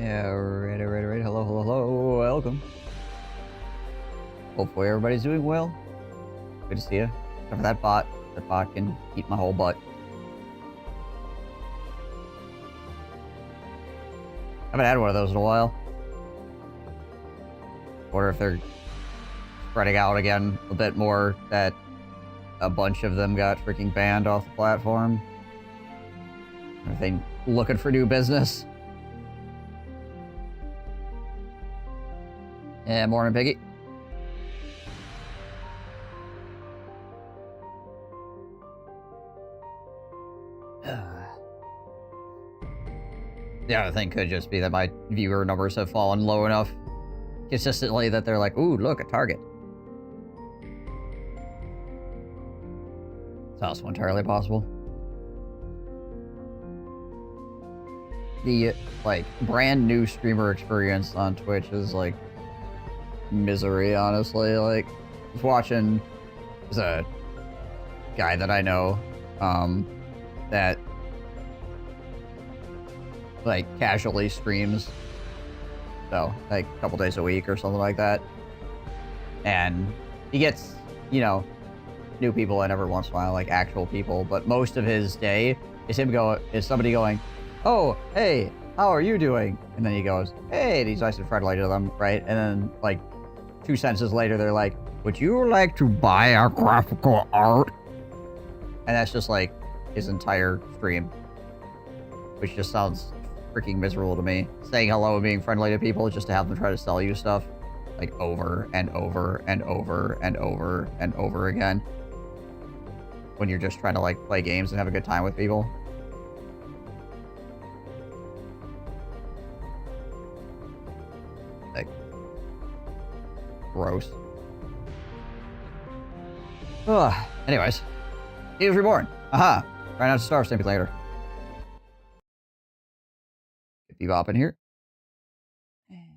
Yeah, right. Hello. Welcome. Hopefully everybody's doing well. Good to see you. Except for that bot. That bot can eat my whole butt. I haven't had one of those in a while. Wonder if they're spreading out again a bit more, that a bunch of them got freaking banned off the platform. Are they looking for new business? Yeah, morning, Piggy. The other thing could just be that my viewer numbers have fallen low enough consistently that they're like, ooh, look, a target. It's also entirely possible. The, like, brand new streamer experience on Twitch is, like, misery, honestly. Like, I was watching, there's a guy that I know, that, like, casually streams, so, like, a couple days a week or something like that, and he gets, you know, new people in every once in a while, like, actual people, but most of his day is somebody going, oh, hey, how are you doing? And then he goes, hey, and he's nice and friendly to them, right? And then, like, 2 sentences later, they're like, would you like to buy our graphical art? And that's just, like, his entire stream, which just sounds freaking miserable to me. Saying hello and being friendly to people just to have them try to sell you stuff, like, over and over and over and over and over again, when you're just trying to, like, play games and have a good time with people. Like, gross. Ugh. Anyways, he was reborn. Aha. Try not to starve, same later. Get Bebop in here. Hit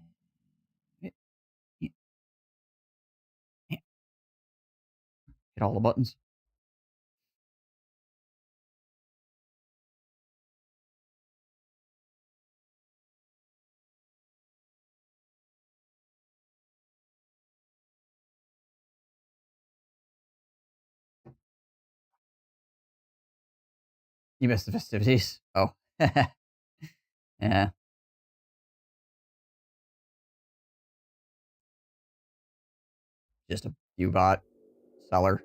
all the buttons. You missed the festivities. Oh. Yeah. Just a few bot seller.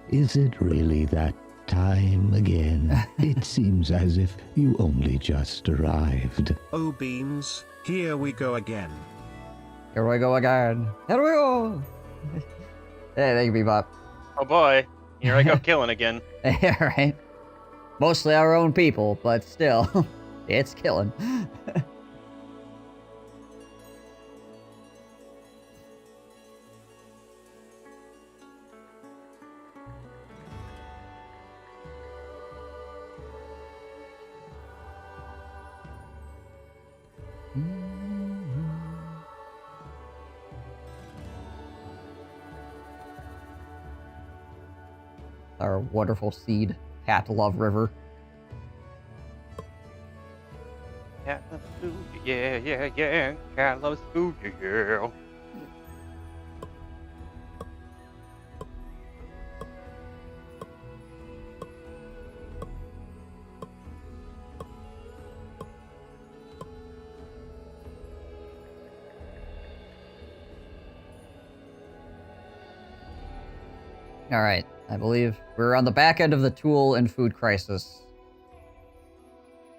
Is it really that time again? It seems as if you only just arrived. Oh beans, here we go again. Here we go again. Here we go. Hey, thank you, Bebop. Oh boy, here I go killing again. Yeah, right. Mostly our own people, but still, it's killing. Our wonderful seed, Cat Love River. Cat loves food, yeah. Cat loves food, yeah. All right, I believe we're on the back end of the tool and food crisis.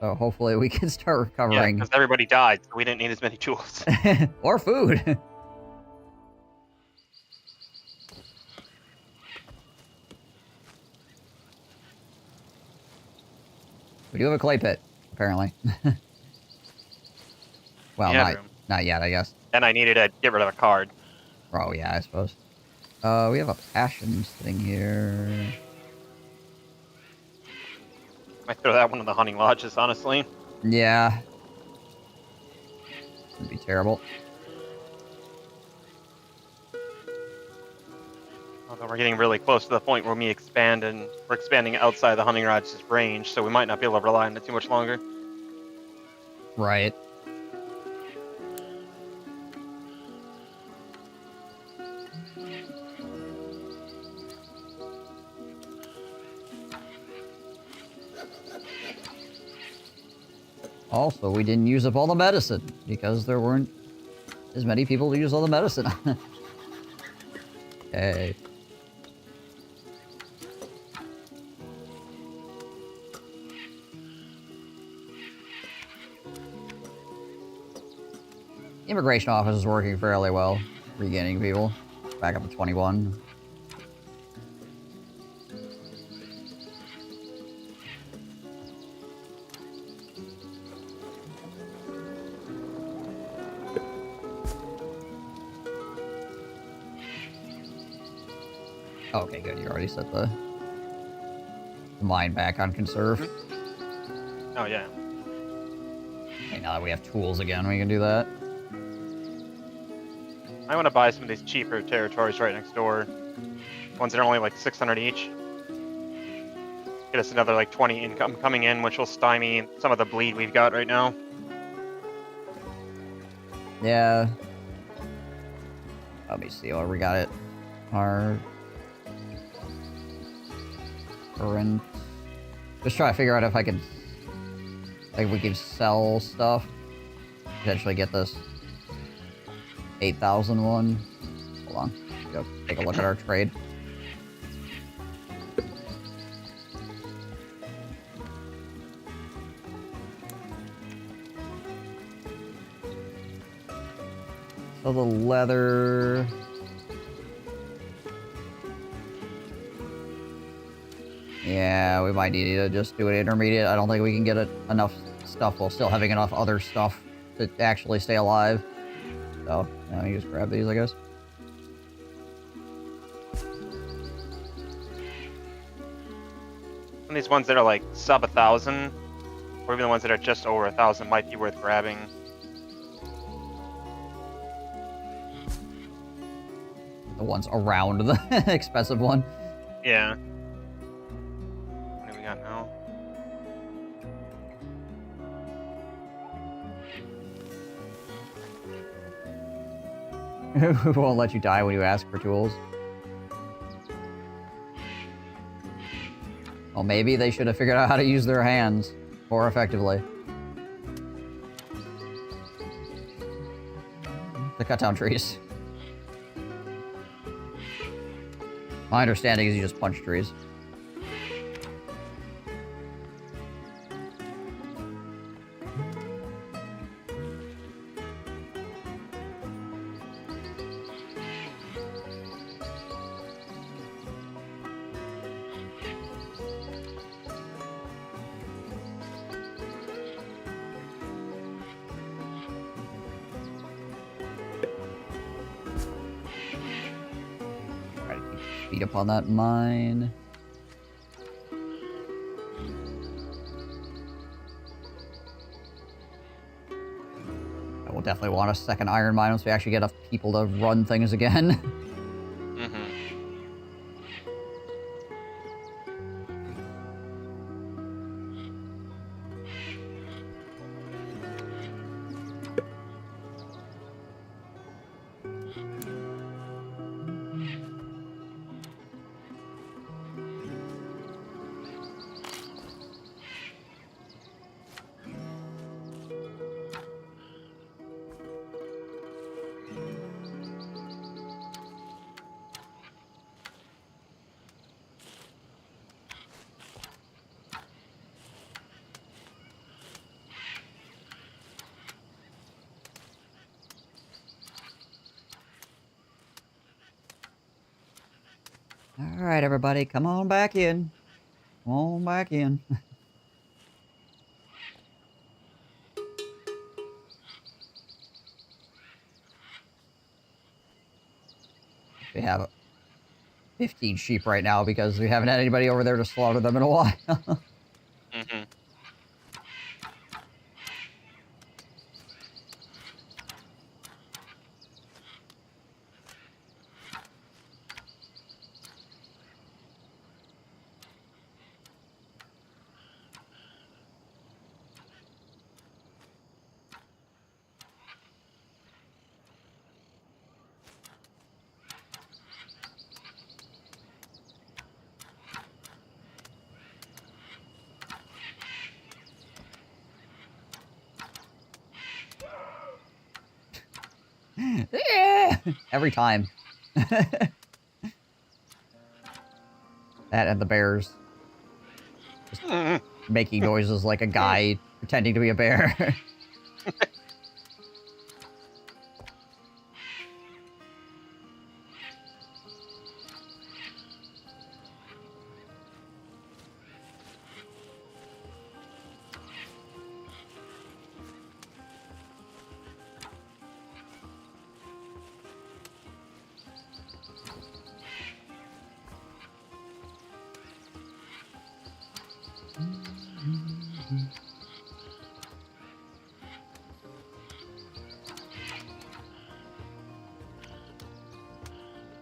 So hopefully we can start Yeah, recovering. because everybody died, so we didn't need as many tools. Or food. We do have a clay pit, apparently. Well, Yeah, not yet, I guess. and I needed to get rid of a card. Oh, yeah, I suppose. We have a passions thing here. I throw that one in the hunting lodges, honestly. Yeah. Would be terrible. Although we're getting really close to the point where we're expanding outside the hunting radius range, so we might not be able to rely on it too much longer. Right. Also, we didn't use up all the medicine because there weren't as many people to use all the medicine. Okay. Immigration office is working fairly well, regaining people. Back up to 21. Okay, good. You already set the mine back on conserve. Oh, yeah. Okay, now that we have tools again, we can do that. I want to buy some of these cheaper territories right next door. Ones that are only like 600 each. Get us another like 20 income coming in, which will stymie some of the bleed we've got right now. Yeah. Let me see where we got it. Our current. Just try to figure out if I can, like, we can sell stuff. Potentially get this 8,000 one. Hold on. Go take a look at our trade. So the leather. Yeah, we might need to just do it intermediate. I don't think we can get enough stuff while still having enough other stuff to actually stay alive. So, yeah, you just grab these, I guess. And these ones that are like sub 1,000, or even the ones that are just over 1,000 might be worth grabbing. The ones around the expensive one. Yeah. What do we got now? Who won't let you die when you ask for tools? Well, maybe they should have figured out how to use their hands more effectively. To cut down trees. My understanding is you just punch trees. Beat up on that mine. I will definitely want a second iron mine once we actually get enough people to run things again. Alright, everybody, come on back in. Come on back in. We have 15 sheep right now because we haven't had anybody over there to slaughter them in a while. Every time. That and the bears. Just making noises like a guy pretending to be a bear.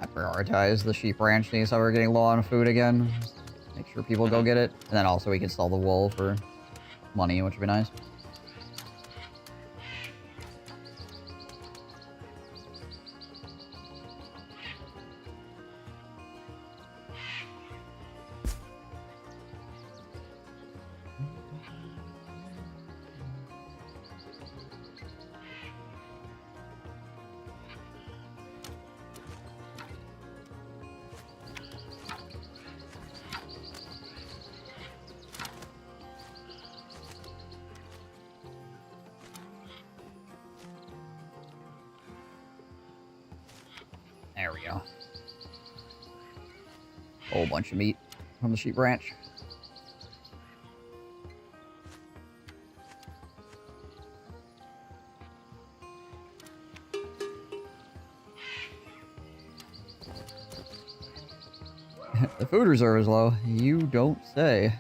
I prioritize the sheep ranch needs so we're getting low on food again. Just make sure people go get it. And then also we can sell the wool for money, which would be nice. There we go. Whole bunch of meat from the sheep ranch. The food reserve is low. You don't say.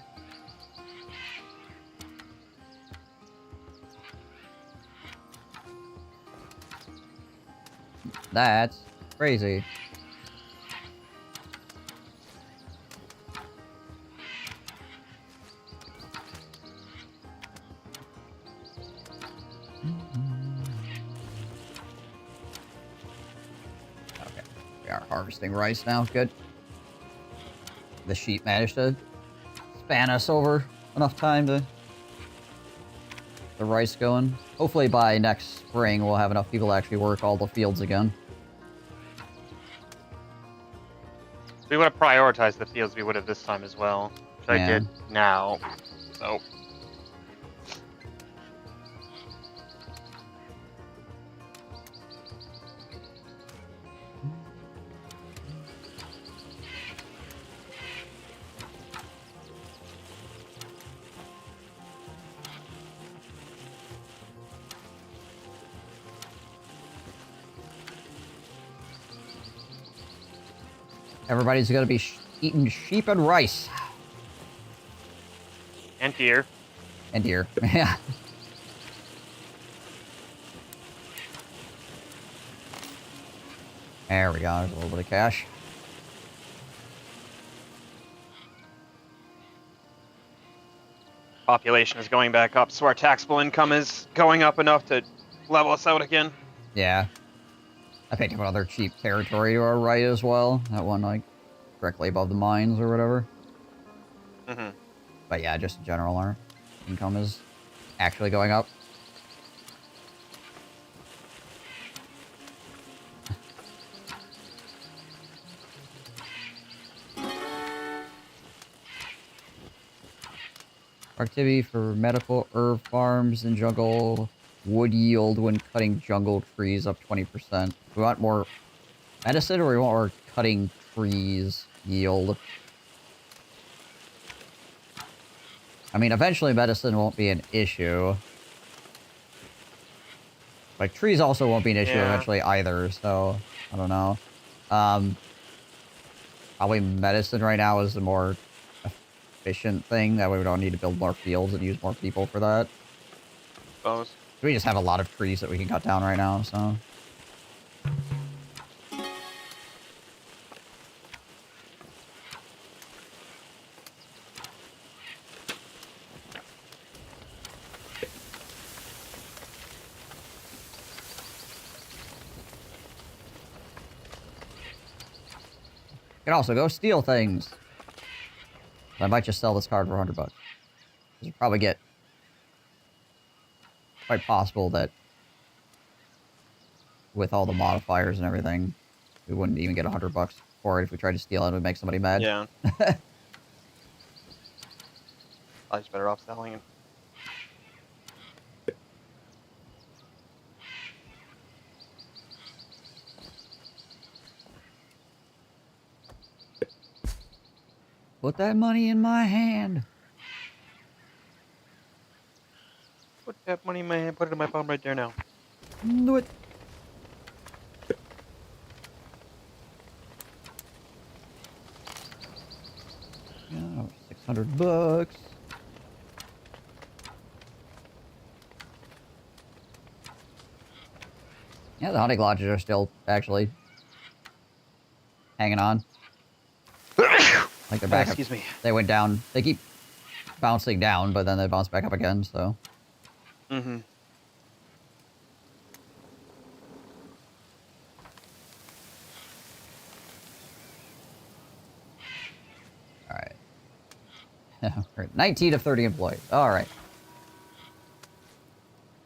That's crazy. Okay, we are harvesting rice now. Good. The sheep managed to span us over enough time to the rice going. Hopefully by next spring we'll have enough people to actually work all the fields again. We would have prioritized the fields we would have this time as well, which I did now. So. Everybody's gonna be eating sheep and rice. And deer. And deer. Yeah. There we go. There's a little bit of cash. Population is going back up, so our taxable income is going up enough to level us out again. Yeah. I picked up another cheap territory to our right as well. That one, like, directly above the mines or whatever. Mm-hmm. But yeah, just in general, our income is actually going up. Activity for medical herb farms and jungle wood yield when cutting jungle trees up 20%. We want more medicine or we want more cutting trees yield? I mean, eventually medicine won't be an issue. Like, trees also won't be an issue eventually either, so I don't know. Probably medicine right now is the more efficient thing. That way we don't need to build more fields and use more people for that. Suppose. We just have a lot of trees that we can cut down right now, so... You can also go steal things. I might just sell this card for $100. You probably get... Quite possible that with all the modifiers and everything, we wouldn't even get $100 for it if we tried to steal it. It would make somebody mad. Yeah. I was better off selling it. Put that money in my hand. Put that money in my hand. Put it in my palm right there now. Do it. Yeah, $600. Yeah, the hunting lodges are still actually hanging on. Like they're back up. Excuse me. They went down. They keep bouncing down, but then they bounce back up again, so. Mm-hmm. Alright. We're at 19 of 30 employees. Alright.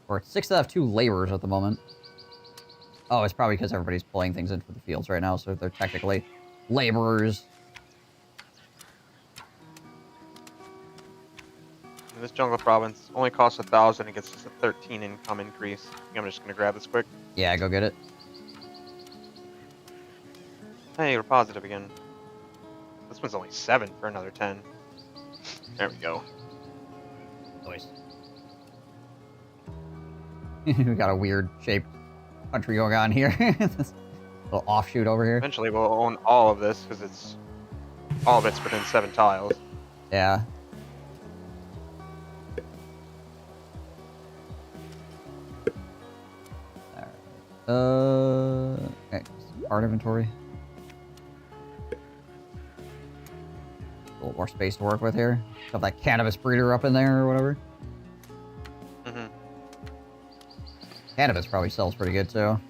We're at 6 out of 2 laborers at the moment. Oh, it's probably because everybody's pulling things in for the fields right now, so they're technically laborers. This jungle province only costs 1,000 and gets us a 13 income increase. I think I'm just gonna grab this quick. Yeah, go get it. Hey, we're positive again. This one's only 7 for another 10. There we go. Nice. We got a weird shaped country going on here. This little offshoot over here. Eventually we'll own all of this because all of it's within 7 tiles. Yeah. Okay. Art inventory. A little more space to work with here. Got that cannabis breeder up in there or whatever. Mm-hmm. Cannabis probably sells pretty good too.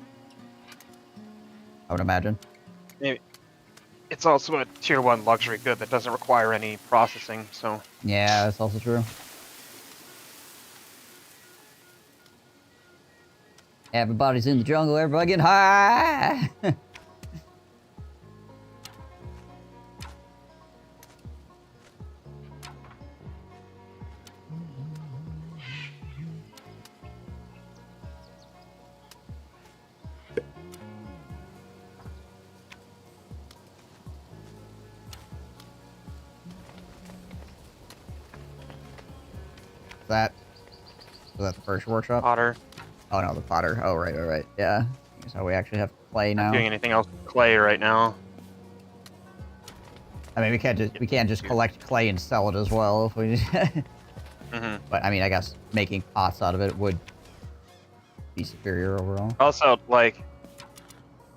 I would imagine. Maybe. It's also a tier 1 luxury good that doesn't require any processing, so. Yeah, that's also true. Everybody's in the jungle, everybody getting high! Was that the first workshop? Potter. Oh no, the potter. Oh right. Yeah. So we actually have clay now. Not doing anything else with clay right now. I mean, we can't just collect clay and sell it as well if we. Mm-hmm. But I mean, I guess making pots out of it would be superior overall. Also, like,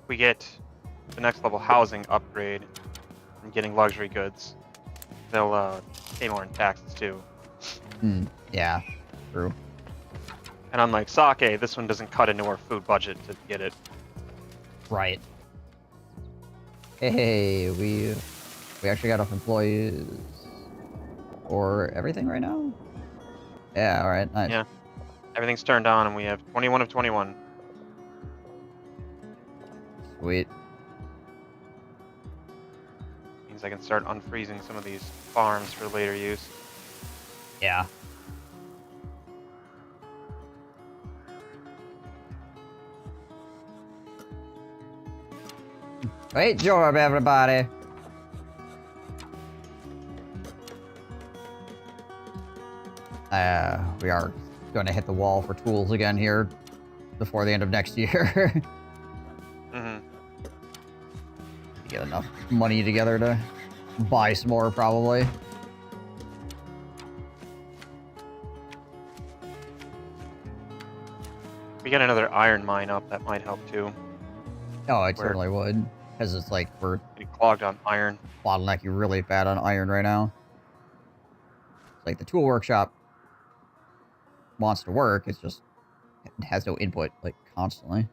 we get the next level housing upgrade and getting luxury goods. They'll pay more in taxes too. Yeah, true. And unlike sake, this one doesn't cut into our food budget to get it. Right. Hey, we actually got enough employees for everything right now? Yeah, alright, nice. Yeah. Everything's turned on and we have 21 of 21. Sweet. Means I can start unfreezing some of these farms for later use. Yeah. Great job, everybody. We are going to hit the wall for tools again here before the end of next year. Mm-hmm. Get enough money together to buy some more, probably. If we get another iron mine up, that might help too. Oh, it certainly would. Because it's like we're Getting clogged on iron. bottlenecking really bad on iron right now. It's like the tool workshop wants to work, it's just it has no input, like, constantly.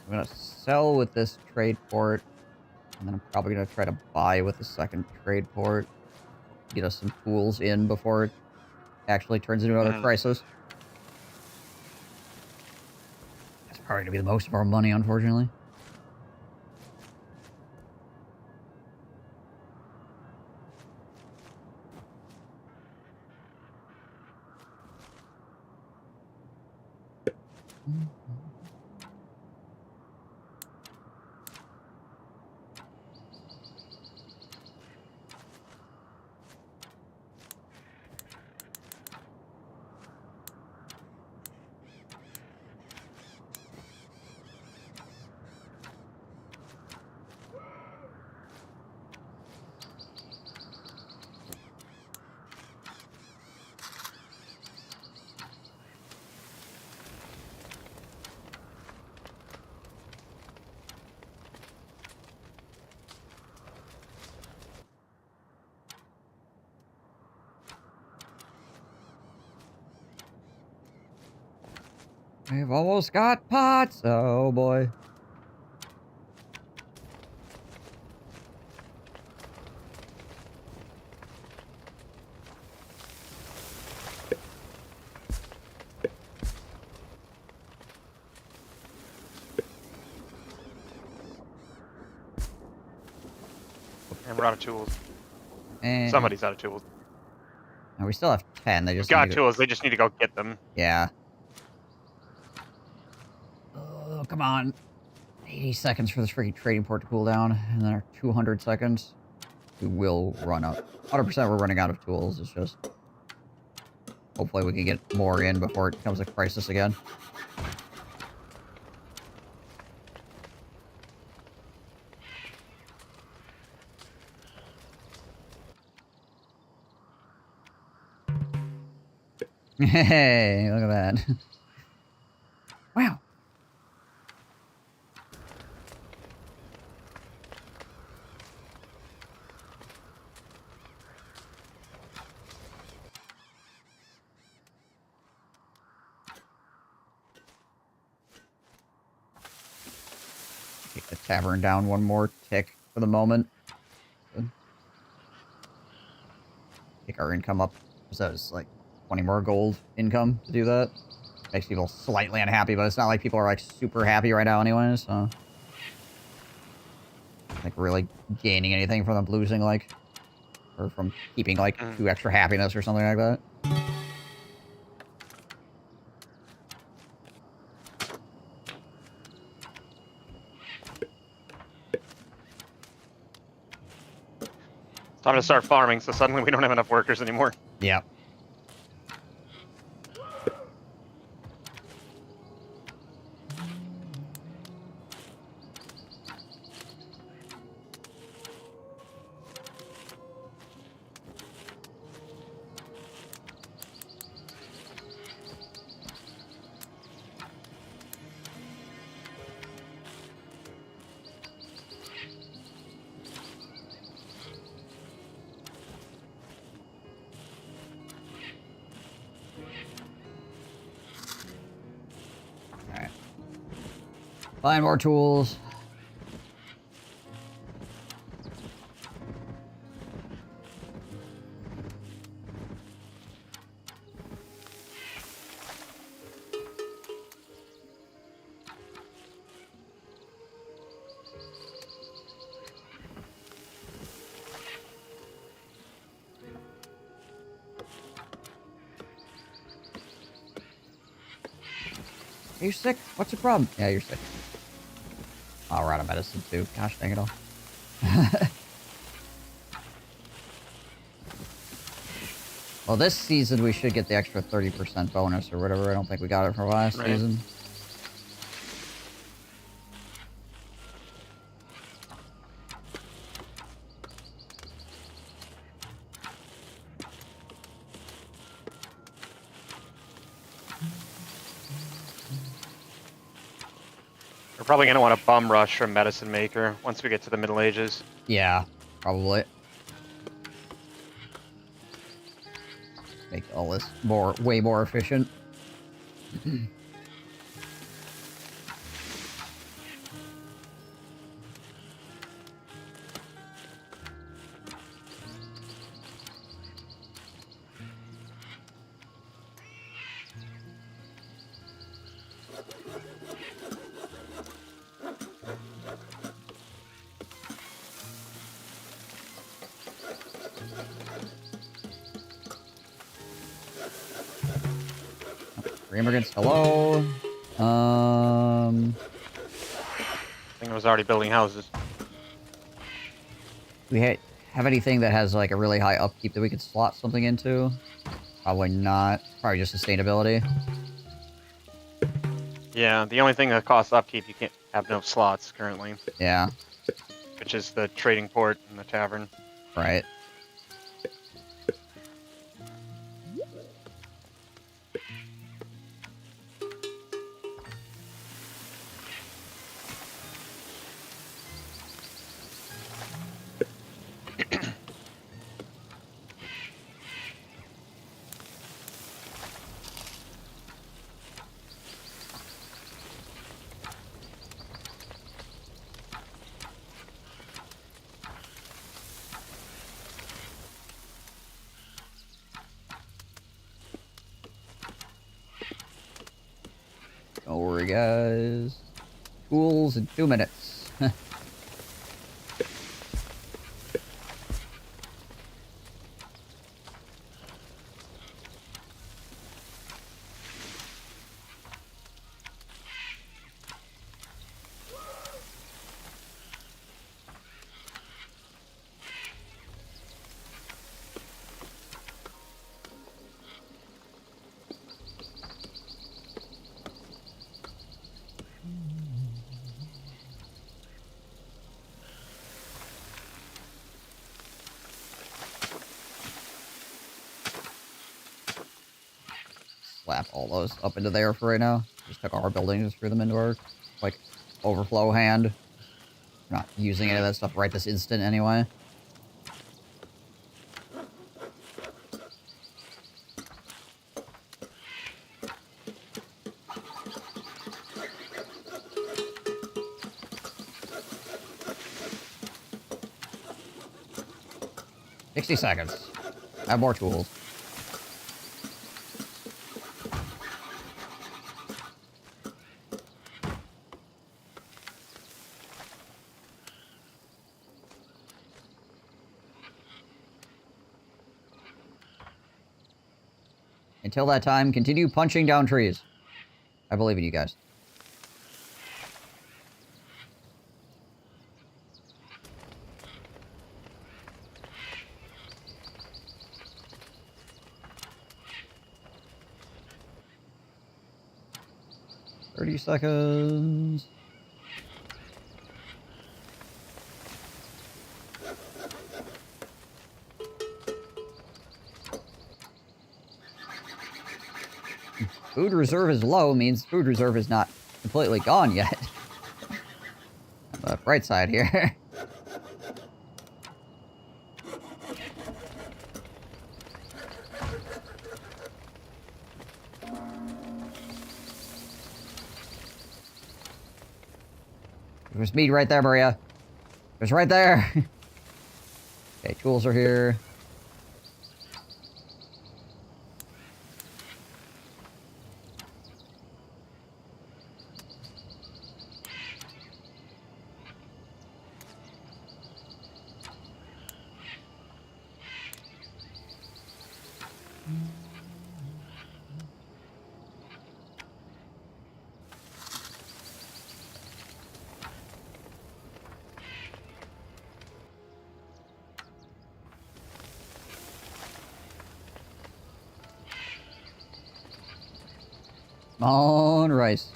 I'm gonna sell with this trade port, and then I'm probably gonna try to buy with the second trade port. Get us some tools in before it actually turns into another crisis. That's probably gonna be the most of our money, unfortunately. We've almost got pots. Oh boy. And we're out of tools. And Somebody's out of tools. and we still have 10. They just Got need to go- tools, they just need to go get them. Yeah. Oh, come on. 80 seconds for this freaking trading port to cool down, and then our 200 seconds. We will run out. 100% we're running out of tools. It's just... Hopefully we can get more in before it becomes a crisis again. Hey, look at that. Wow. Take the tavern down one more tick for the moment. Take our income up. So it's like 20 more gold income to do that. Makes people slightly unhappy, but it's not like people are like super happy right now anyway, so... Like really gaining anything from them losing, like... Or from keeping like 2 extra happiness or something like that. It's time to start farming, so suddenly we don't have enough workers anymore. Yeah. Alright. Find more tools. Are you sick? What's the problem? Yeah, you're sick. Oh, we're out of medicine too. Gosh dang it all. Well, this season we should get the extra 30% bonus or whatever. I don't think we got it for last season. We're probably going to want a bum rush from Medicine Maker once we get to the Middle Ages. Yeah, probably. Make all this way more efficient. Immigrants, hello. I think I was already building houses. We have anything that has like a really high upkeep that we could slot something into? Probably not. Probably just sustainability. Yeah, the only thing that costs upkeep, you can't have no slots currently, Yeah, which is the trading port and the tavern. right. Don't worry, guys. Tools in 2 minutes. 'Slap all those up into there for right now. Just took our building, just threw them into our, like, overflow hand. Not using any of that stuff right this instant anyway. $60. Have more tools. Until that time, continue punching down trees. I believe in you guys. $30 seconds. Food reserve is low means food reserve is not completely gone yet. On the bright side here. There's meat right there, Maria. There's right there. Okay, tools are here. On rice.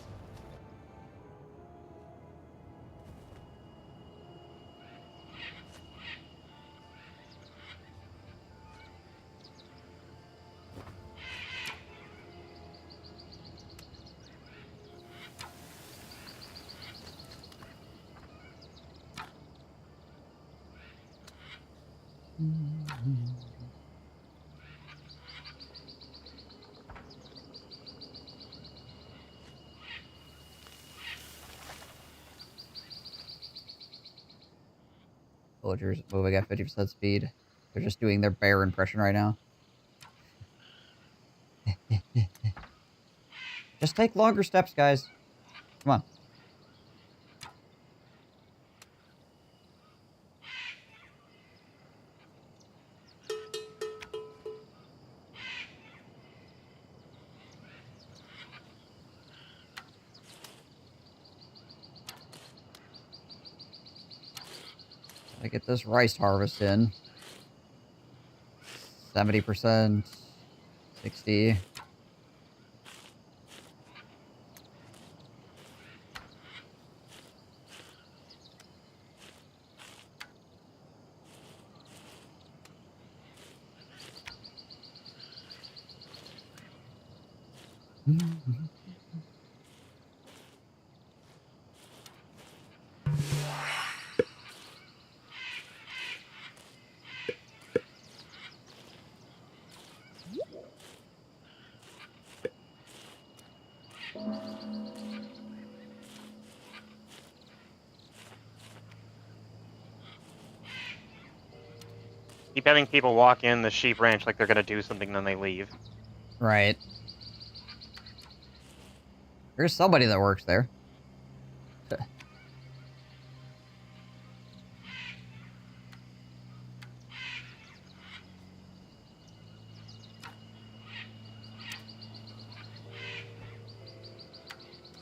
Villagers moving at 50% speed. They're just doing their bear impression right now. Just take longer steps, guys. Come on. I get this rice harvest in. 70%. 60. Keep having people walk in the sheep ranch like they're gonna do something, then they leave. Right. There's somebody that works there.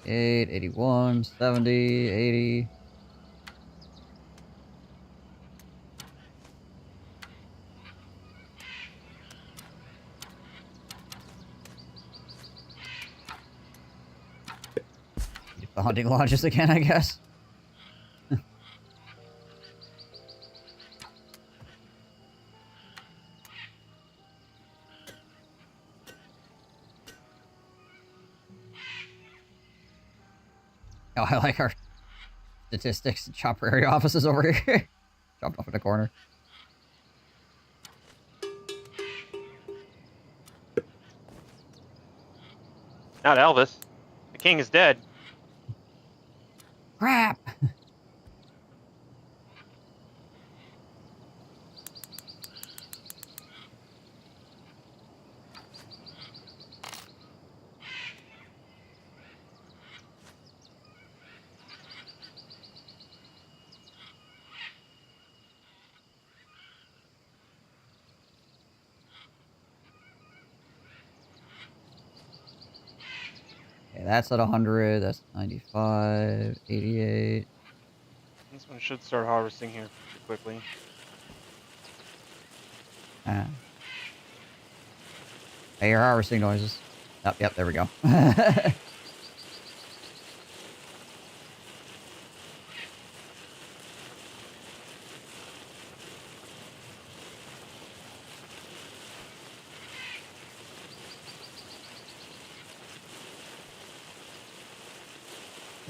81, 70, 80. The hunting lodges again, I guess. Oh, I like our statistics and chopper area offices over here. Dropped off in the corner. Not Elvis. The king is dead. Crap! Okay, that's at 100, that's 95, 88. This one should start harvesting here pretty quickly. I hear harvesting noises. Yep, there we go.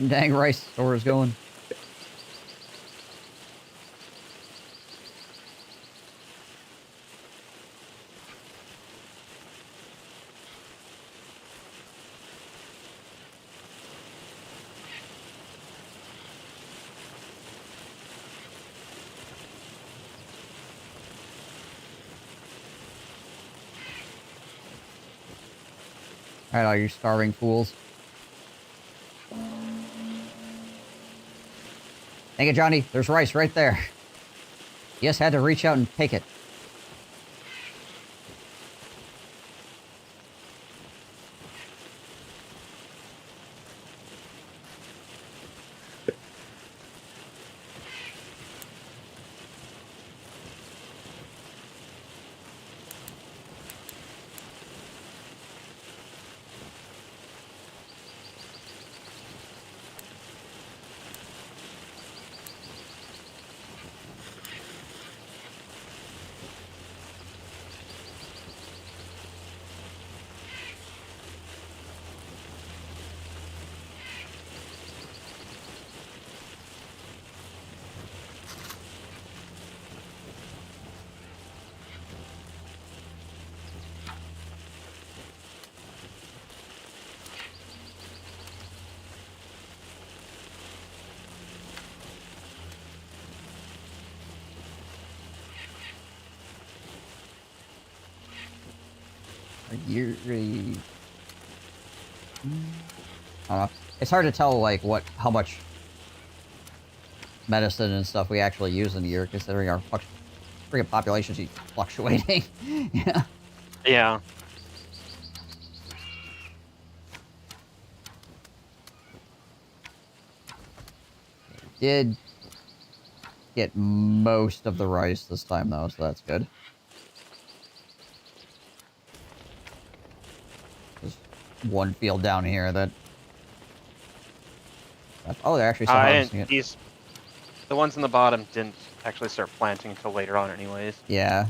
Dang rice store is going. Alright, all you starving fools. Thank you, Johnny. There's rice right there. You just had to reach out and take it. Really... I don't know. It's hard to tell, like, how much medicine and stuff we actually use in a year, considering our freaking population keeps fluctuating. Yeah. Yeah. Did get most of the rice this time, though, so that's good. There's one field down here that... Oh, they're actually still harvesting it. The ones in the bottom didn't actually start planting until later on anyways. Yeah.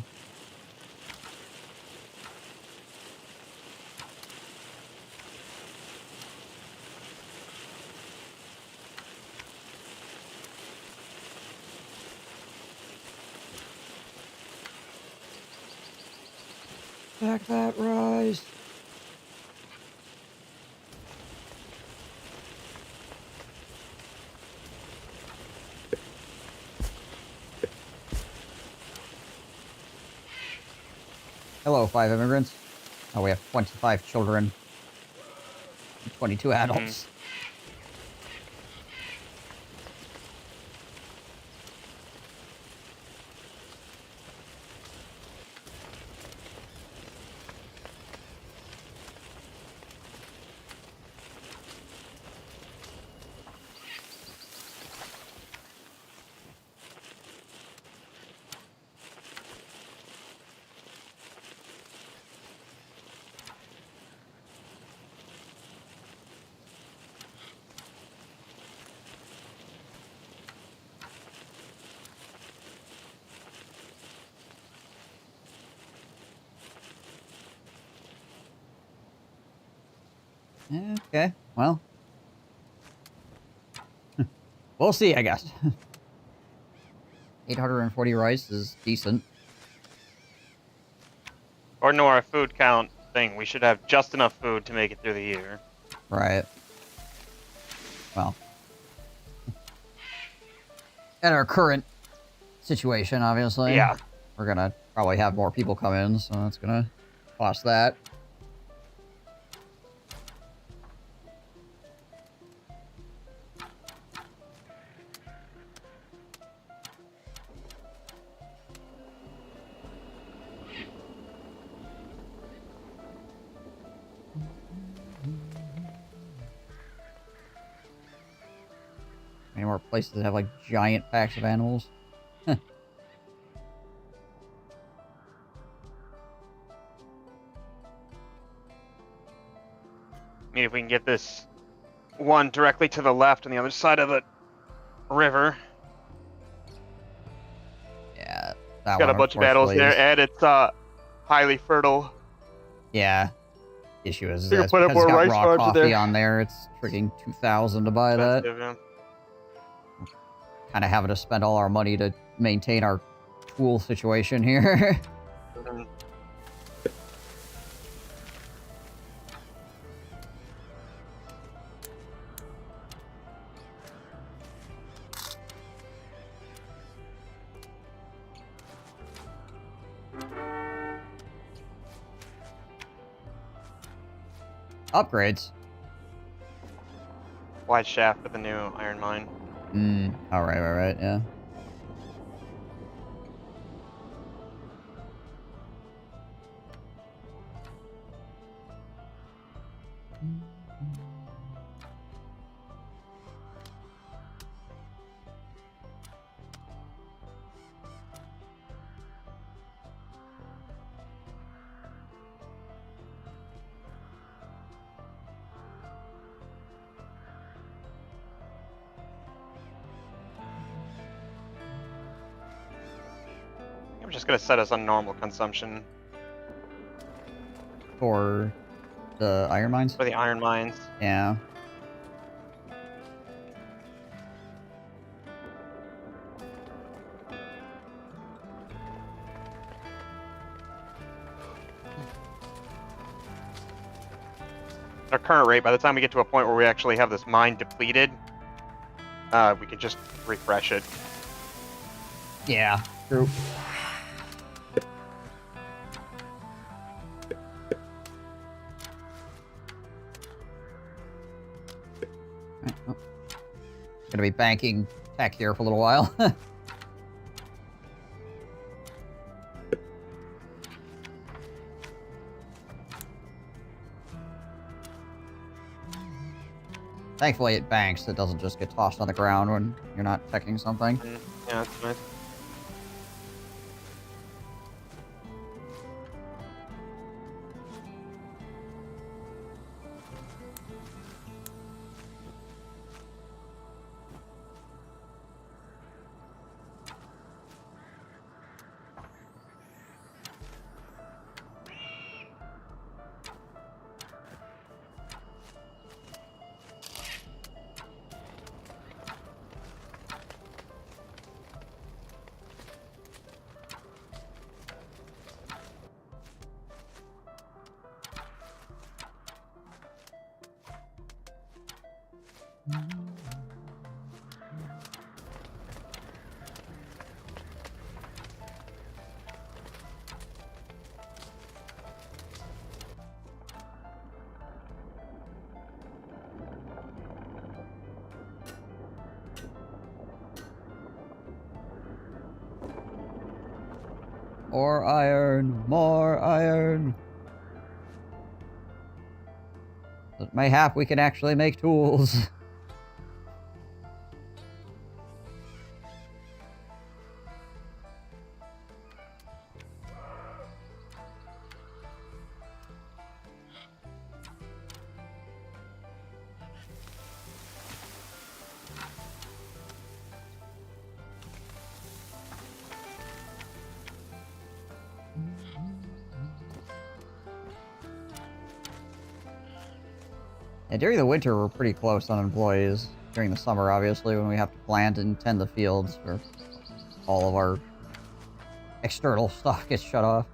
Back that rice. Hello, 5 immigrants. Oh, we have 25 children. 22 adults. Okay, well. We'll see, I guess. 840 rice is decent. According to our food count thing, we should have just enough food to make it through the year. Right. Well. In our current situation, obviously. Yeah. We're gonna probably have more people come in, so that's gonna cost that. Any more places that have, like, giant packs of animals? I mean, if we can get this one directly to the left on the other side of the river. Yeah. That Got one, a bunch of animals there, and it's highly fertile. Yeah. Issue is You can this, put up because it's more got rice raw farms in coffee there. on there, it's freaking 2,000 to buy that. Yeah. Kind of having to spend all our money to maintain our tool situation here. Mhm. Upgrades. Wide shaft for the new iron mine. Oh, right, yeah. I'm just gonna set us on normal consumption For the iron mines? for the iron mines. Yeah. Our current rate, by the time we get to a point where we actually have this mine depleted, we can just refresh it. Yeah, true. Right, well, gonna be banking tech here for a little while. Thankfully it banks, it doesn't just get tossed on the ground when you're not teching something. Yeah, that's nice. More iron, more iron. Mayhap we can actually make tools. And during the winter, we're pretty close on employees. During the summer, obviously, when we have to plant and tend the fields, where all of our external stuff gets shut off.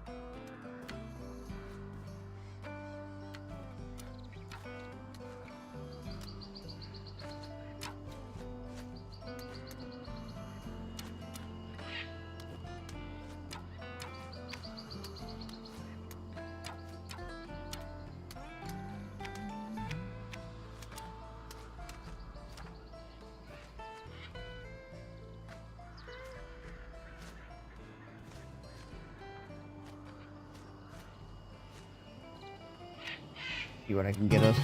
See what I can get us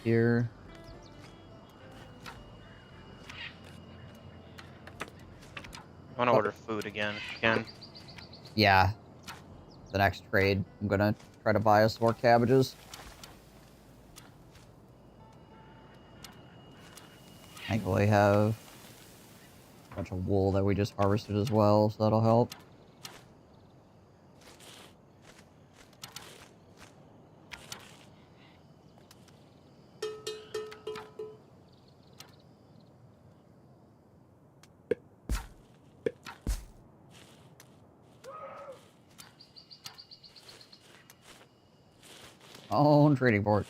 here. I want to order food again if you can. Yeah. The next trade, I'm gonna try to buy us more cabbages. Thankfully, have a bunch of wool that we just harvested as well, so that'll help. Own trading board.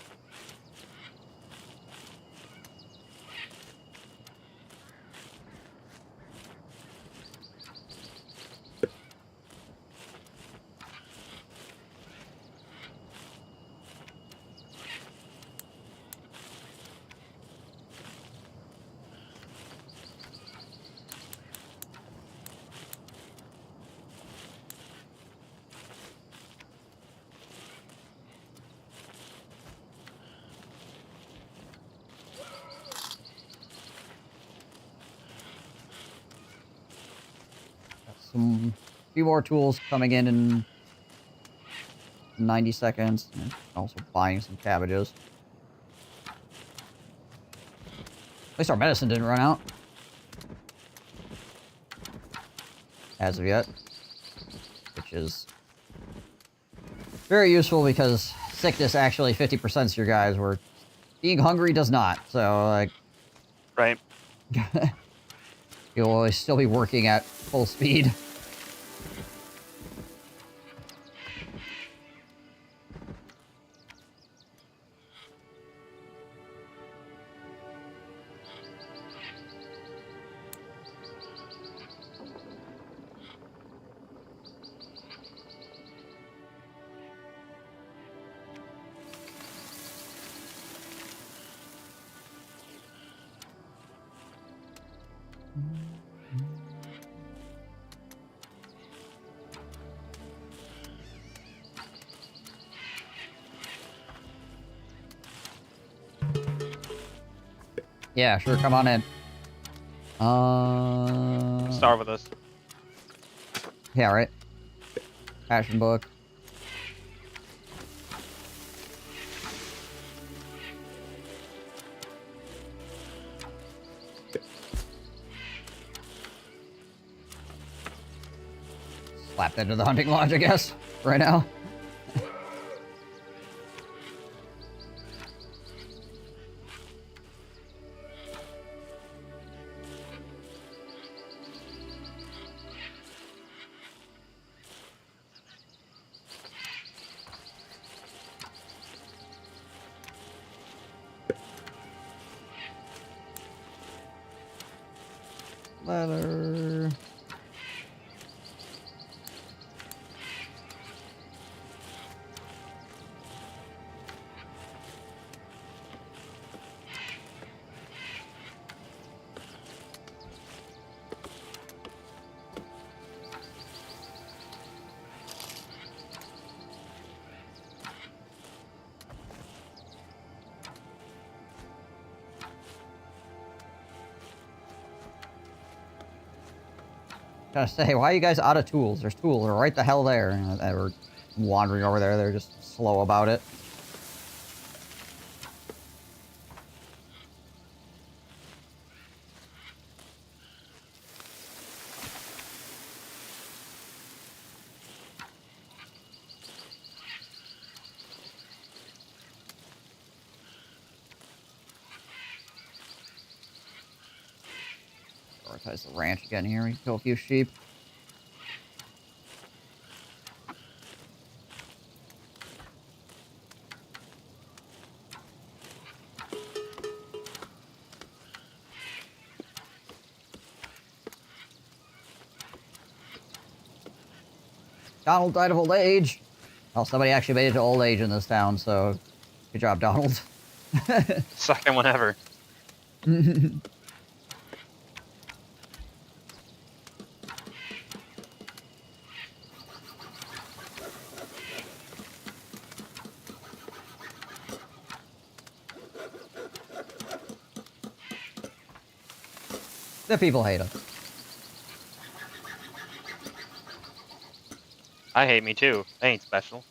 Some few more tools coming in 90 seconds. And also buying some cabbages. At least our medicine didn't run out. As of yet. Which is very useful because sickness actually 50%'s your guys, where being hungry does not. So, like... Right. You'll always still be working at full speed. Yeah, sure, come on in. starve with us. Yeah, right. Passion book. Slapped into the hunting lodge, I guess, right now. Leather. Gotta say, why are you guys out of tools? There's tools right the hell there. They were wandering over there. They're just slow about it. Prioritize the ranch again here. We can kill a few sheep. Donald died of old age. Well, somebody actually made it to old age in this town, so good job, Donald. Second one ever. The people hate him. I hate me too. They ain't special.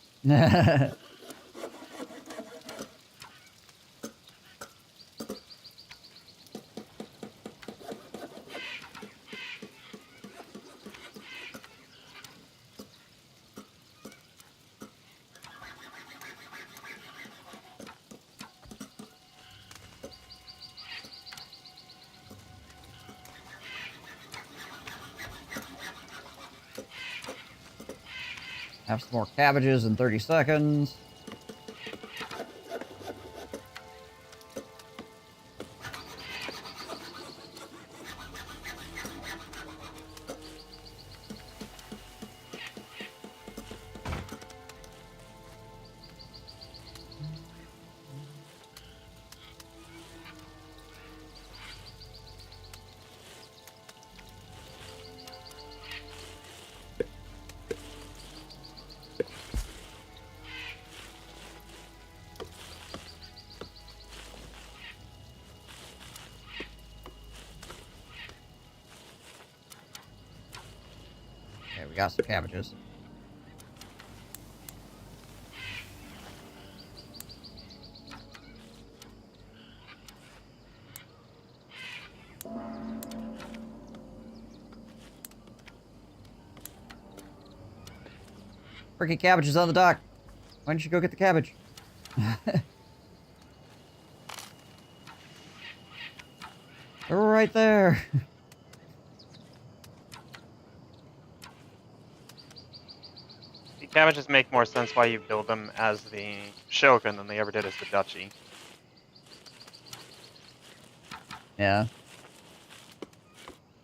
Have some more cabbages in 30 seconds. Okay, we got some cabbages. Freaking cabbages on the dock. Why didn't you go get the cabbage? They're right there. The cabbages make more sense why you build them as the Shogun than they ever did as the Duchy. Yeah.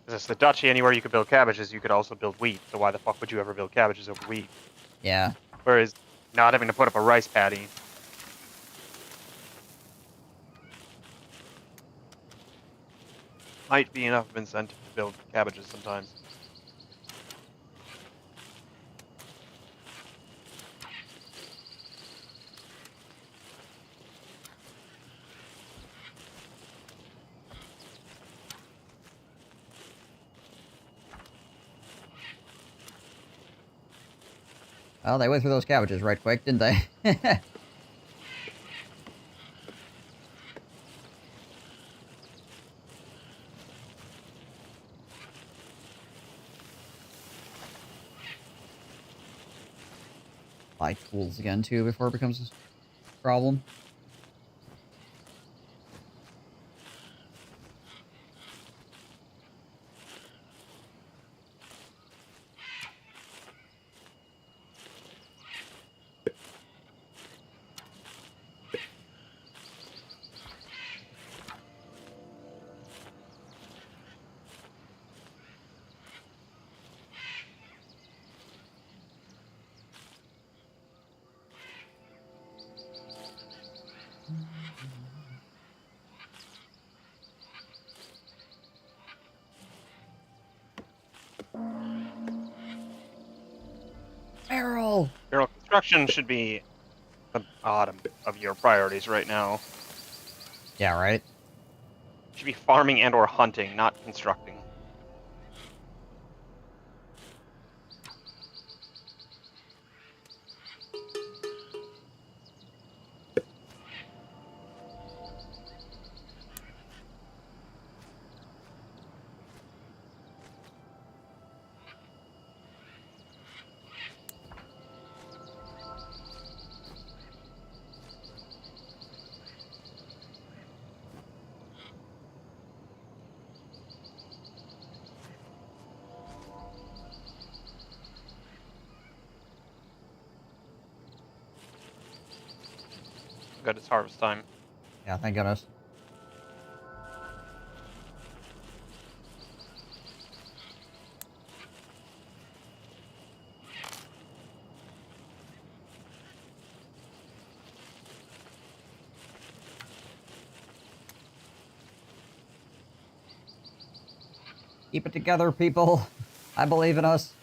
Because it's the Duchy, anywhere you could build cabbages, you could also build wheat. So why the fuck would you ever build cabbages over wheat? Yeah. Whereas not having to put up a rice paddy. Might be enough of incentive to build cabbages sometimes. Well, they went through those cabbages right quick, didn't they? Buy tools again, too, before it becomes a problem. Barrel! Barrel construction should be the bottom of your priorities right now. Yeah, right? Should be farming and or hunting, not constructing. Good, it's harvest time. Yeah, thank goodness. Keep it together, people. I believe in us.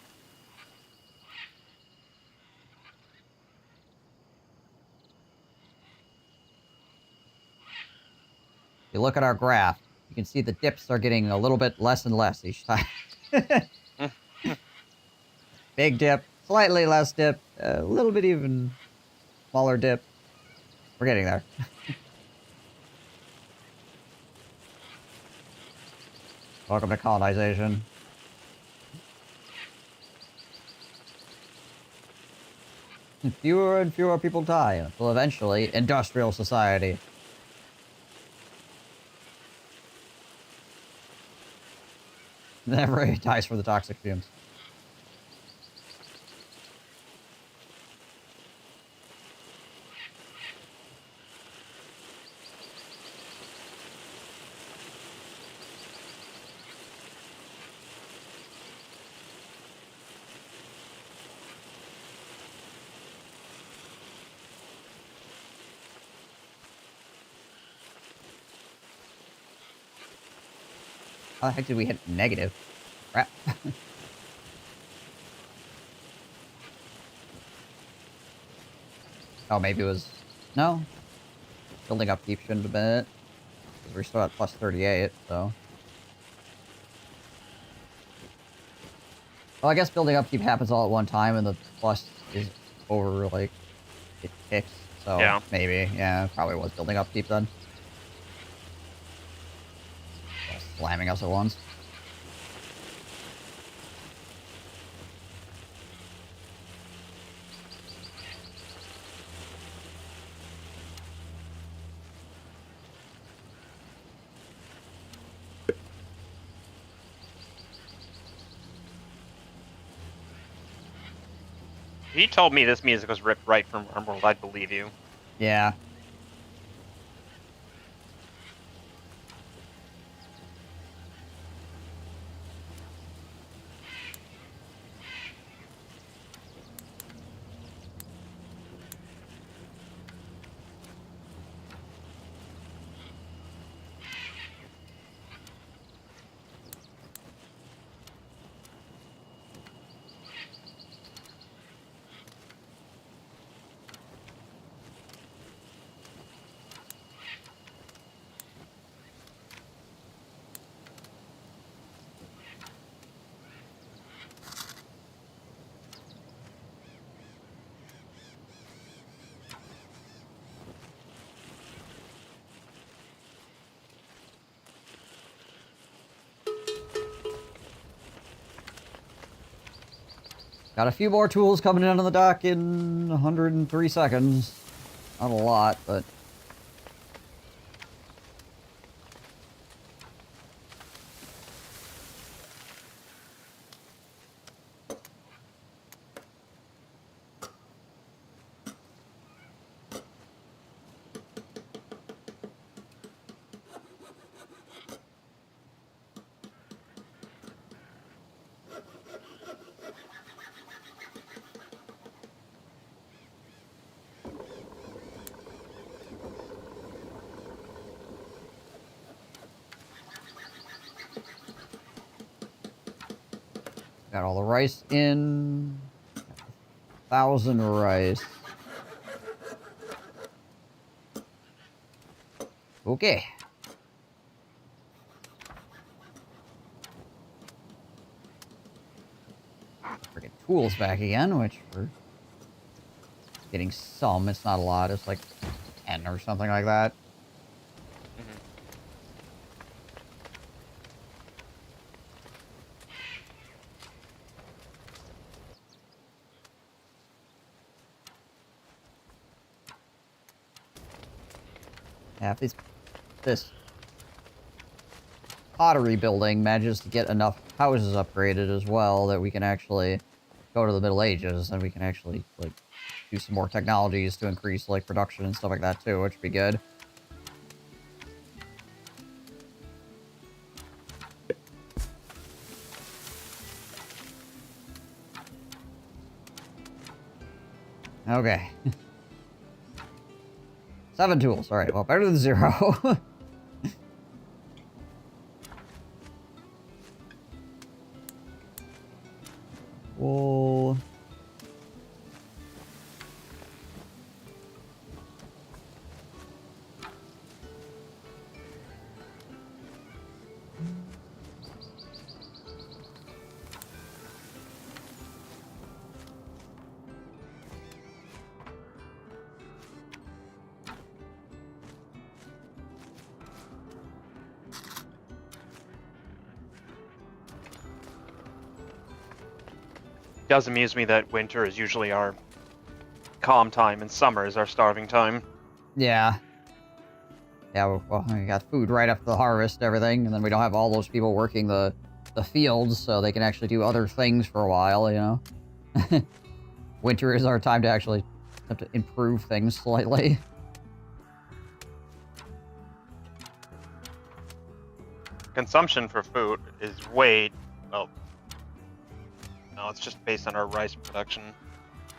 If you look at our graph, you can see the dips are getting a little bit less and less each time. Big dip, slightly less dip, a little bit even smaller dip. We're getting there. Welcome to colonization. Fewer and fewer people die until eventually industrial society. Then everybody dies for the toxic fumes. How the heck did we hit negative? Crap. Oh, maybe it was... No. Building upkeep shouldn't have been it. Because we're still at plus 38, so... Well, I guess building upkeep happens all at one time, and the plus is over, like, it ticks. So, Yeah. maybe. Yeah, probably was building upkeep then. Slamming us at once. If you told me this music was ripped right from Emerald, I'd believe you. Yeah. Got a few more tools coming in on the dock in 103 seconds. Not a lot, but... Got all the rice in. 1,000 rice. Okay. Freaking tools back again, which we're getting some. It's not a lot. It's like 10 or something like that. Yeah, if this pottery building manages to get enough houses upgraded as well that we can actually go to the Middle Ages and we can actually, like, do some more technologies to increase, like, production and stuff like that too, which would be good. Okay. 7 tools. Alright, well, better than 0. Wool. Does amuse me that winter is usually our calm time and summer is our starving time. Yeah. Yeah, well, we got food right after the harvest and everything, and then we don't have all those people working the fields, so they can actually do other things for a while, you know? Winter is our time to actually have to improve things slightly. Consumption for food is way, well, no, it's just based on our rice production.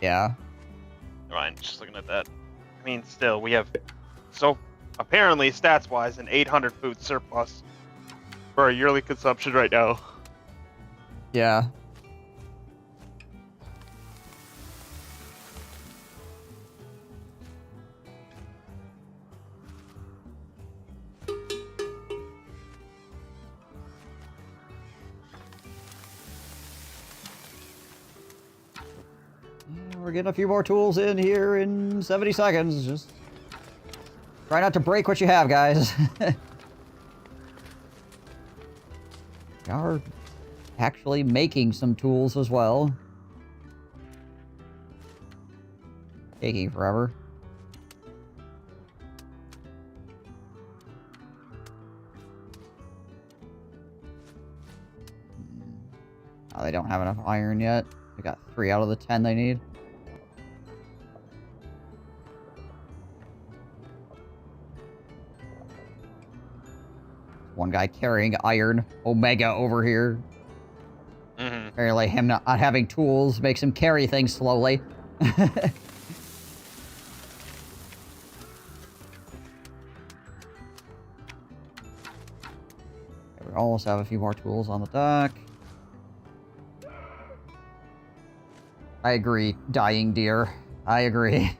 Yeah. Right, just looking at that. I mean, still, we have, so apparently, stats-wise, an 800 food surplus for our yearly consumption right now. Yeah. We're getting a few more tools in here in 70 seconds. Just try not to break what you have, guys. We are actually making some tools as well. Taking forever. Oh, they don't have enough iron yet. They got 3 out of the 10 they need. One guy carrying iron Omega over here. Mm-hmm. Apparently him not having tools makes him carry things slowly. We almost have a few more tools on the dock. I agree, dying deer. I agree.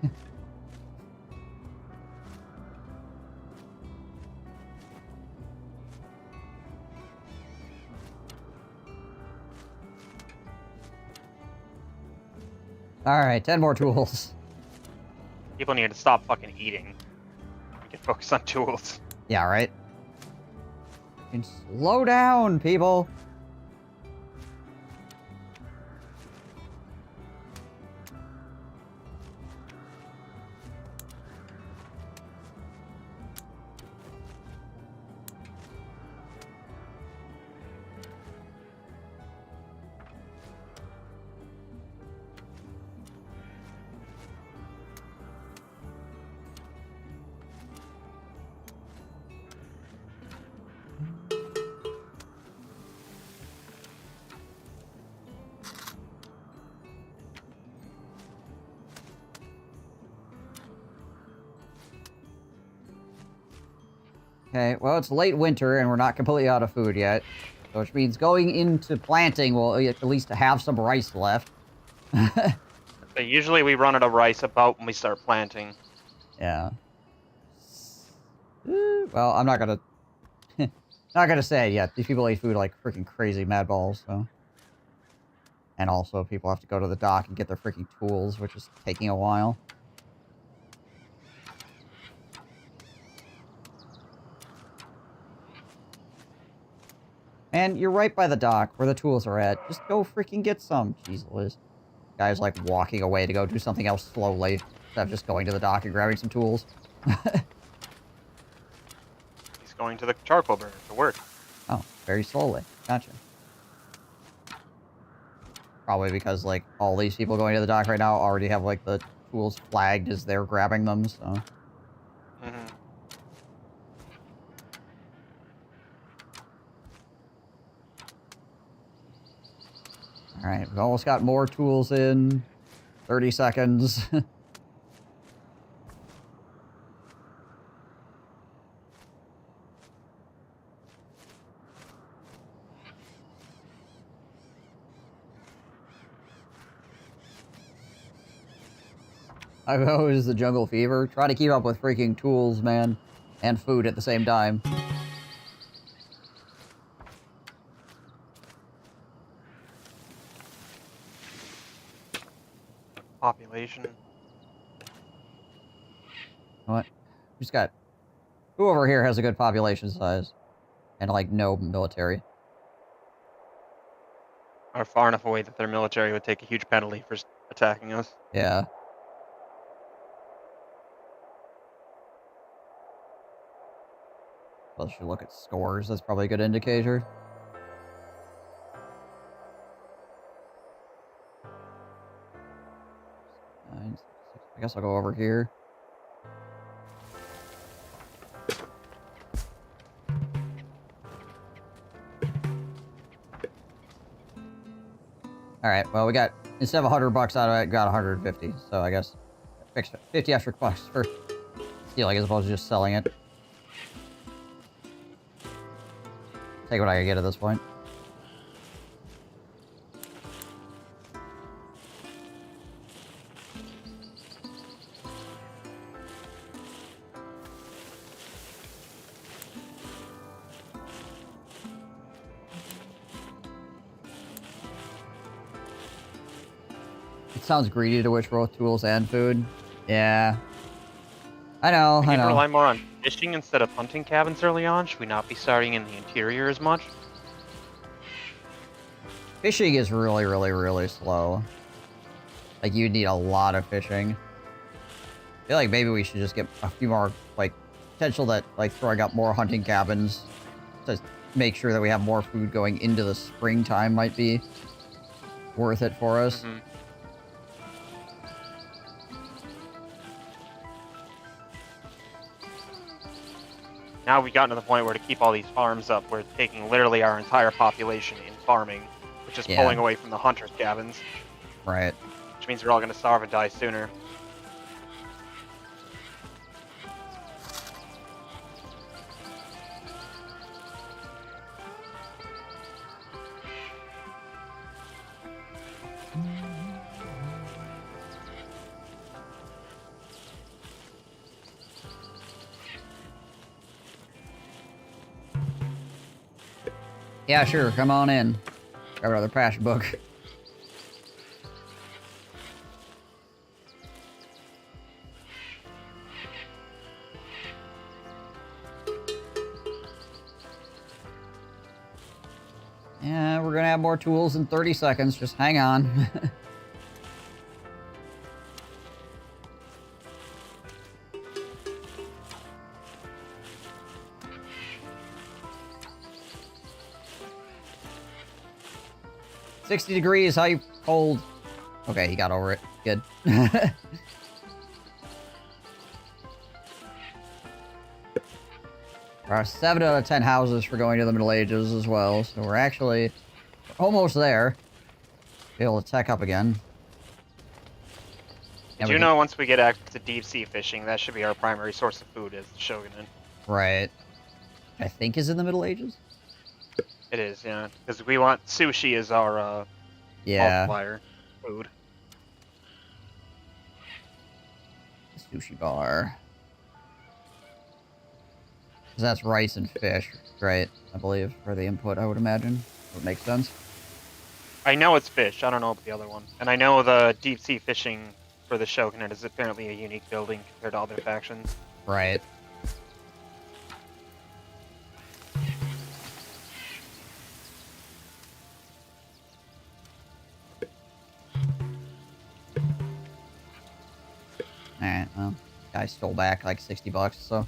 Alright, 10 more tools. People need to stop fucking eating. We can focus on tools. Yeah, right? And slow down, people! Okay, well, it's late winter, and we're not completely out of food yet. So which means going into planting, we'll at least have some rice left. But usually we run out of rice about when we start planting. Yeah. Well, I'm not gonna... not gonna say it yet. These people eat food like freaking crazy mad balls, so... And also, people have to go to the dock and get their freaking tools, which is taking a while. And you're right by the dock, where the tools are at. Just go freaking get some. Jeez Liz. Guy's like walking away to go do something else slowly, instead of just going to the dock and grabbing some tools. He's going to the charcoal burner to work. Oh, very slowly. Gotcha. Probably because, like, all these people going to the dock right now already have, like, the tools flagged as they're grabbing them, so... Mm-hmm. Alright, we've almost got more tools in. 30 seconds. I've always the jungle fever. Try to keep up with freaking tools, man. And food at the same time. Population. What? Just got... Who over here has a good population size? And, like, no military? Are far enough away that their military would take a huge penalty for attacking us. Yeah. Well, should look at scores. That's probably a good indicator. I guess I'll go over here. Alright, well, we got, instead of 100 bucks out of it, got 150. So I guess 50 extra bucks for stealing as opposed to just selling it. Take what I can get at this point. It sounds greedy to wish both tools and food. Yeah. I know, We I need to know. rely more on fishing instead of hunting cabins early on. Should we not be starting in the interior as much? Fishing is really, really, really slow. Like, you need a lot of fishing. I feel like maybe we should just get a few more, like, potential that, like, throwing up more hunting cabins to make sure that we have more food going into the springtime might be worth it for us. Mm-hmm. Now we've gotten to the point where to keep all these farms up, we're taking literally our entire population in farming, which is pulling away from the hunters' cabins. Right. Which means we're all going to starve and die sooner. Yeah, sure. Come on in. Grab another passion book. Yeah, we're gonna have more tools in 30 seconds. Just hang on. $60 degrees, how you cold? Okay, he got over it. Good. There are 7 out of 10 houses for going to the Middle Ages as well, so we're actually almost there. Be able to tech up again. Did you know once we get access to deep sea fishing, that should be our primary source of food as the Shogunate? Right. I think is in the Middle Ages. It is, yeah. Because we want sushi as our Yeah, multiplier food. sushi bar. 'Cause that's rice and fish, right? I believe for the input, I would imagine. Would make sense. I know it's fish. I don't know about the other one. And I know the deep sea fishing for the Shogunate is apparently a unique building compared to other factions. Right. Alright, well, guy stole back like $60, so.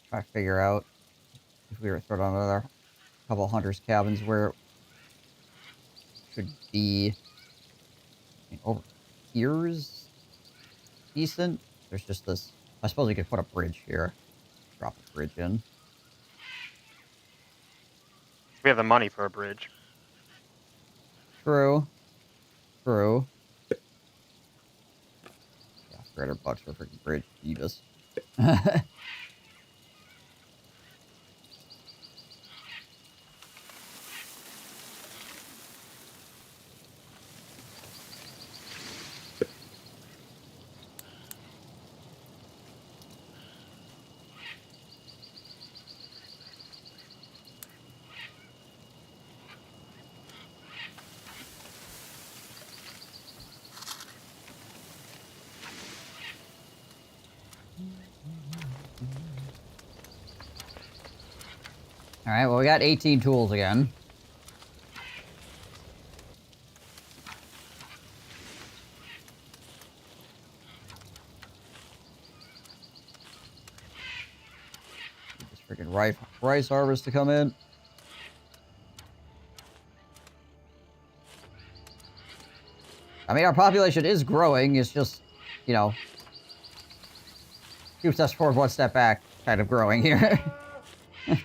Try to figure out if we were thrown on another couple hunters' cabins where it should be. I mean, over here's decent. There's just this. I suppose we could put a bridge here. Drop a bridge in. We have the money for a bridge. True. True. Yeah, $300 for a freaking bridge. Jeebus. Alright, well, we got 18 tools again. Need this freaking rice harvest to come in. I mean, our population is growing. It's just, you know, 2 steps forward, 1 step back, kind of growing here. Hmm.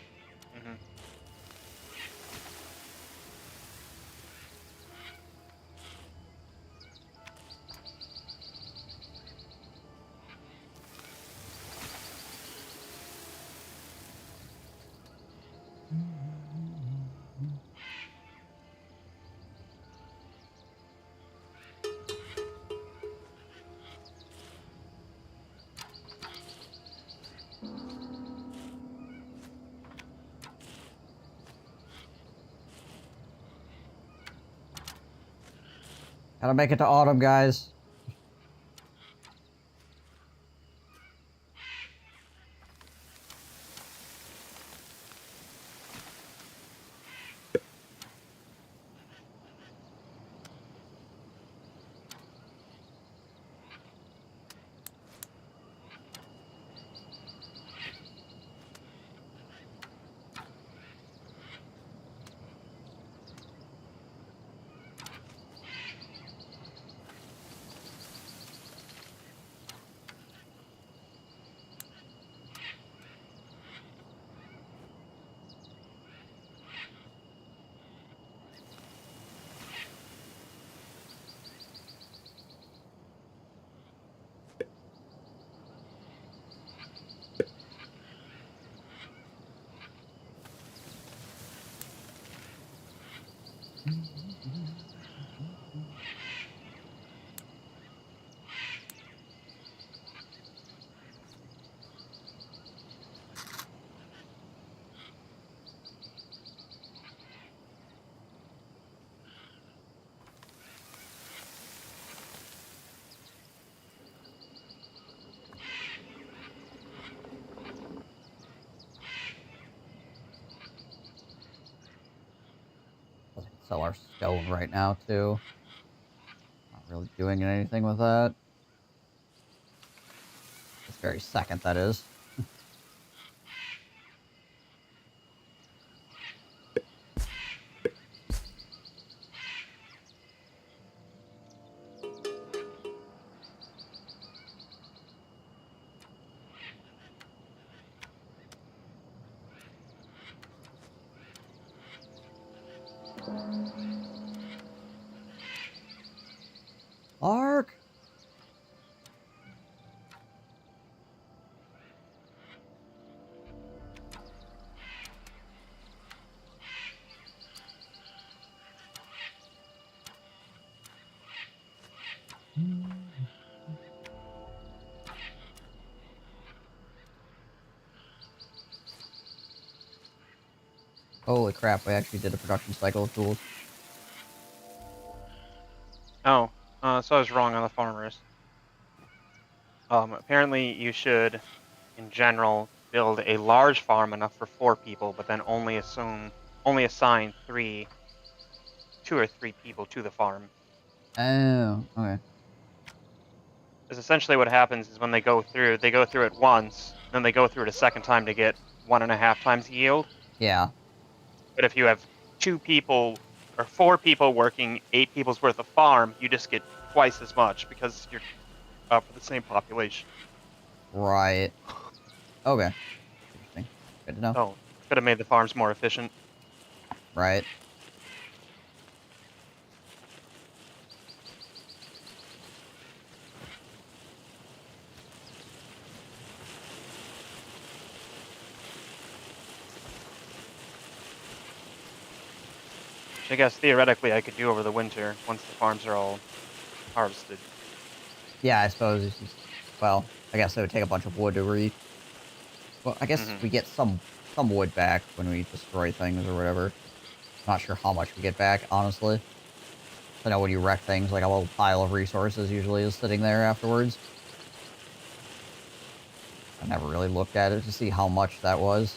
Gotta make it to autumn, guys. sell our stone right now, too. Not really doing anything with that. This very second, that is. Ark! Holy crap, we actually did a production cycle of tools. Oh, so I was wrong on the farmers. Apparently you should, in general, build a large farm enough for 4 people, but then only assign 2 or 3 people to the farm. Oh, okay. Because essentially what happens is when they go through it once, then they go through it a second time to get 1.5 times yield. Yeah, But if you have 2 people or 4 people working 8 people's worth of farm, you just get twice as much because you're for the same population. right. Okay. Interesting. Good to know. Oh, could have made the farms more efficient. Right. Which I guess theoretically I could do over the winter once the farms are all harvested. Yeah, I suppose it's just, well, I guess it would take a bunch of wood to well, I guess Mhm. we get some wood back when we destroy things or whatever. Not sure how much we get back, honestly. I know when you wreck things, like a little pile of resources usually is sitting there afterwards. I never really looked at it to see how much that was.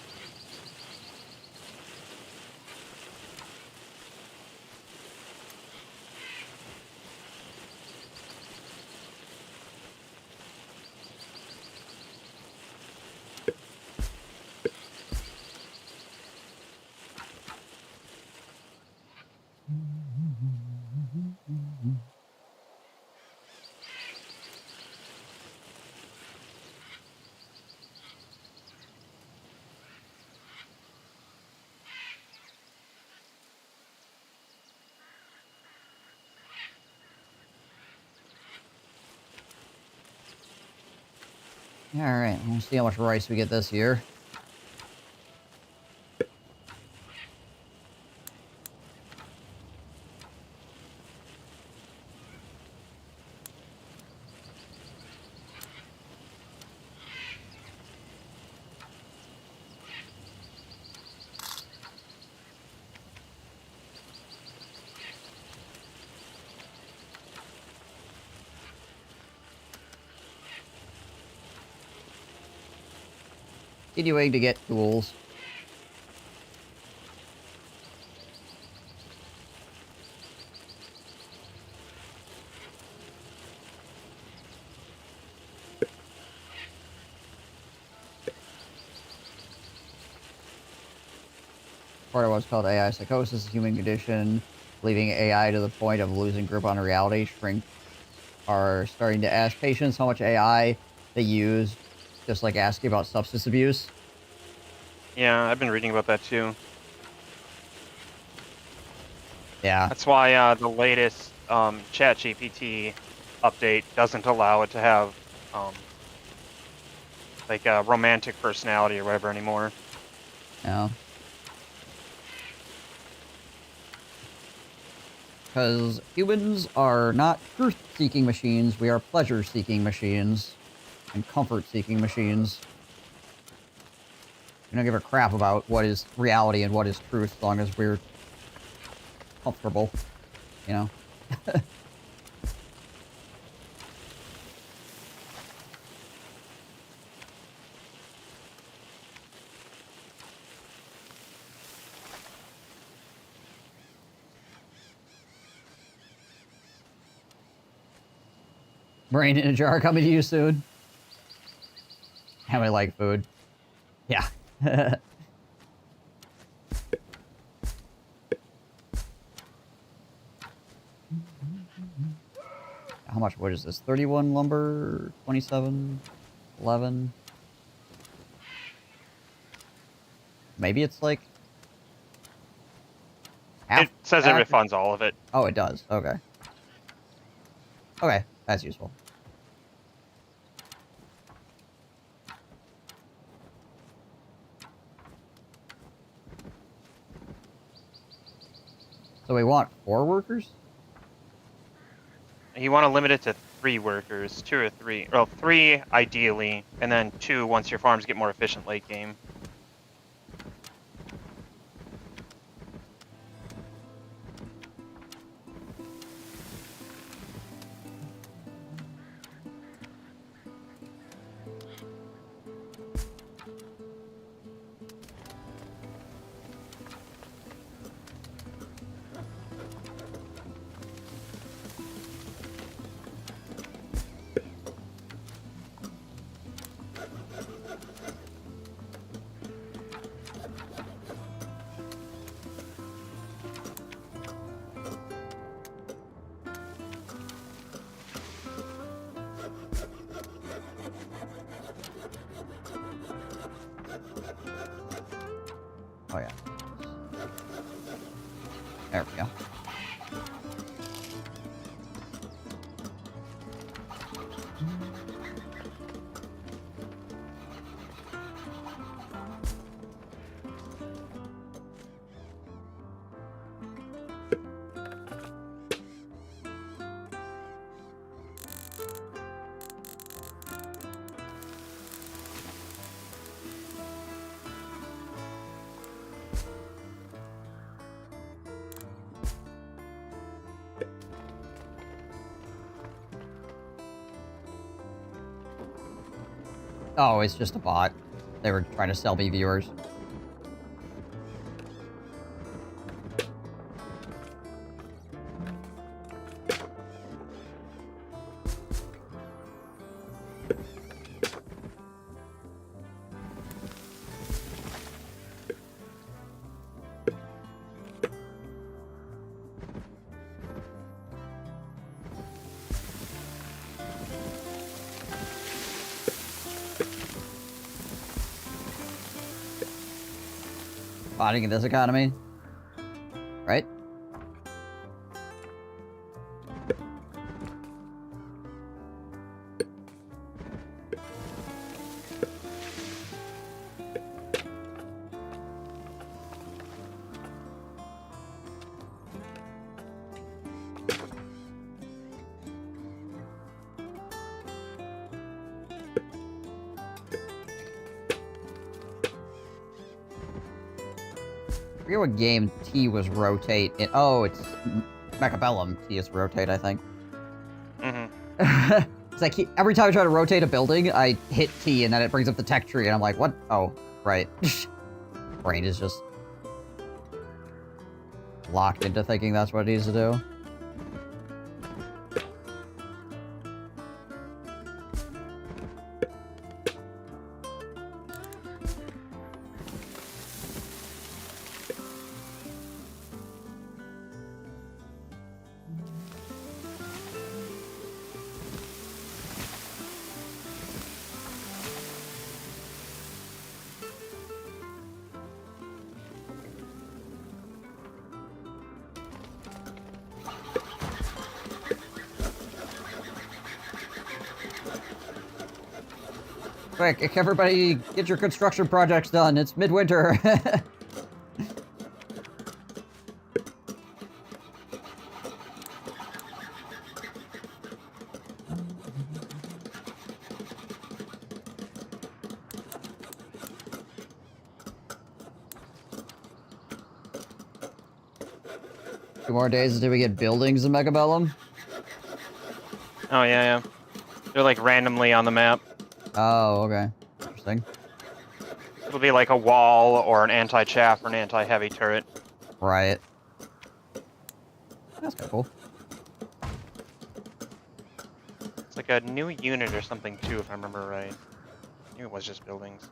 Alright, we'll see how much rice we get this year. Continuing to get tools. Part of what's called AI psychosis, human condition, leaving AI to the point of losing grip on reality. Shrink are starting to ask patients how much AI they use, just like asking about substance abuse. Yeah, I've been reading about that too. Yeah, That's why the latest ChatGPT update doesn't allow it to have um, like a romantic personality or whatever anymore. yeah. Because humans are not truth-seeking machines, we are pleasure-seeking machines. And comfort-seeking machines. We don't give a crap about what is reality and what is truth as long as we're comfortable, you know? Brain in a jar coming to you soon. How I like food. Yeah. How much wood is this? 31 lumber, 27, 11. Maybe it's like half. It says it refunds all of it. Oh, it does. Okay. Okay, that's useful. So we want 4 workers? You want to limit it to 3 workers, 2 or 3. Well, 3 ideally, and then 2 once your farms get more efficient late game. Oh, yeah. There we go. Oh, it's just a bot. They were trying to sell me viewers. Botting in this economy. Right? I forget what game T was rotate in. Oh, it's Mechabellum. T is rotate, I think. Mm-hmm. It's like every time I try to rotate a building, I hit T and then it brings up the tech tree and I'm like, what? Oh, right. Brain is just locked into thinking that's what it needs to do. Quick, everybody get your construction projects done. It's midwinter. 2 more days until we get buildings in Mechabellum. Oh, yeah. They're like randomly on the map. Oh, okay. Interesting. It'll be like a wall or an anti-chaff or an anti-heavy turret. Right. That's kind of cool. It's like a new unit or something too, if I remember right. I knew it was just buildings.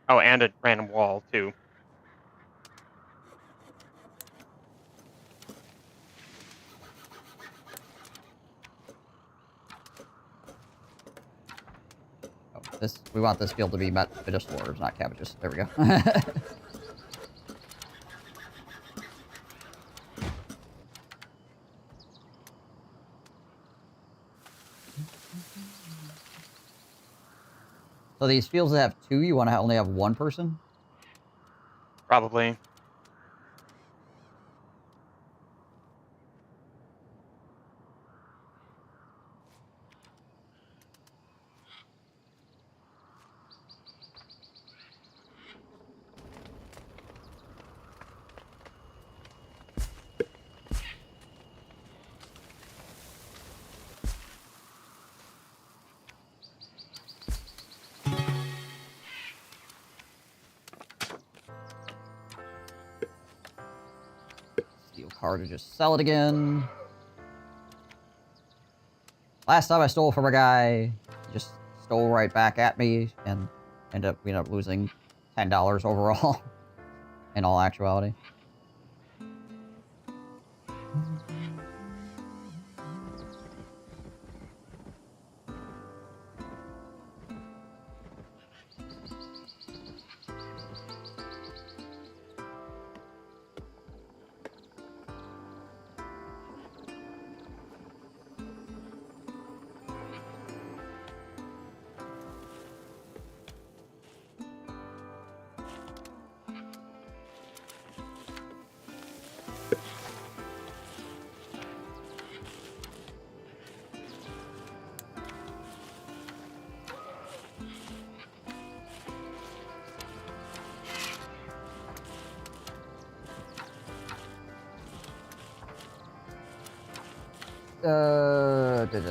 Oh, and a random wall too. Oh, we want this field to be medicinal herbs, not cabbages. There we go. So these fields that have 2, you want to only have 1 person? Probably. Steal car to just sell it again. Last time I stole from a guy, he just stole right back at me and ended up losing $10 overall in all actuality.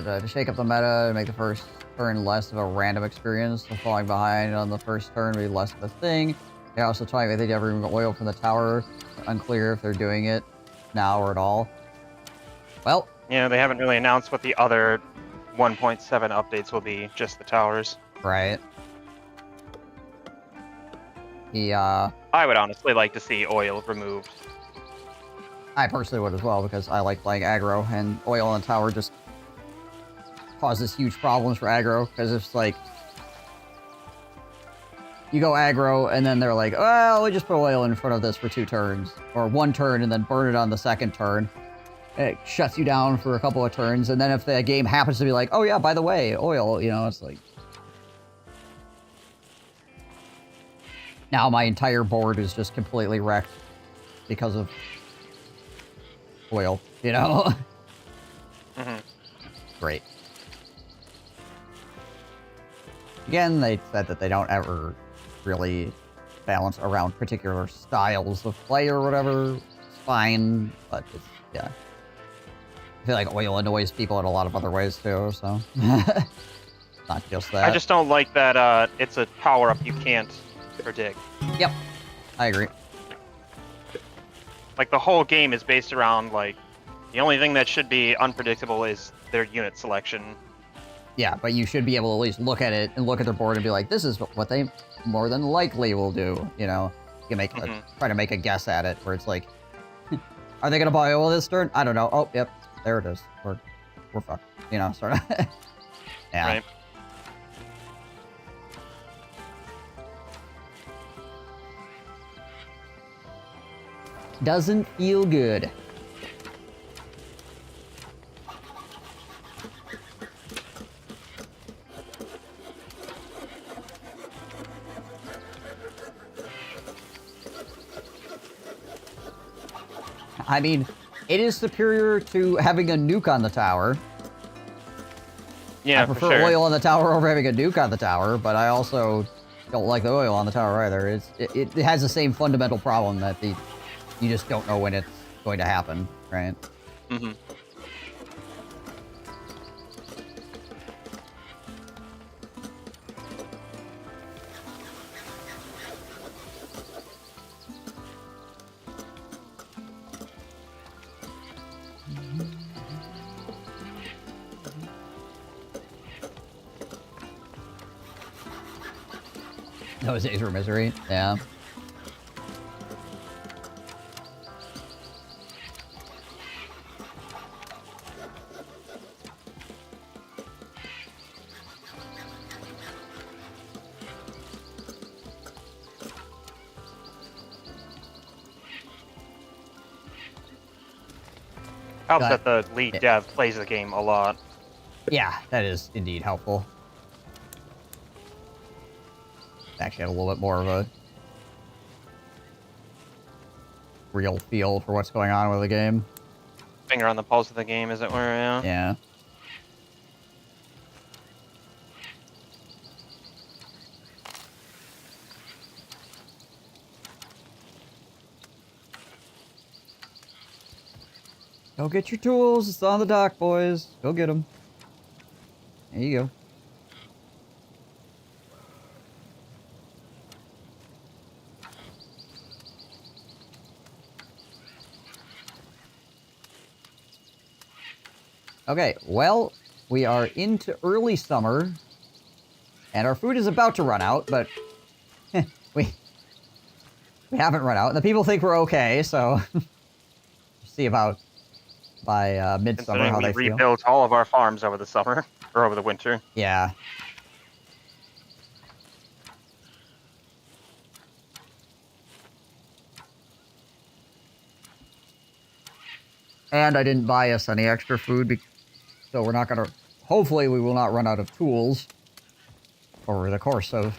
To shake up the meta, make the first turn less of a random experience, so falling behind on the first turn be less of a thing. They're also trying if they ever remove oil from the tower. Unclear if they're doing it now or at all. Well, Yeah, they haven't really announced what the other 1.7 updates will be, just the towers. right. I would honestly like to see oil removed. I personally would as well, because I like playing aggro, and oil on tower just causes huge problems for aggro, because it's like, you go aggro, and then they're like, well, we just put oil in front of this for 2 turns, or 1 turn, and then burn it on the 2nd turn. It shuts you down for a couple of turns, and then if the game happens to be like, oh yeah, by the way, oil, it's like... Now my entire board is just completely wrecked because of oil, Mm-hmm. Great. Again, they said that they don't ever really balance around particular styles of play or whatever. It's fine, but it's, yeah. I feel like oil annoys people in a lot of other ways too, so. Not just that. I just don't like that it's a power-up you can't predict. Yep, I agree. Like, the whole game is based around, like, the only thing that should be unpredictable is their unit selection. Yeah, but you should be able to at least look at it and look at their board and be like, this is what they more than likely will do, You can make try to make a guess at it, where it's like, are they going to buy oil this turn? I don't know. Oh, yep, there it is. We're fucked, sort of. Yeah. Right. Doesn't feel good. I mean, it is superior to having a nuke on the tower. Yeah, I prefer for sure. oil on the tower over having a nuke on the tower, but I also don't like the oil on the tower either. It has the same fundamental problem that you just don't know when it's going to happen, right? Mm-hmm. Those days were misery. Yeah. Helps that the lead dev plays the game a lot. Yeah, that is indeed helpful. Actually have a little bit more of a real feel for what's going on with the game. Finger on the pulse of the game, as it were, yeah. Yeah. Go get your tools. It's on the dock, boys. Go get them. There you go. Okay, well, we are into early summer, and our food is about to run out, but we haven't run out. The people think we're okay, so see about by midsummer how they we feel. rebuilt all of our farms over the summer, or over the winter. Yeah. And I didn't buy us any extra food, so we're not gonna... Hopefully we will not run out of tools over the course of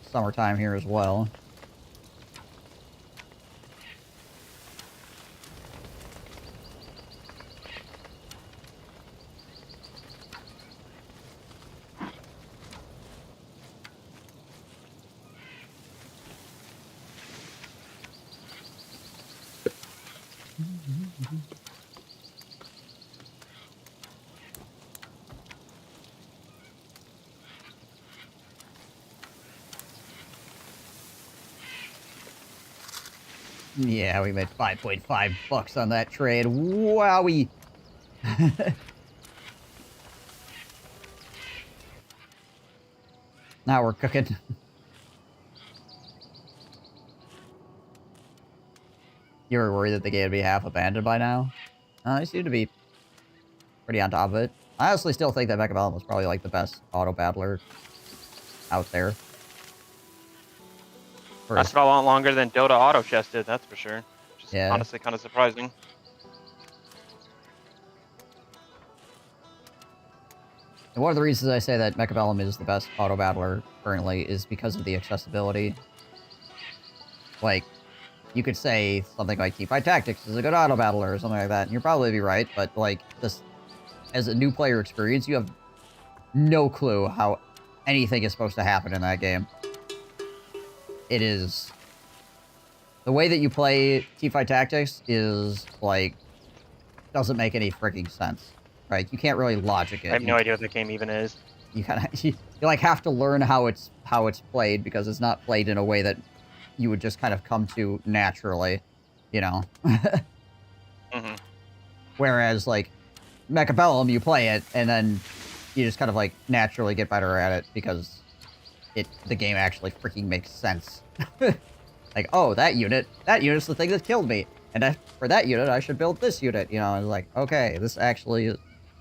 summertime here as well. Yeah, we made 5.5 bucks on that trade. Wowie! Now we're cooking. You were worried that the game would be half abandoned by now? They seem to be pretty on top of it. I honestly still think that Mechabellum was probably like the best auto battler out there. Lasted a lot longer than Dota Auto Chess did, that's for sure. Which is honestly kind of surprising. And one of the reasons I say that Mechabellum is the best auto battler currently is because of the accessibility. Like, you could say something like Teamfight Tactics is a good auto battler or something like that, and you'd probably be right, but like, this, as a new player experience, you have no clue how anything is supposed to happen in that game. It is... The way that you play Teamfight Tactics is, like, doesn't make any freaking sense. Right? You can't really logic it. I have no idea what the game even is. You kind of... You like, have to learn how it's played, because it's not played in a way that you would just kind of come to naturally, you know? Mm-hmm. Whereas, like, Mechabellum, you play it, and then you just kind of, like, naturally get better at it, because the game actually freaking makes sense. Like, oh, that unit's the thing that killed me. And for that unit, I should build this unit, you know? It's like, okay, this actually,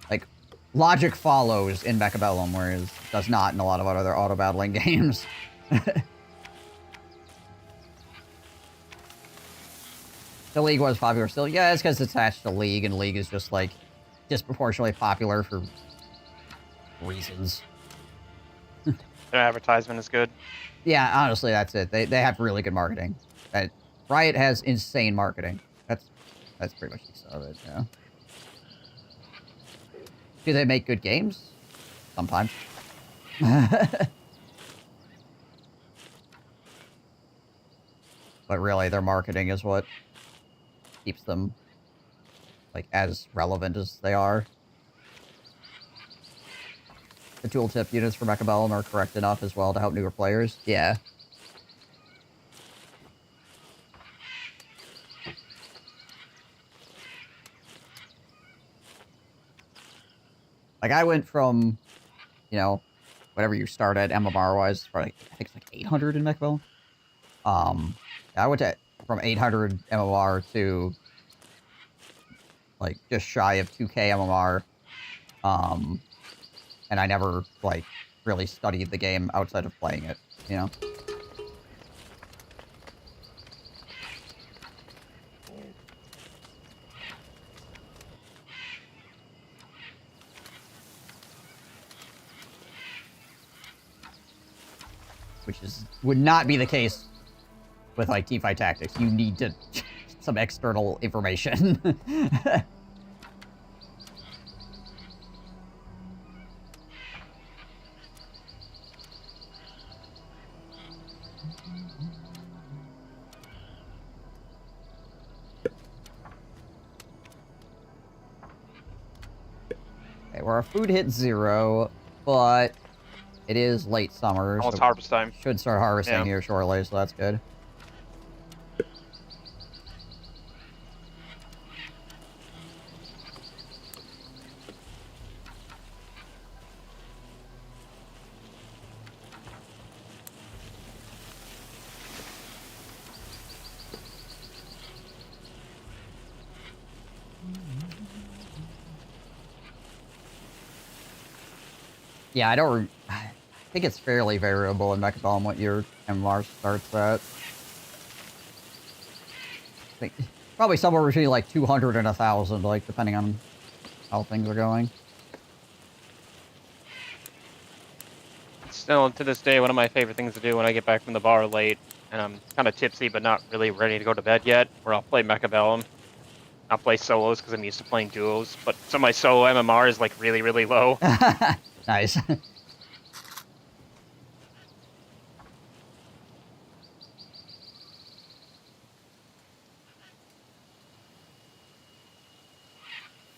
like, logic follows in Mechabellum, whereas it does not in a lot of other auto-battling games. The League was popular still. Yeah, it's because it's attached to League, and League is just, like, disproportionately popular for reasons. Their advertisement is good. Yeah, honestly, that's it. They have really good marketing. Riot has insane marketing. That's pretty much the extent of it, yeah. Do they make good games? Sometimes. But really, their marketing is what keeps them, like, as relevant as they are. The tooltip units for Mechabellum are correct enough as well to help newer players. Yeah. Like, I went from, you know, whatever you start at MMR-wise, probably, I think it's like 800 in Mechville. I went to from 800 MMR to like just shy of 2K MMR. And I never like really studied the game outside of playing it, you know? Which would not be the case with like teamfight tactics. You need to some external information. Okay, well, our food hit 0, but it is late summer. Almost so harvest time. should start harvesting Yeah. here shortly, so that's good. Yeah, I think it's fairly variable in Mechadon what your MMR starts at. I think probably somewhere between like 200 and 1,000, like depending on how things are going. Still, to this day, one of my favorite things to do when I get back from the bar late, and I'm kind of tipsy but not really ready to go to bed yet, where I'll play Mechabellum. I'll play solos because I'm used to playing duos, but so my solo MMR is like really, really low. Nice.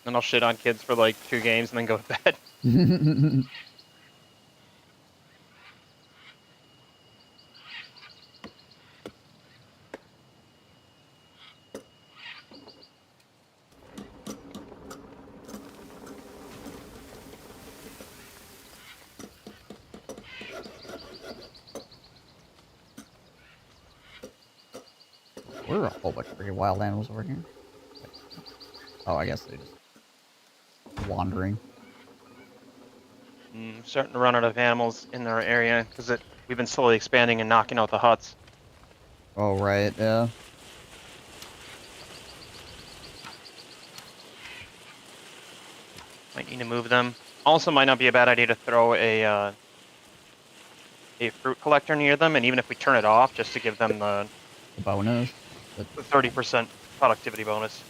And I'll shit on kids for like 2 games and then go to bed. There are a whole bunch of freaking wild animals over here. Oh, I guess they're just wandering. Starting to run out of animals in our area because we've been slowly expanding and knocking out the huts. Oh, right, yeah. Might need to move them. Also, might not be a bad idea to throw a fruit collector near them, and even if we turn it off, just to give them the The bonus. the 30% productivity bonus.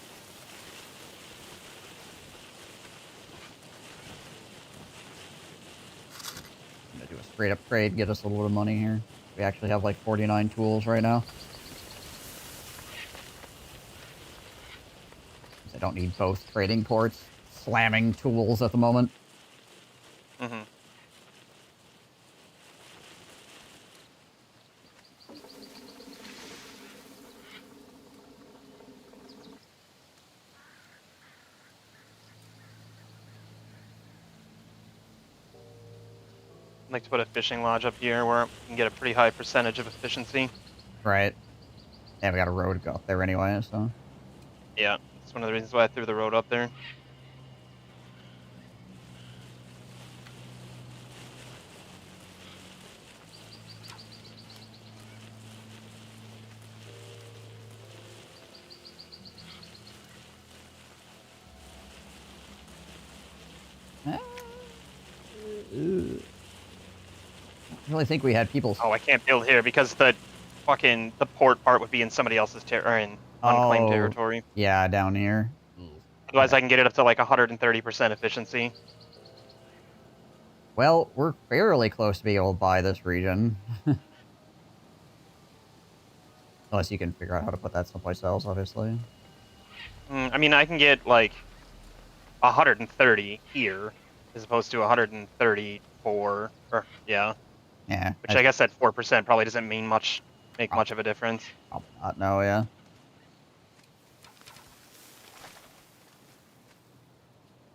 I'm gonna do a straight up trade, get us a little bit of money here. We actually have like 49 tools right now. I don't need both trading ports slamming tools at the moment. Mm-hmm. I'd like to put a fishing lodge up here where we can get a pretty high percentage of efficiency. Right. Yeah, we got a road to go up there anyway, so. Yeah, that's one of the reasons why I threw the road up there. I really think we had people. Oh, I can't build here because the port part would be in somebody else's in unclaimed territory. Yeah, down here. Otherwise, I can get it up to like 130% efficiency. Well, we're fairly close to being able to buy this region. Unless you can figure out how to put that someplace else, obviously. I mean, I can get like 130 here as opposed to 134, or yeah. Yeah. Which I guess at 4% probably doesn't mean much, much of a difference. Probably not, no, yeah.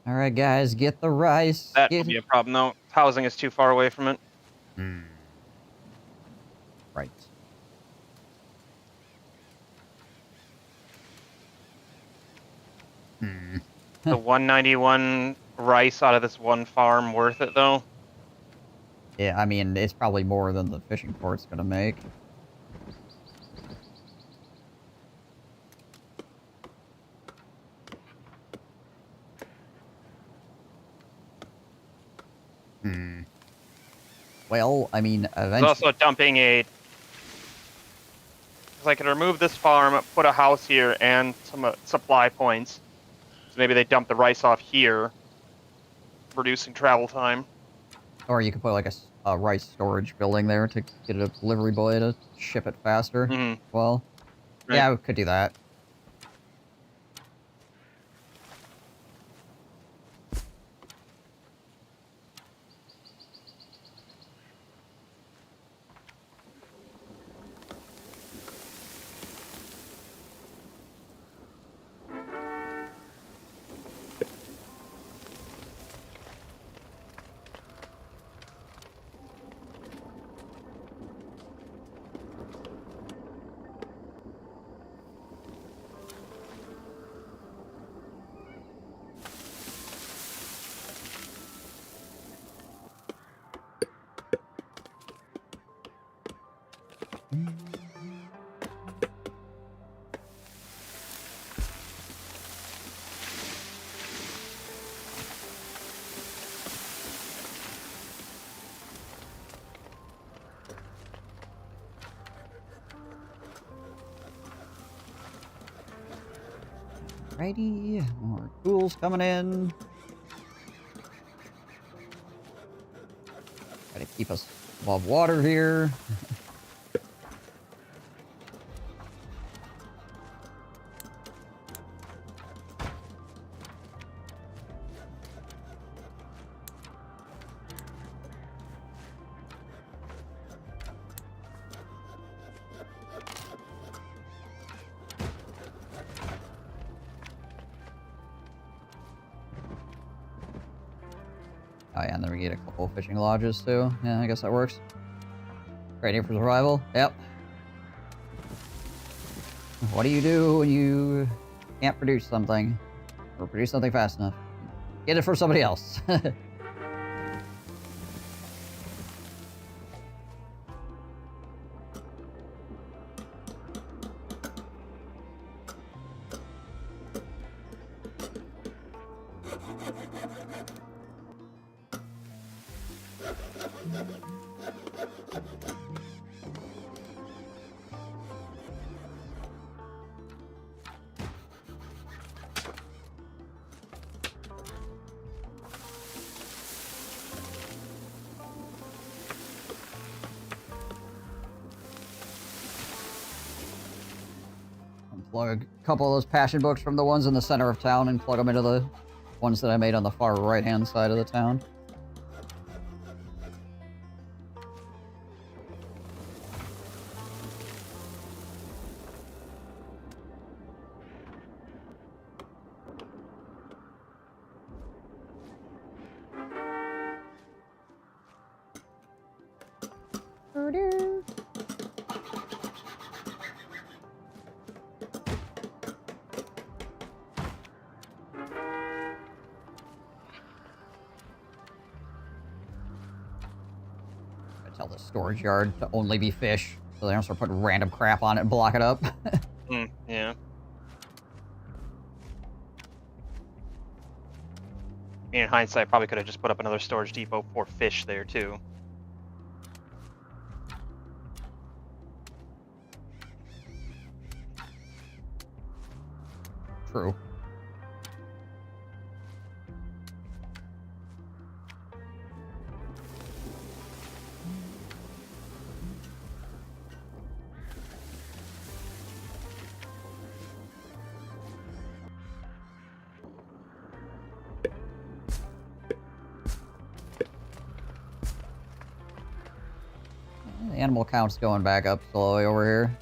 Alright, guys, get the rice. That would be a problem, though. Housing is too far away from it. Hmm. Right. Hmm. The 191 rice out of this one farm worth it though? Yeah, I mean, it's probably more than the fishing port's gonna make. Hmm. Well, I mean, There's eventually... also dumping a. Because I could remove this farm, put a house here, and some supply points. So maybe they dump the rice off here, reducing travel time. Or you could put, like, a rice storage building there to get a delivery boy to ship it faster. Mm-hmm. Well, Right. yeah, we could do that. Righty, more tools coming in. Gotta keep us above water here. Oh yeah, and then we get a couple fishing lodges too. Yeah, I guess that works. Ready for survival? Yep. What do you do when you can't produce something? Or produce something fast enough? Get it for somebody else. Unplug a couple of those passion books from the ones in the center of town and plug them into the ones that I made on the far right-hand side of the town. Tell the storage yard to only be fish, so they don't start putting random crap on it and block it up. Yeah. In hindsight, probably could have just put up another storage depot for fish there too. True. The animal count's going back up slowly over here.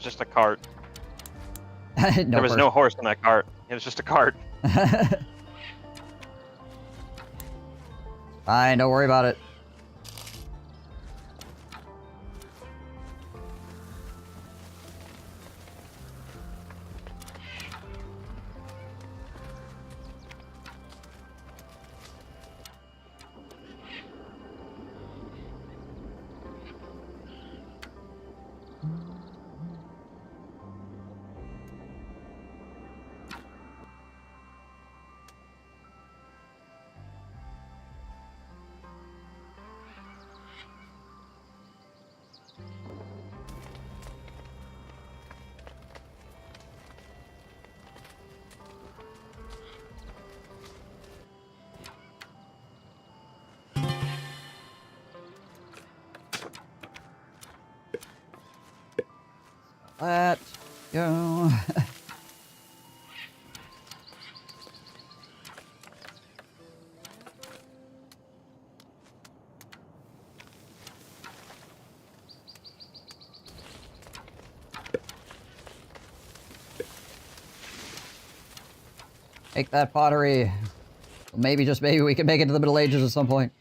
was just a cart. No There was no horse in that cart. It was just a cart. Fine, don't worry about it. Let's go. Make that pottery. Maybe, just maybe, we can make it to the Middle Ages at some point.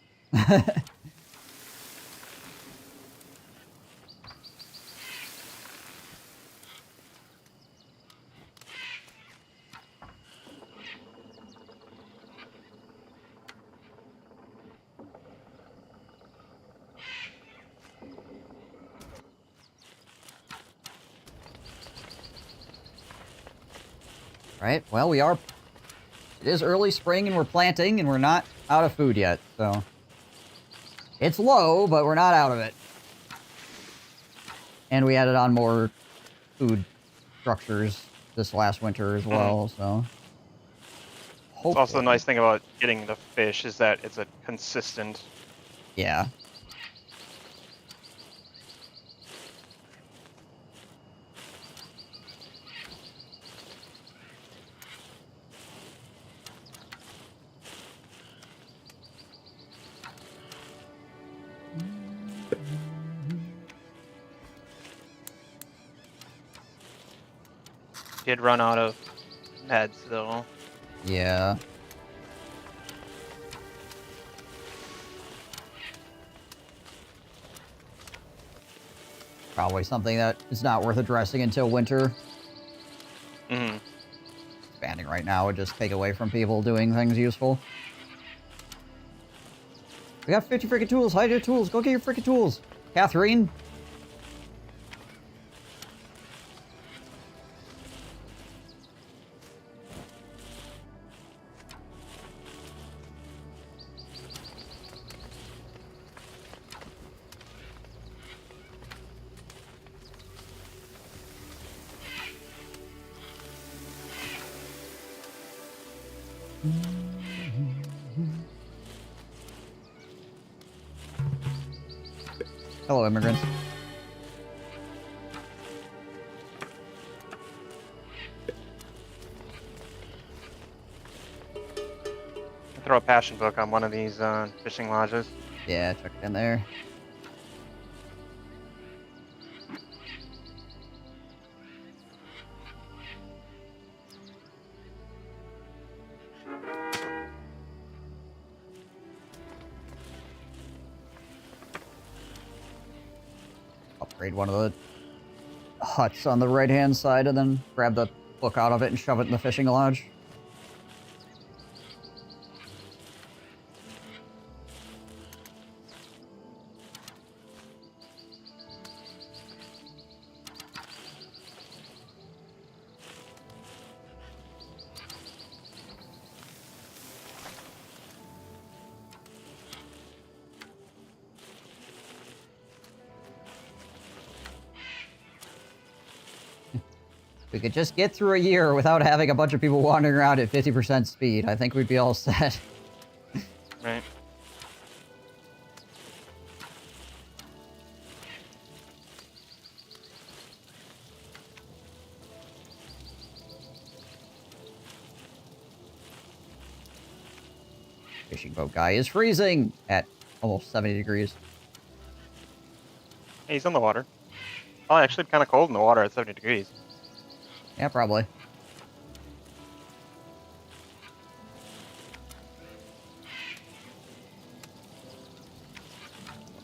Right, well, we are... It is early spring and we're planting and we're not out of food yet, so... It's low, but we're not out of it. And we added on more food structures this last winter as well, so... It's also the nice thing about getting the fish is that it's a consistent... Yeah. Did run out of meds though. Yeah. Probably something that is not worth addressing until winter. Mm-hmm. Expanding right now would just take away from people doing things useful. We got 50 freaking tools. Hide your tools. Go get your freaking tools. Catherine. Hello, immigrants. Throw a passion book on one of these fishing lodges. Yeah, check it in there. Upgrade one of the huts on the right-hand side and then grab the book out of it and shove it in the fishing lodge. We could just get through a year without having a bunch of people wandering around at 50% speed. I think we'd be all set. Right. Fishing boat guy is freezing at almost 70 degrees. Hey, he's on the water. Oh, actually kind of cold in the water at 70 degrees. Yeah, probably.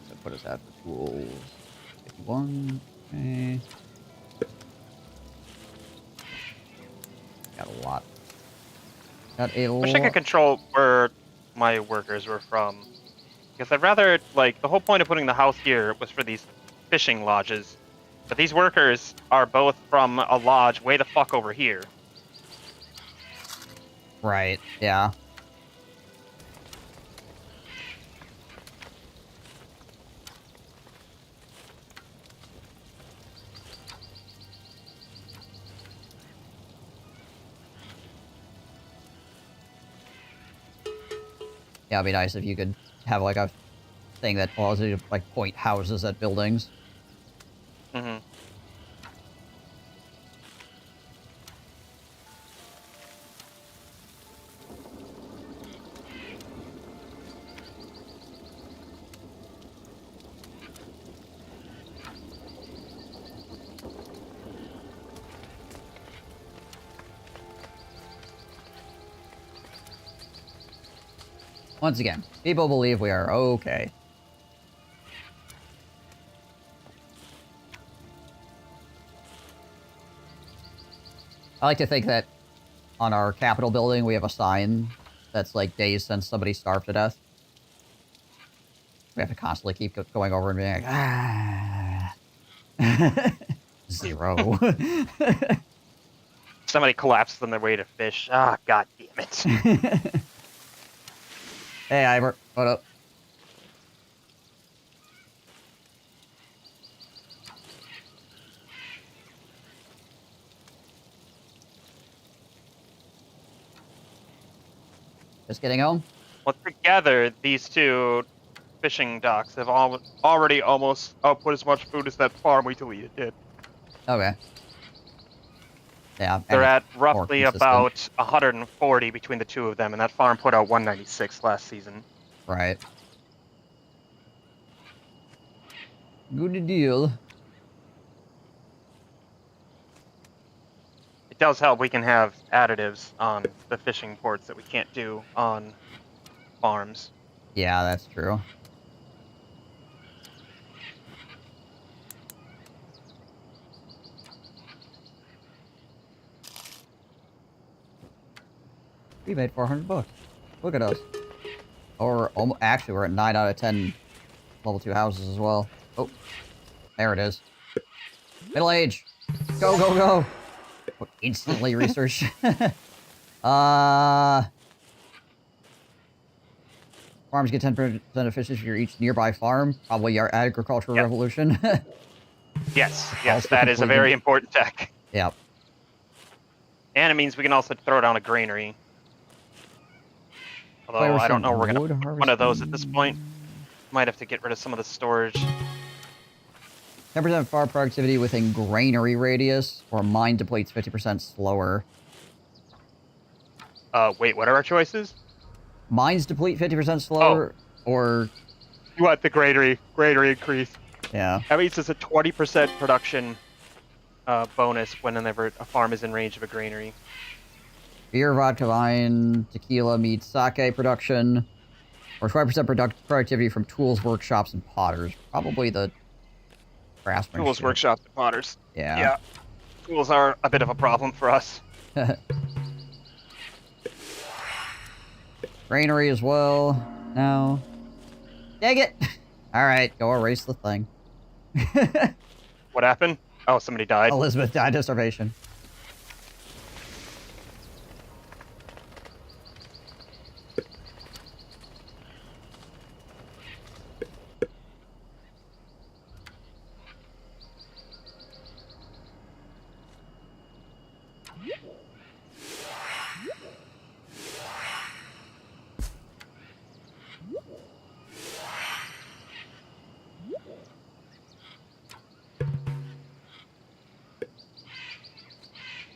So what is that for tools? 51. Okay. Got a lot. Got a Wish I could lot. control where my workers were from. Because I'd rather, like, the whole point of putting the house here was for these fishing lodges. But these workers are both from a lodge way the fuck over here. Right, yeah. Yeah, it'd be nice if you could have, like, a thing that allows you to, like, point houses at buildings. Mm-hmm. Once again, people believe we are okay. I like to think that on our Capitol building, we have a sign that's like days since somebody starved to death. We have to constantly keep going over and being like, ah. 0. Somebody collapsed on their way to fish. Ah, god damn it. Hey, Ivor, what up? Just getting home? Well, together, these two fishing docks have already almost output as much food as that farm we deleted did. Okay. Yeah. They're at more roughly consistent. about 140 between the two of them, and that farm put out 196 last season. Right. Good deal. It does help we can have additives on the fishing ports that we can't do on farms. Yeah, that's true. We made $400. Look at us. Or actually, we're at 9 out of 10 level 2 houses as well. Oh, there it is. Middle age. Go, go, go. Instantly research. Farms get 10% efficiency for each nearby farm. Probably our agricultural revolution. Yes, Also that is a completed. very important tech. Yep. And it means we can also throw down a granary. Although I don't know we're going to put one of those at this point. Might have to get rid of some of the storage. 10% farm productivity within granary radius, or mine depletes 50% slower. Wait, what are our choices? Mines deplete 50% slower, or... You want the granary increase. Yeah. That means it's a 20% production bonus whenever a farm is in range of a granary. Beer, vodka, wine, tequila, meat, sake production, or 5% productivity from tools, workshops, and potters. Probably the craftsmanship. Tools, workshops, and potters. Yeah. Yeah. Tools are a bit of a problem for us. Granary as well. No. Dang it! Alright, go erase the thing. What happened? Oh, somebody died. Elizabeth died of starvation.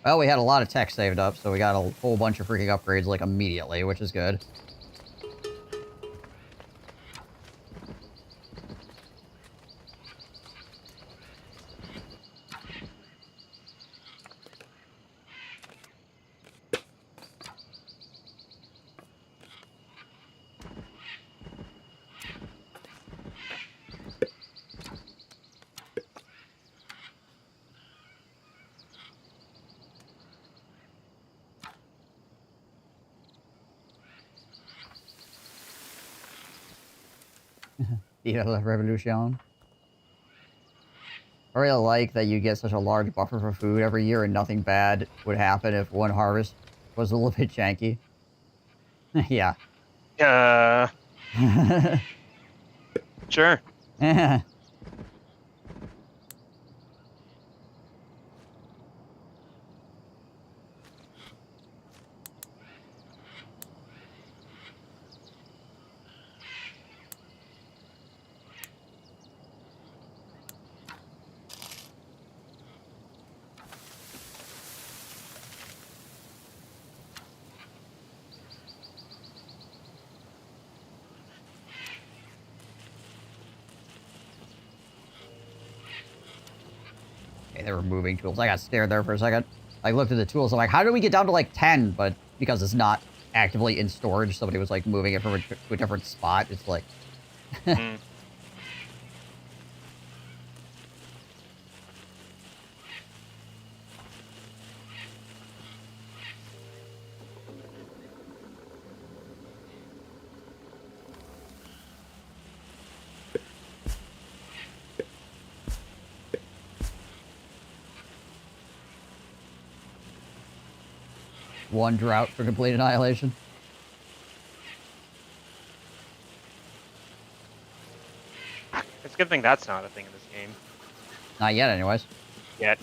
Well, we had a lot of tech saved up, so we got a whole bunch of freaking upgrades, like, immediately, which is good. Dia de la Revolution. I really like that you get such a large buffer for food every year and nothing bad would happen if one harvest was a little bit janky. Yeah. Sure. Okay, they were moving tools. I got scared there for a second. I looked at the tools. I'm like, how did we get down to like 10? But because it's not actively in storage, somebody was like moving it from to a different spot. It's like... Mm. One drought for complete annihilation. It's a good thing that's not a thing in this game. Not yet, anyways. Yet.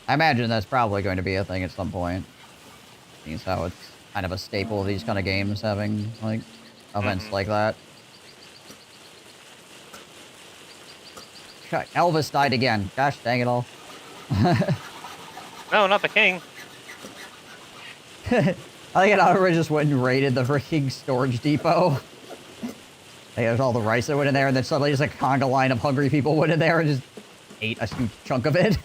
I imagine that's probably going to be a thing at some point. Seems how it's kind of a staple of these kind of games, having, like, events like that. Elvis died again. Gosh dang it all. No, not the king. I think everybody just went and raided the freaking storage depot. Like, there's all the rice that went in there, and then suddenly just a conga line of hungry people went in there and just ate a huge chunk of it.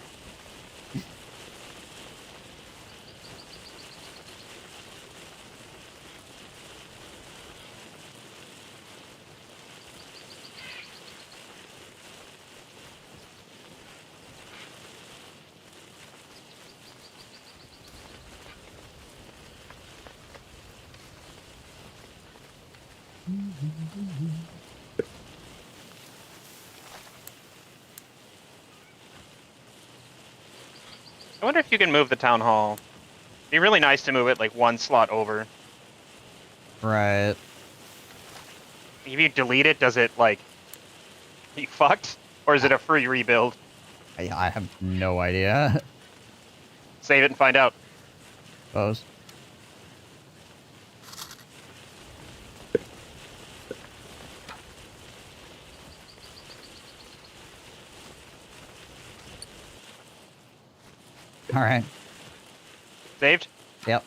I wonder if you can move the town hall. It'd be really nice to move it like one slot over. Right. If you delete it, does it like... Are you fucked? Or is it a free rebuild? I have no idea. Save it and find out. Suppose. All right. Saved? Yep.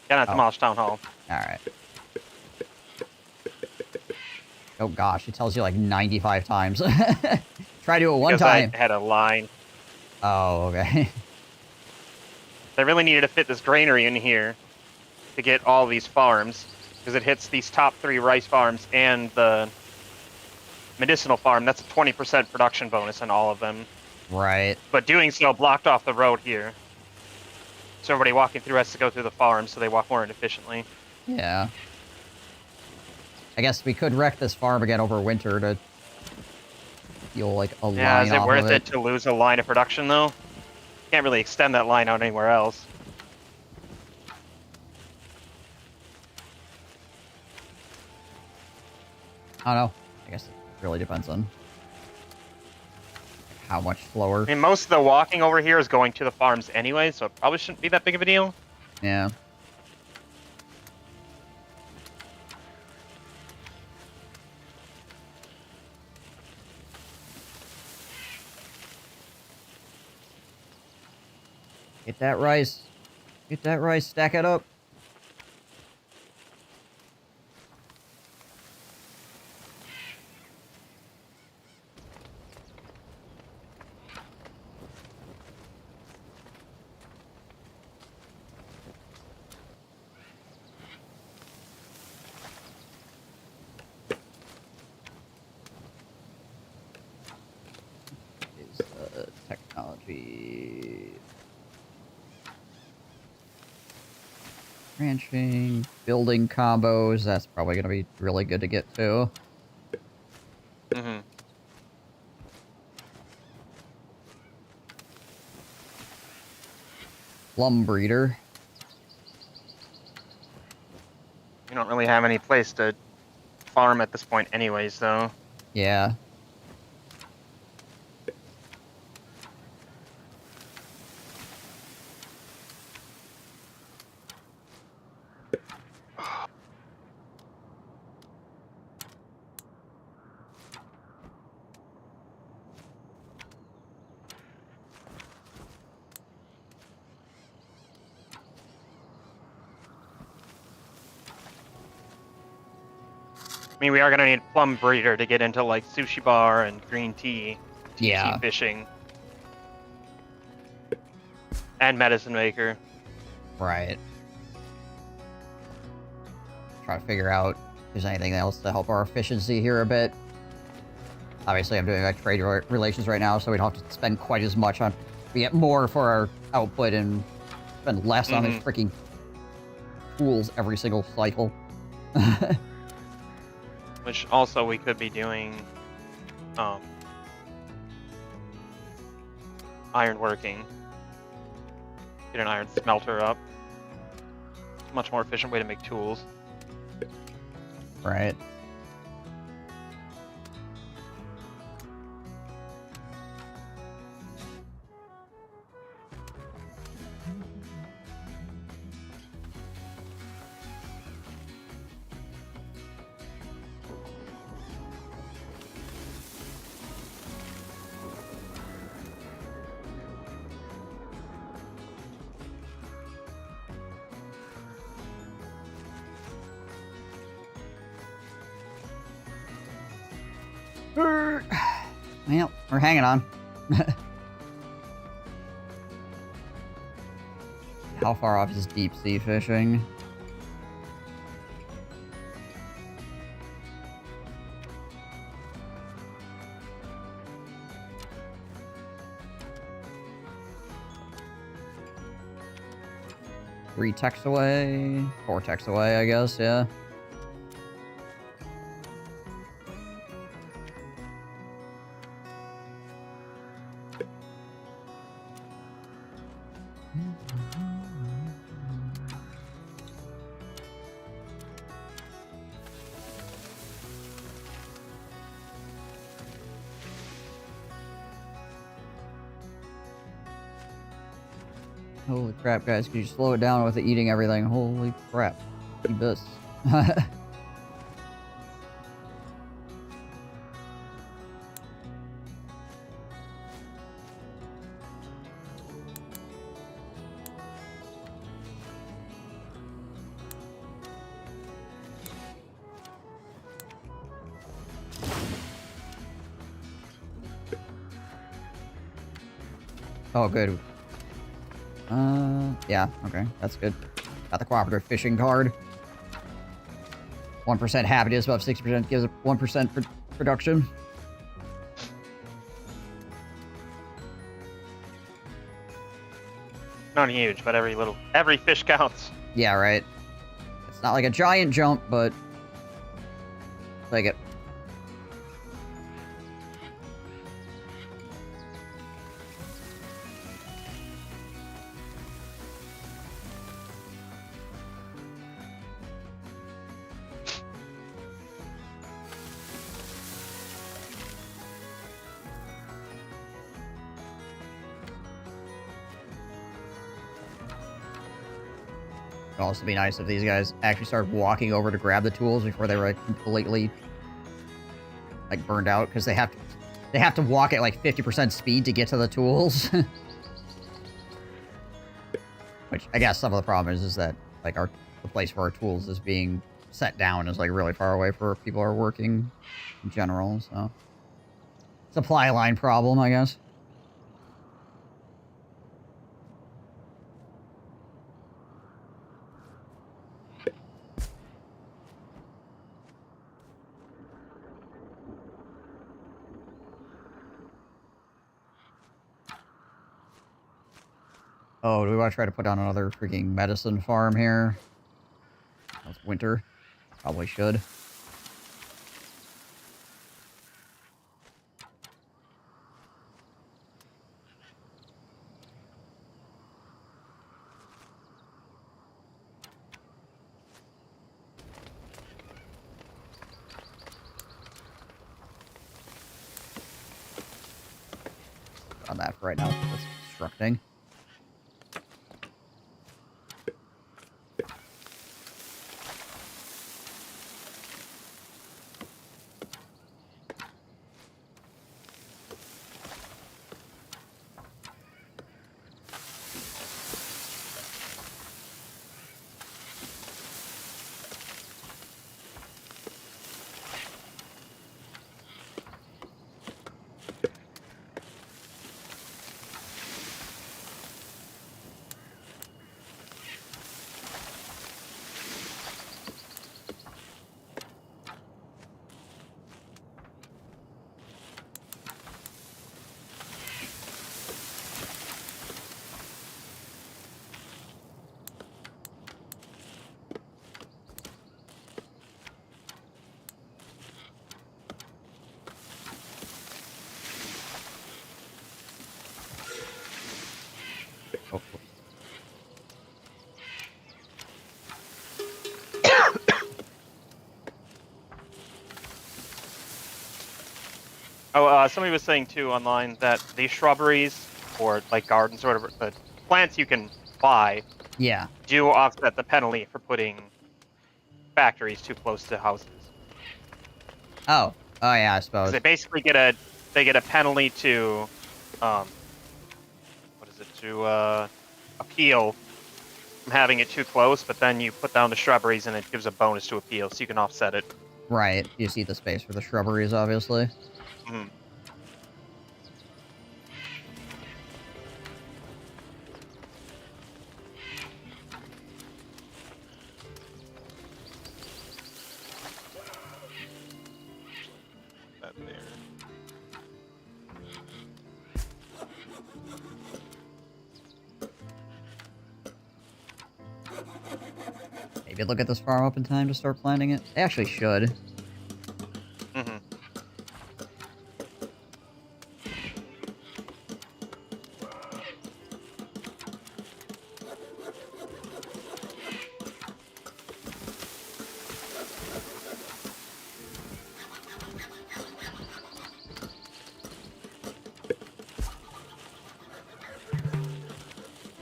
Cannot demolish town hall. All right. Oh gosh, it tells you like 95 times. Try to do it one Because time. I had a line. Oh, okay. They really needed to fit this granary in here to get all these farms, because it hits these top 3 rice farms and the medicinal farm. That's a 20% production bonus on all of them. Right. But doing so blocked off the road here. So everybody walking through has to go through the farm, so they walk more inefficiently. Yeah. I guess we could wreck this farm again over winter to feel like a line Yeah, is it off worth of it to lose a line of production, though? Can't really extend that line out anywhere else. I don't know. I guess it really depends on how much slower. I mean, most of the walking over here is going to the farms anyway, so it probably shouldn't be that big of a deal. Yeah. Get that rice. Get that rice. Stack it up. Ranching, building combos, that's probably going to be really good to get to. Mm-hmm. Plum breeder. You don't really have any place to farm at this point anyways, though. Yeah. I mean, we are gonna need plum breeder to get into like sushi bar and green tea, Yeah. fishing, and medicine maker. Right. Try to figure out if there's anything else to help our efficiency here a bit. Obviously, I'm doing like trade relations right now, so we don't have to spend quite as much on. We get more for our output and spend less on these freaking tools every single cycle. Which also we could be doing iron working. Get an iron smelter up. Much more efficient way to make tools. Right. Well, we're hanging on. How far off is deep sea fishing? Three techs away, 4 techs away, I guess, yeah. Holy crap, guys, can you slow it down with the eating everything? Holy crap. Eat this. Oh, good. Yeah, okay, that's good. Got the cooperative fishing card. 1% happiness above 60% gives it 1% production. Not huge, but every fish counts. Yeah, right. It's not like a giant jump, but take it. It'd also be nice if these guys actually started walking over to grab the tools before they were like, completely like burned out, because they have to walk at like 50% speed to get to the tools. Which I guess some of the problem is that like the place for our tools is being set down is like really far away for where people are working in general, so supply line problem, I guess. Oh, do we want to try to put down another freaking medicine farm here? it's winter. Probably should. On that for right now. That's constructing. Oh, Somebody was saying too online that these shrubberies or like gardens or whatever, the plants you can buy yeah. do offset the penalty for putting factories too close to houses. Oh. Oh, yeah, I Because suppose. they basically get a penalty to, what is it, to appeal from having it too close, but then you put down the shrubberies and it gives a bonus to appeal, so you can offset it. Right. You see the space for the shrubberies, obviously. Mhm. That there. Maybe look at this farm up in time to start planting it. They actually should. Mhm.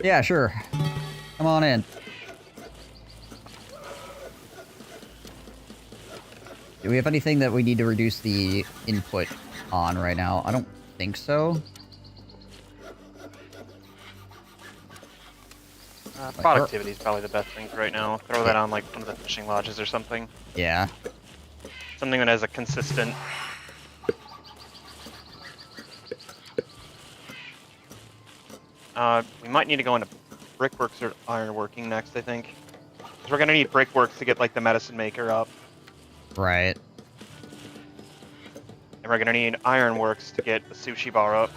Yeah, sure. Come on in. Do we have anything that we need to reduce the input on right now? I don't think so. Productivity is probably the best thing right now. Throw that on like one of the fishing lodges or something. Yeah. Something that has a consistent. We might need to go into brickworks or ironworking next, I think. 'Cause we're gonna need brickworks to get like the medicine maker up, Right. and we're gonna need ironworks to get the sushi bar up.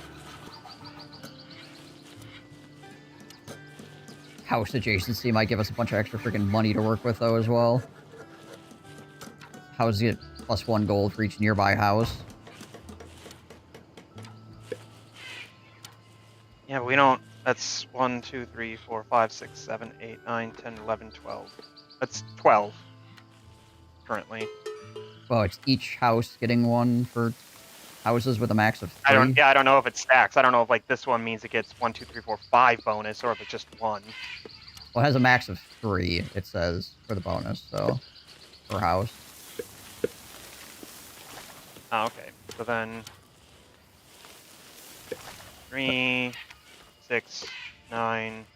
House adjacency might give us a bunch of extra freaking money to work with, though, as well. Houses get +1 gold for each nearby house. Yeah, but we don't. That's 1, 2, 3, 4, 5, 6, 7, 8, 9, 10, 11, 12. That's 12 currently. Well, it's each house getting one for houses with a max of 3. I don't know if it stacks. I don't know if like this one means it gets 1, 2, 3, 4, 5 bonus, or if it's just 1. Well, it has a max of 3, it says, for the bonus, so... per house. Oh, okay. So then 3, 6, 9.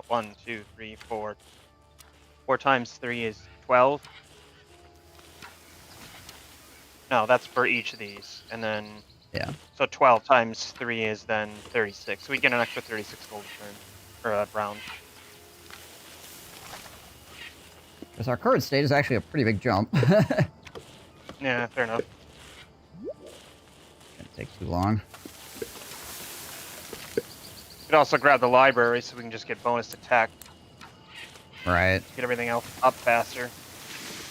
1, 2, 3, 4. 4 times 3 is 12. No, that's for each of these, and then Yeah. so 12 times 3 is then 36. So we get an extra 36 gold return or round. Because our current state is actually a pretty big jump. Yeah, fair enough. Shouldn't take too long. Could also grab the library so we can just get bonus to tech. Right. Get everything else up faster.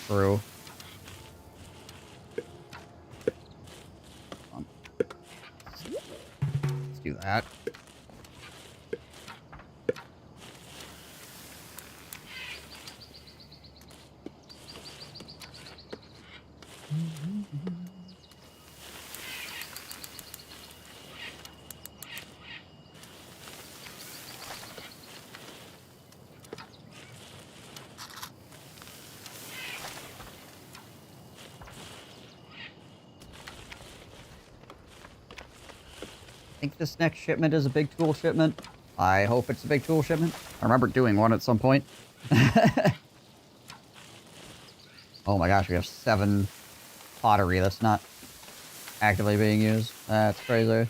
True. Let's do that. I think this next shipment is a big tool shipment. I hope it's a big tool shipment. I remember doing one at some point. Oh my gosh, we have 7 pottery that's not actively being used. That's crazy.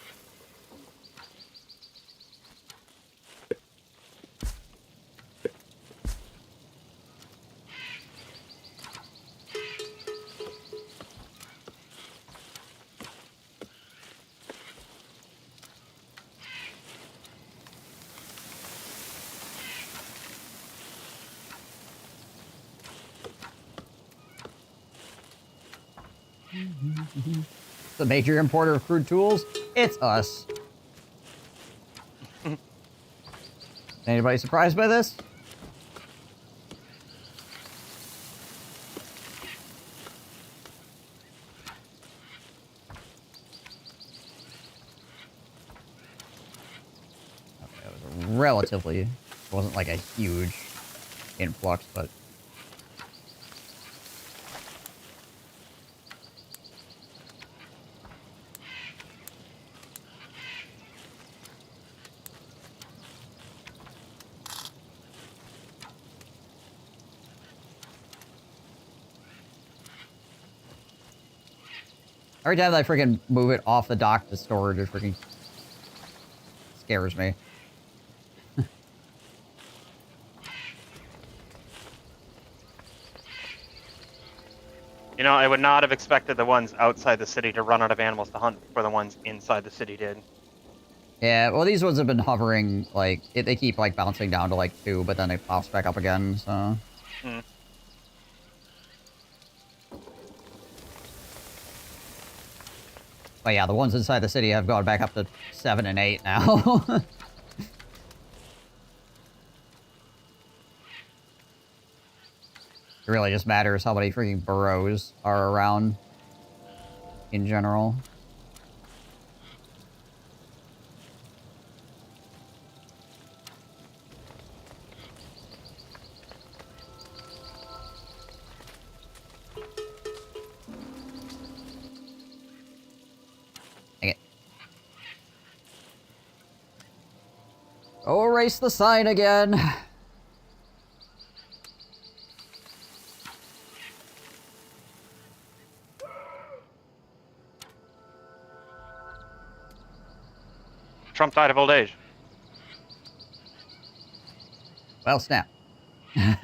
The major importer of crude tools? It's us. Anybody surprised by this? Okay, it was a relatively... It wasn't like a huge influx, but... Every time I freaking move it off the dock to storage, it freaking scares me. You know, I would not have expected the ones outside the city to run out of animals to hunt before the ones inside the city did. Yeah, well, these ones have been hovering, like, they keep, like, bouncing down to, like, 2, but then it pops back up again, so... Hmm. But yeah, the ones inside the city have gone back up to 7 and 8 now. It really just matters how many freaking burrows are around in general. Dang it. Oh, erase the sign again. Trump died of old age. Well, snap. Is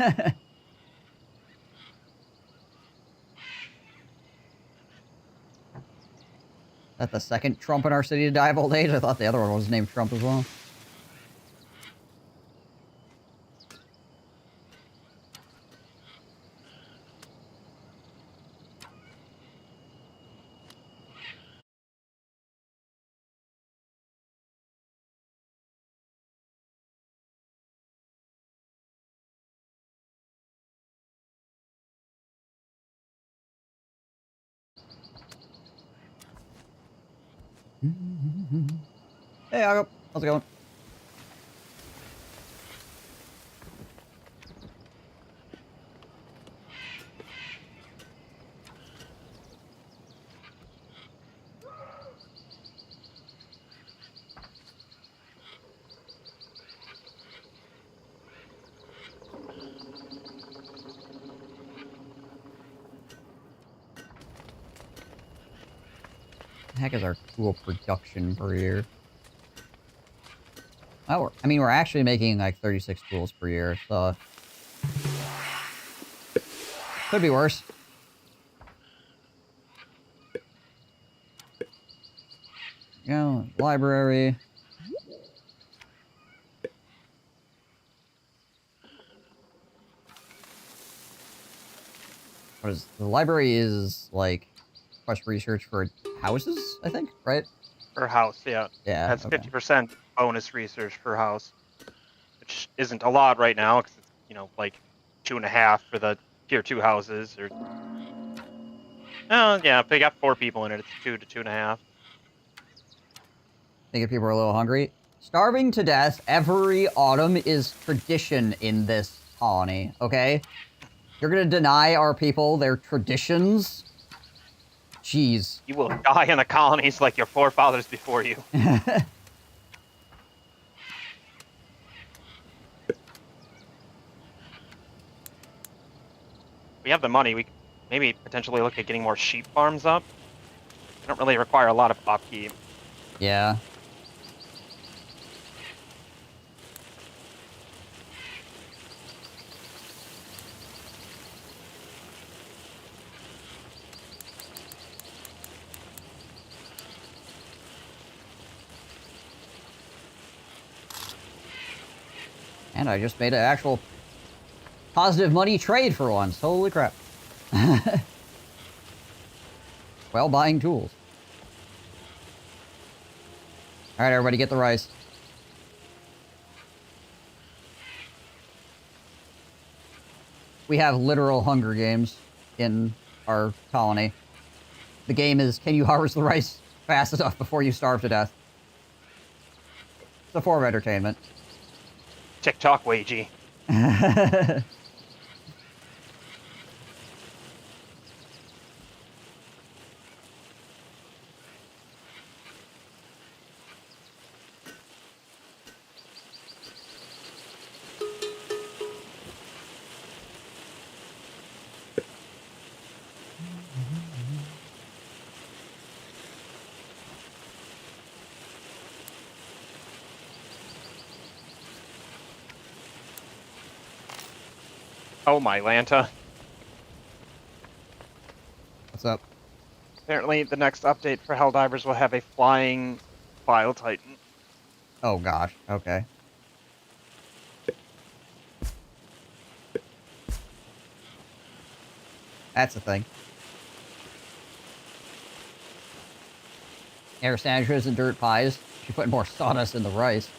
that the second Trump in our city to die of old age? I thought the other one was named Trump as well. Hey, Agop. How's it going? The heck is our tool production per year? Oh, I mean, we're actually making like 36 tools per year, so... Could be worse. Library. what is the library is like quest research for houses, I think, right? Per house, yeah. Yeah. That's Okay. 50% bonus research per house, which isn't a lot right now because it's, you know, like 2.5 for the tier 2 houses. Or, oh, yeah, if they got 4 people in it, it's 2 to 2.5. Think if people are a little hungry. Starving to death every autumn is tradition in this colony, okay? You're gonna deny our people their traditions? Jeez. You will die in the colonies like your forefathers before you. We have the money. We could maybe potentially look at getting more sheep farms up. They don't really require a lot of upkeep. Yeah. And I just made an actual positive money trade for once. Holy crap. Well, buying tools. All right, everybody, get the rice. We have literal Hunger Games in our colony. The game is, can you harvest the rice fast enough before you starve to death? It's a form of entertainment. TikTok wagey. Oh my Lanta. What's up? Apparently the next update for Helldivers will have a flying Bile Titan. Oh gosh, okay. That's the thing. Air sandwiches and dirt pies. She put more sawdust in the rice.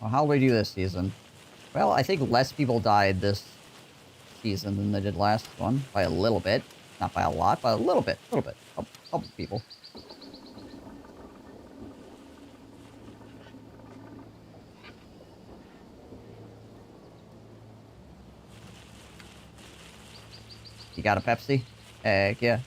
Well, how do we do this season? Well, I think less people died this season than they did last one. By a little bit. Not by a lot, but a little bit. A little bit. A couple people. You got a Pepsi? Heck yeah.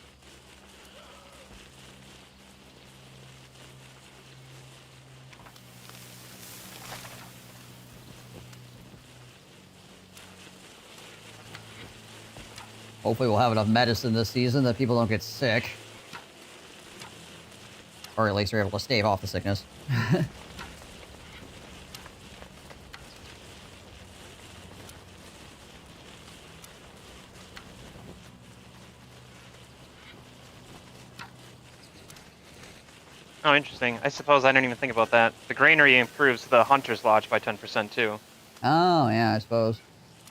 Hopefully we'll have enough medicine this season that people don't get sick. Or at least they're able to stave off the sickness. Oh, interesting. I suppose I didn't even think about that. The granary improves the hunter's lodge by 10% too. Oh, yeah, I suppose.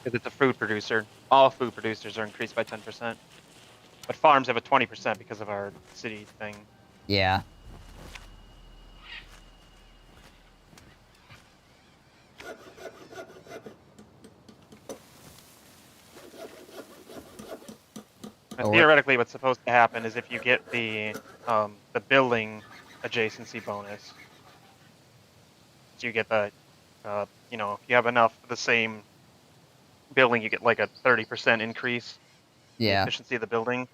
Because it's a food producer. All food producers are increased by 10%. But farms have a 20% because of our city thing. Yeah. And theoretically, what's supposed to happen is if you get the building adjacency bonus, so you get the, you know, if you have enough of the same building, you get like a 30% increase in the Yeah. efficiency of the building.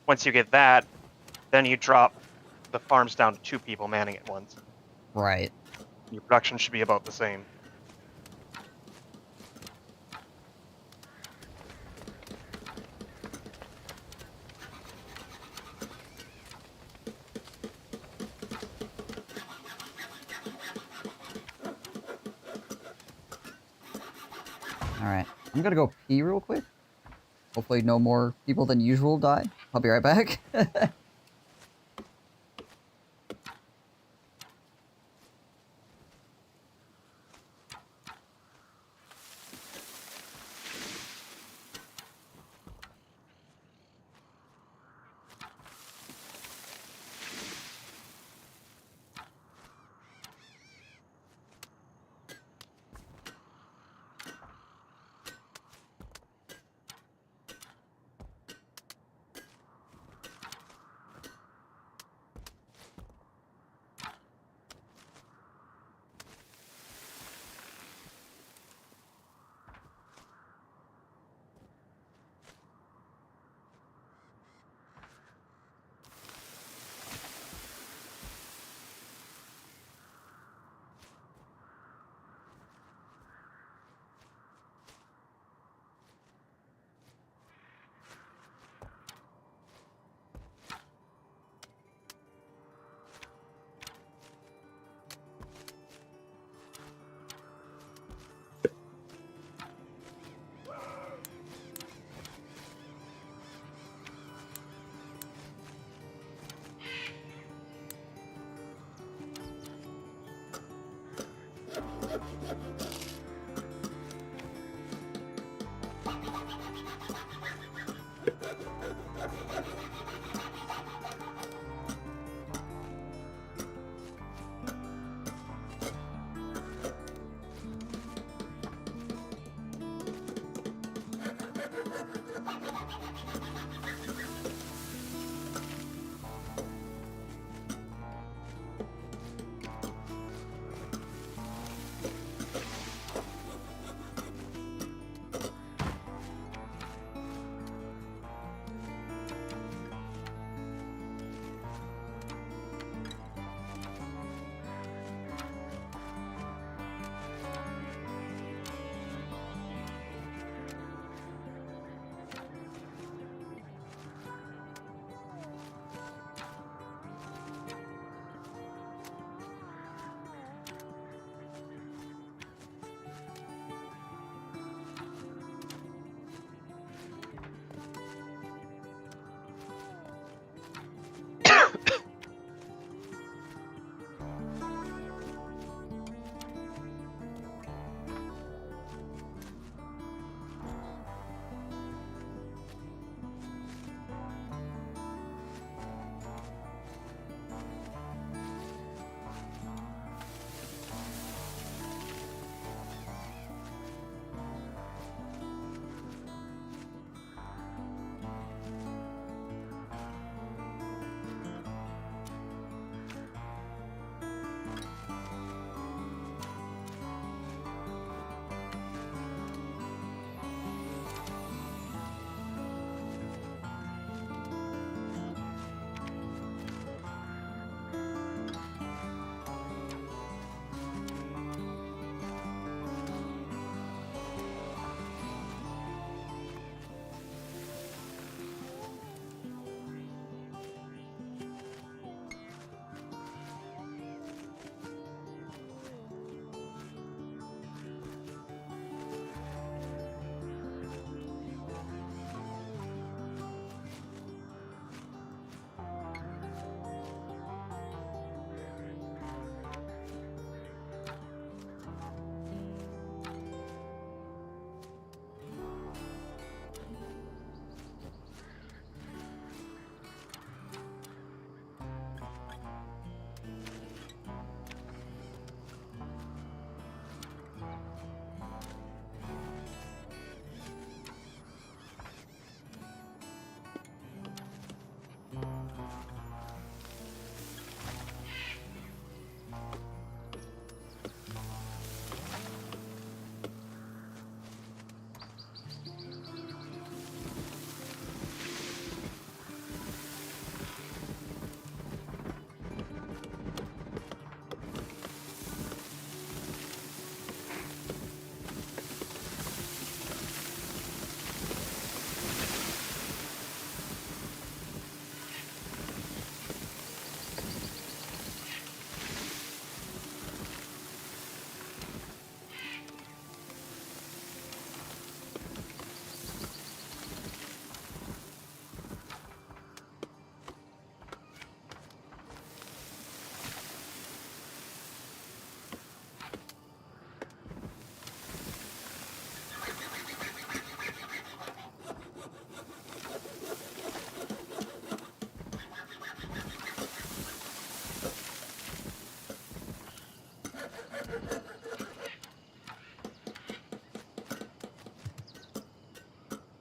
Once you get that, then you drop the farms down to 2 people manning it once. Right. Your production should be about the same. Alright, I'm gonna go pee real quick. Hopefully no more people than usual die. I'll be right back.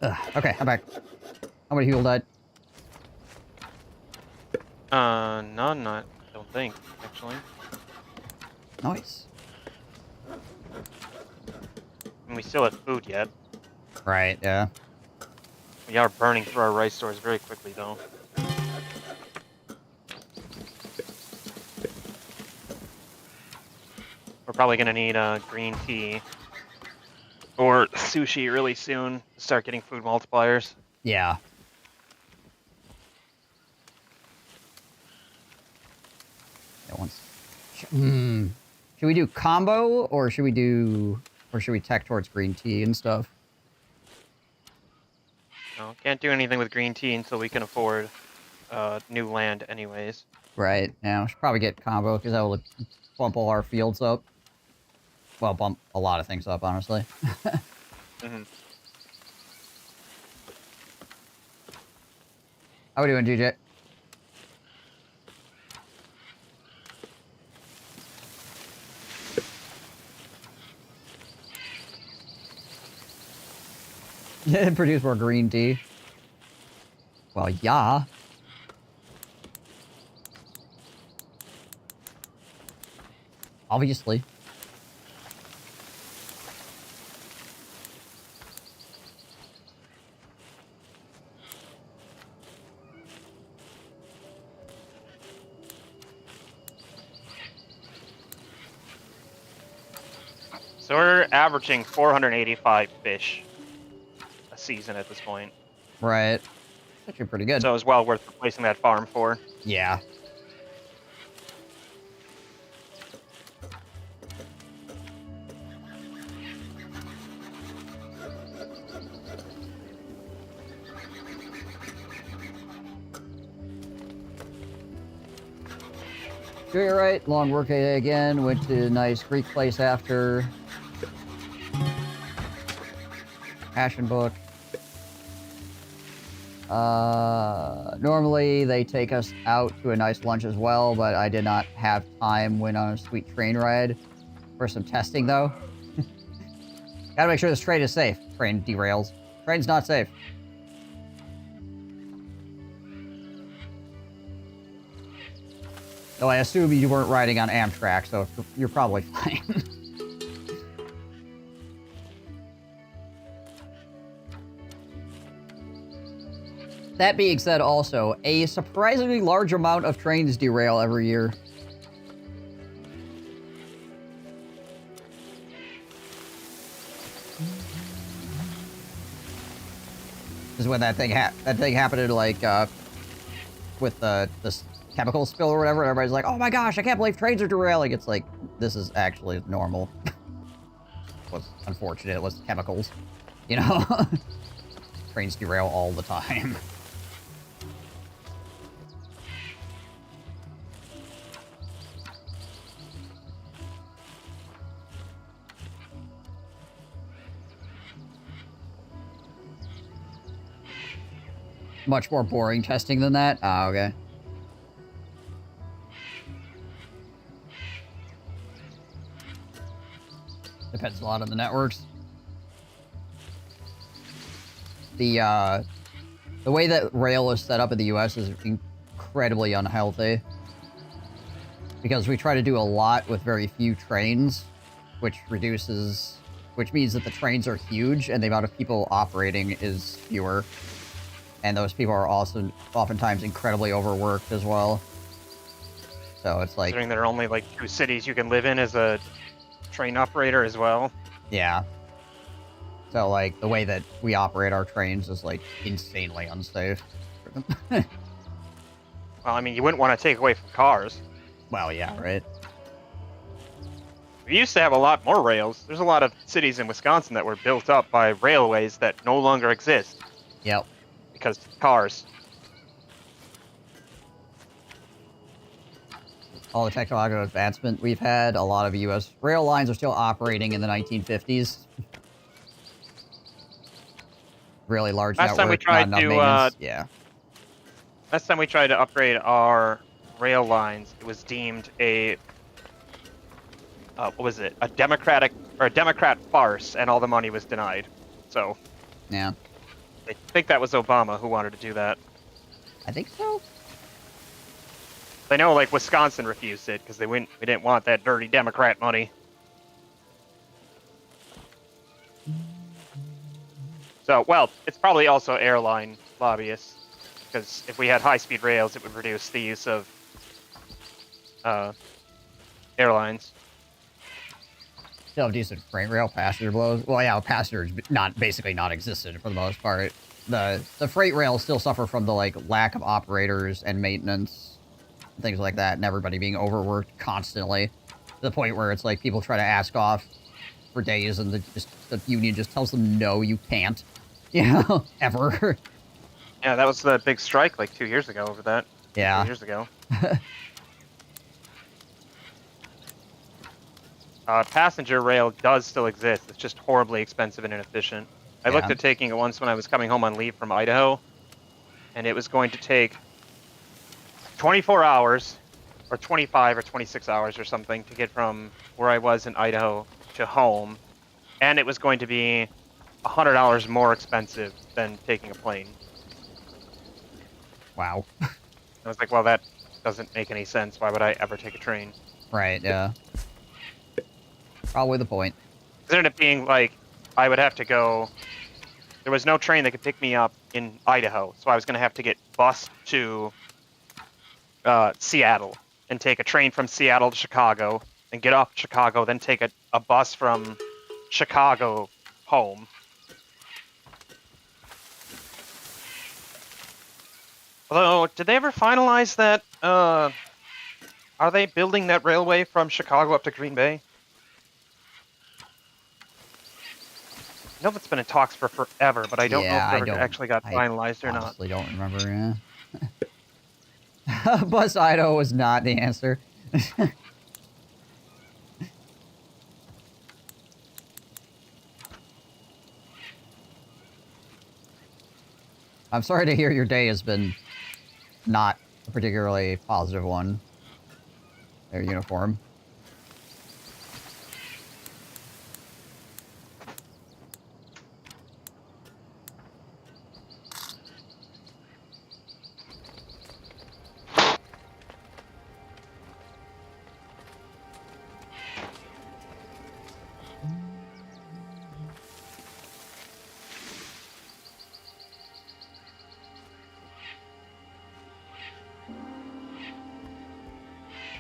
Okay, I'm back. How many people died? None, I don't think, actually. Nice. And we still have food yet. Right, yeah. We are burning through our rice stores very quickly, though. We're probably gonna need green tea or sushi really soon to start getting food multipliers. Yeah. Yeah, once. Should we do combo, or should we tech towards green tea and stuff? No, can't do anything with green tea until we can afford new land anyways. Right, yeah, we should probably get combo, because that will bump all our fields up. Well, bump a lot of things up, honestly. Mm-hmm. How we doing, GJ? Produce more green tea. Well, yeah. Obviously. So we're averaging 485 fish a season at this point. Right. Actually pretty good. So it was well worth replacing that farm for. Yeah. Sure, you're right. Long work day again. Went to a nice Greek place after. Passion book. Normally they take us out to a nice lunch as well, but I did not have time. Went on a sweet train ride for some testing though. Gotta make sure this train is safe. Train derails. Train's not safe. Though I assume you weren't riding on Amtrak, so you're probably fine. That being said, also, a surprisingly large amount of trains derail every year. Is when that thing happened to, like, with this chemical spill or whatever, and everybody's like, oh my gosh, I can't believe trains are derailing. It's like, this is actually normal. What's unfortunate was chemicals, you know? Trains derail all the time. Much more boring testing than that? Ah, okay. Depends a lot on the networks. The way that rail is set up in the US is incredibly unhealthy. Because we try to do a lot with very few trains, which means that the trains are huge and the amount of people operating is fewer. And those people are also oftentimes incredibly overworked as well. So it's like... Considering there are only like 2 cities you can live in as a train operator as well. Yeah. So like the way that we operate our trains is like insanely unsafe. Well, I mean, you wouldn't want to take away from cars. Well, yeah, right? We used to have a lot more rails. There's a lot of cities in Wisconsin that were built up by railways that no longer exist. Yep. Because cars. All the technological advancement we've had, a lot of U.S. rail lines are still operating in the 1950s. Really large Last time we network, tried not enough to, maintenance. Yeah. Last time we tried to upgrade our rail lines, it was deemed a what was it? A Democrat farce, and all the money was denied. So Yeah. I think that was Obama who wanted to do that. I think so. I know, like, Wisconsin refused it because we didn't want that dirty Democrat money. So, well, it's probably also airline lobbyists, because if we had high-speed rails, it would reduce the use of airlines. Still have decent freight rail passenger blows. Well, yeah, passengers basically non-existent for the most part. The freight rails still suffer from the like lack of operators and maintenance, things like that, and everybody being overworked constantly to the point where it's like people try to ask off for days, and the union just tells them no, you can't, you know, ever. Yeah, that was the big strike like 2 years ago over that. Yeah. 2 years ago. Passenger rail does still exist. It's just horribly expensive and inefficient. I looked at taking it once when I was coming home on leave from Idaho, and it was going to take 24 hours, or 25 or 26 hours or something to get from where I was in Idaho to home, and it was going to be $100 more expensive than taking a plane. Wow. I was like, well, that doesn't make any sense. Why would I ever take a train? Right, yeah. Probably the point. It ended up being like, I would have to go... There was no train that could pick me up in Idaho, so I was going to have to get bused to Seattle and take a train from Seattle to Chicago and get off Chicago, then take a bus from Chicago home. Although, did they ever finalize that? Are they building that railway from Chicago up to Green Bay? I know that's been in talks for forever, but I don't know if it ever actually got finalized or not. I honestly don't remember, yeah. Bus Idaho was not the answer. I'm sorry to hear your day has been not a particularly positive one. Their uniform.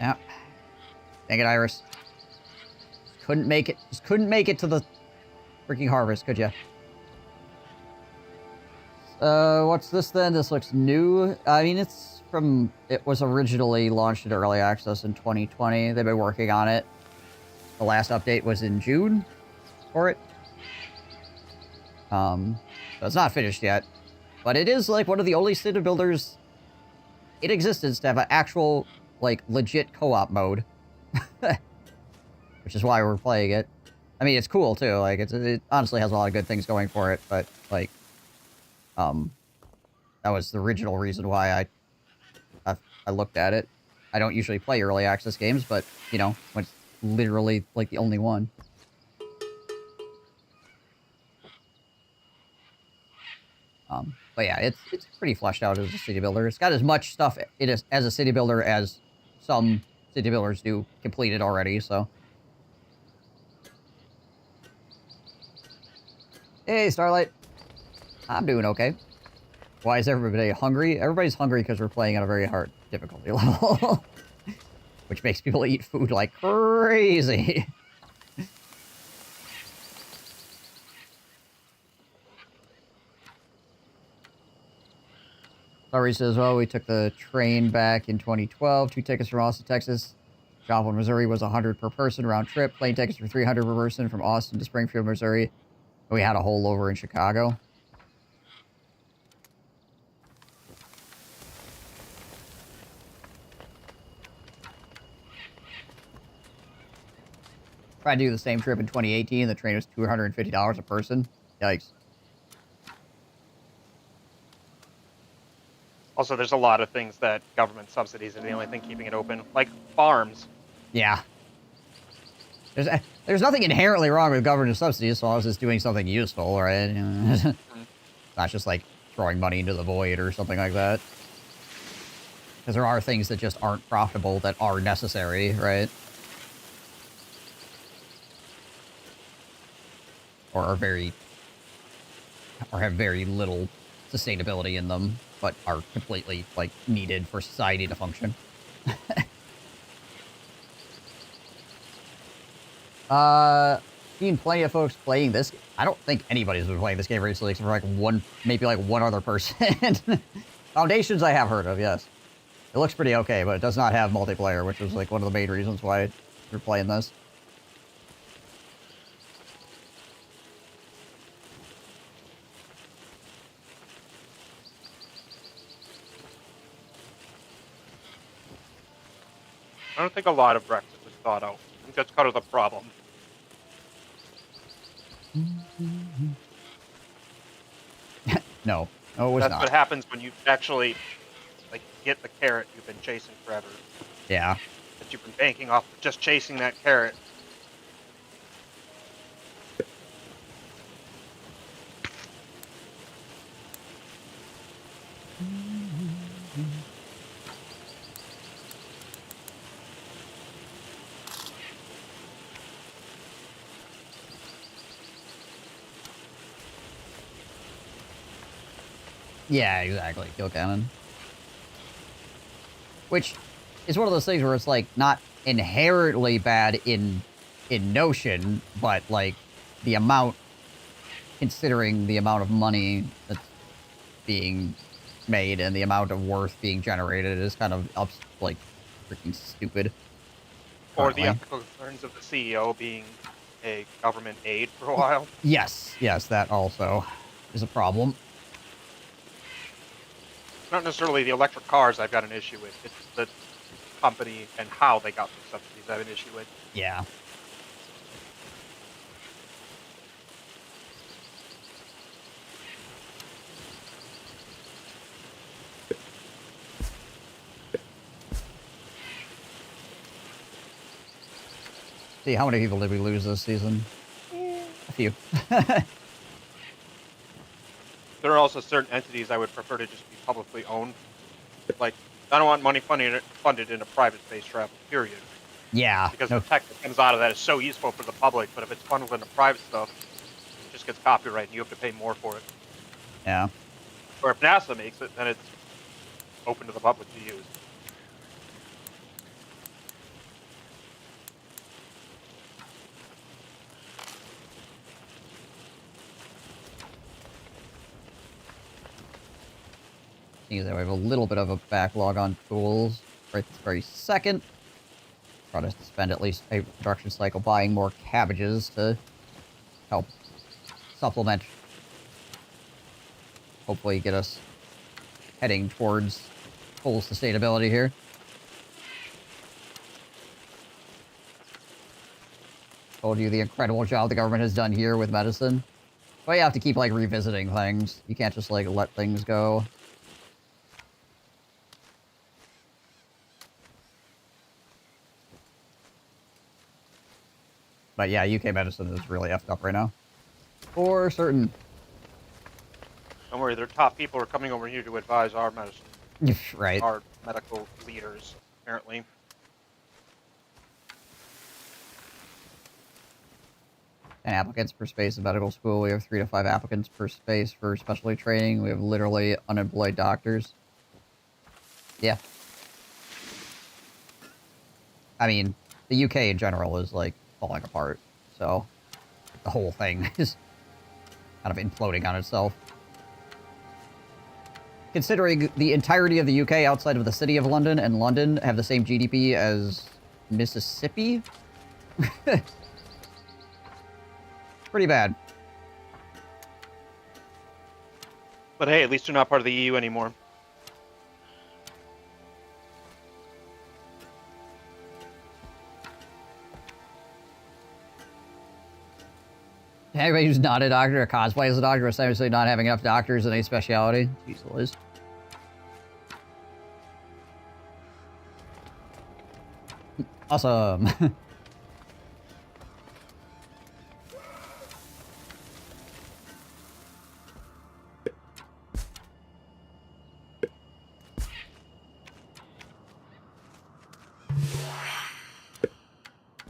Yeah. Dang it, Iris. Couldn't make it. Just couldn't make it to the freaking harvest, could ya? What's this then? This looks new. I mean, it's from... It was originally launched in early access in 2020. They've been working on it. The last update was in June for it. So it's not finished yet. But it is, like, one of the only city builders in existence to have an actual... like, legit co-op mode. Which is why we're playing it. I mean, it's cool, too. Like, it honestly has a lot of good things going for it, but, like, that was the original reason why I looked at it. I don't usually play early access games, but, you know, when it's literally, like, the only one. But yeah, it's pretty fleshed out as a city builder. It's got as much stuff as a city builder as some city builders do completed already, so. Hey, Starlight. I'm doing okay. Why is everybody hungry? Everybody's hungry because we're playing at a very hard difficulty level. Which makes people eat food like crazy. Sorry says, well, we took the train back in 2012. 2 tickets from Austin, Texas. Joplin, Missouri was $100 per person round trip. Plane tickets were $300 per person from Austin to Springfield, Missouri. We had a holdover in Chicago. Tried to do the same trip in 2018. The train was $250 a person. Yikes. Also, there's a lot of things that government subsidies are the only thing keeping it open, like farms. Yeah. There's nothing inherently wrong with government subsidies as long as it's doing something useful, right? Not just like throwing money into the void or something like that. Because there are things that just aren't profitable that are necessary, right? Or are very... or have very little sustainability in them, but are completely, like, needed for society to function. Seen plenty of folks playing this. I don't think anybody's been playing this game recently, except for, like, maybe, like, one other person. Foundations I have heard of, yes. It looks pretty okay, but it does not have multiplayer, which was, like, one of the main reasons why we're playing this. I don't think a lot of Brexit was thought out. I think that's kind of the problem. No, it was That's not. what happens when you actually, like, get the carrot you've been chasing forever. Yeah. That you've been banking off of just chasing that carrot. Yeah, exactly. Kill cannon. Which is one of those things where it's, like, not inherently bad in notion, but, like, the amount, considering the amount of money that's being made and the amount of worth being generated is kind of, like, freaking stupid. Or the currently. ethical concerns of the CEO being a government aid for a while. Yes, that also is a problem. Not necessarily the electric cars I've got an issue with. It's the company and how they got the subsidies I have an issue with. Yeah. See, how many people did we lose this season? A few. There are also certain entities I would prefer to just be publicly owned. Like, I don't want money funded in a private space travel, period. Yeah. Because No, the tech that comes out of that is so useful for the public, but if it's funneled into private stuff, it just gets copyright and you have to pay more for it. yeah. Or if NASA makes it, then it's open to the public to use. Seeing that we have a little bit of a backlog on tools right this very second. Try to spend at least a production cycle buying more cabbages to help supplement. Hopefully get us heading towards full sustainability here. Told you the incredible job the government has done here with medicine. But you have to keep, like, revisiting things. You can't just, like, let things go. But yeah, UK medicine is really effed up right now. For certain. Don't worry, their top people are coming over here to advise our medicine. Right. Our medical leaders, apparently. And applicants per space in medical school. We have 3 to 5 applicants per space for specialty training. We have literally unemployed doctors. Yeah. I mean, the UK in general is, like, falling apart. So, the whole thing is kind of imploding on itself. Considering the entirety of the UK outside of the city of London and London have the same GDP as Mississippi? Pretty bad. But hey, at least they're not part of the EU anymore. Anybody who's not a doctor or cosplay as a doctor, essentially not having enough doctors in a specialty. Jeez Liz. Awesome.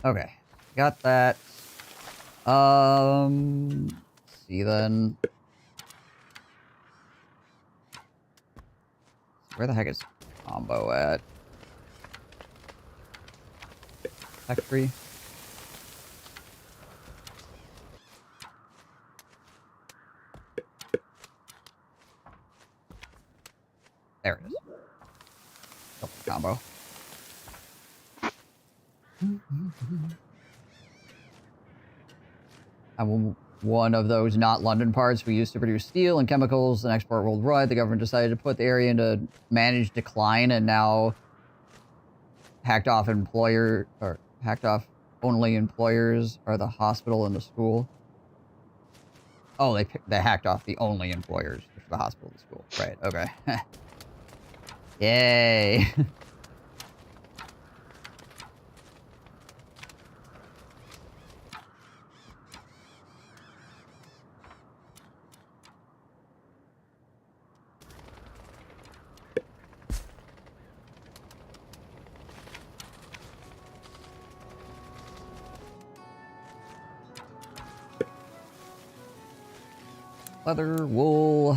Okay, got that. Let's see then. Where the heck is combo at? Factory. There it is. Combo. One of those not London parts we used to produce steel and chemicals and export worldwide. The government decided to put the area into managed decline, and now hacked off only employers are the hospital and the school. Oh, they hacked off the only employers, which are the hospital and the school. Right, okay. Yay. Leather, wool. A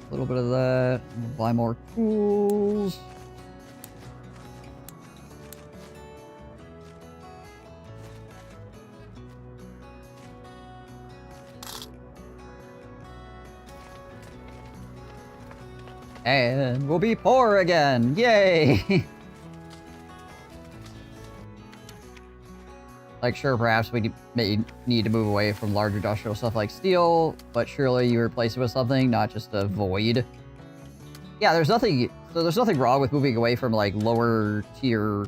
little bit of that. Buy more tools. And we'll be poor again. Yay! Like, sure, perhaps we may need to move away from large industrial stuff like steel, but surely you replace it with something, not just a void. Yeah, there's nothing wrong with moving away from, like, lower tier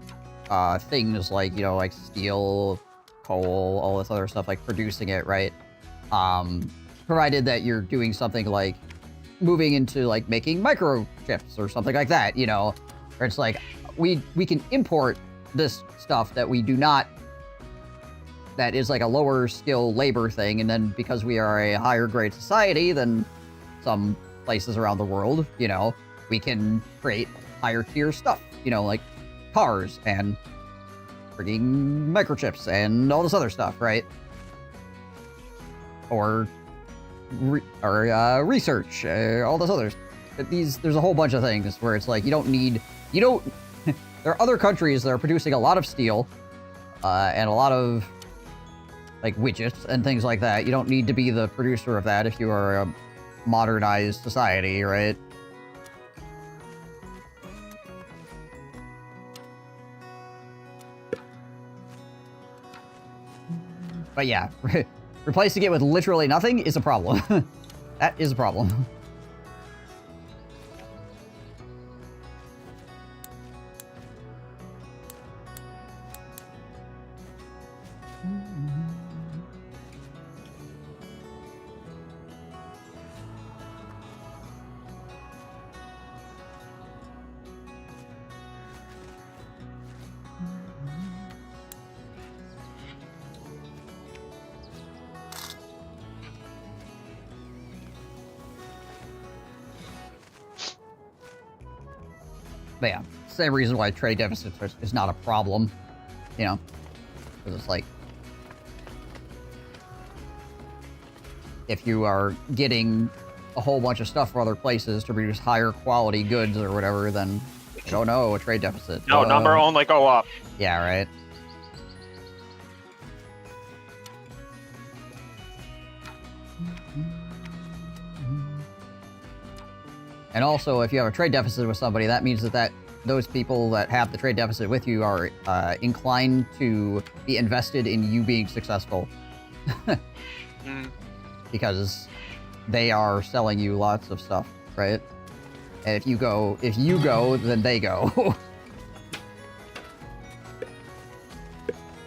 things like, you know, like steel, coal, all this other stuff, like producing it, right? Provided that you're doing something like moving into, like, making microchips or something like that, you know? Where it's like, we can import this stuff that we do not, that is like a lower skill labor thing, and then because we are a higher grade society than some places around the world, you know, we can create higher tier stuff, you know, like cars and frigging microchips and all this other stuff, right? Or research, all this others. There's a whole bunch of things where it's like, there are other countries that are producing a lot of steel and a lot of like widgets and things like that. You don't need to be the producer of that if you are a modernized society, right? But yeah, replacing it with literally nothing is a problem. That is a problem. But yeah, same reason why trade deficits is not a problem, you know, because it's like, if you are getting a whole bunch of stuff from other places to produce higher quality goods or whatever, then I don't know, a trade deficit. No, number only go up. Yeah, right. And also, if you have a trade deficit with somebody, that means that those people that have the trade deficit with you are inclined to be invested in you being successful. Because they are selling you lots of stuff, right? And if you go, then they go.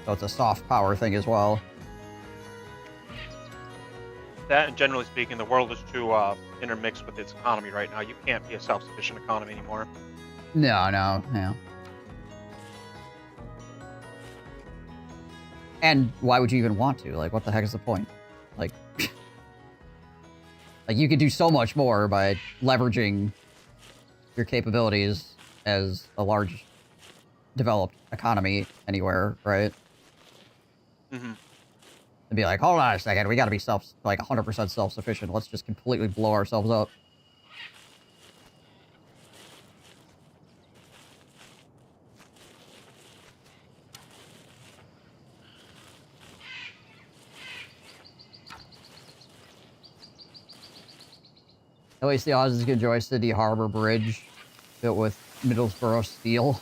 So it's a soft power thing as well. That, and generally speaking, the world is too intermixed with its economy right now. You can't be a self-sufficient economy anymore. No. And why would you even want to? Like, what the heck is the point? Like, like you could do so much more by leveraging your capabilities as a large developed economy anywhere, right? Mm-hmm. And be like, hold on a second, we gotta be 100% self-sufficient. Let's just completely blow ourselves up. At least the Aussies can enjoy Sydney Harbor Bridge built with Middlesbrough steel.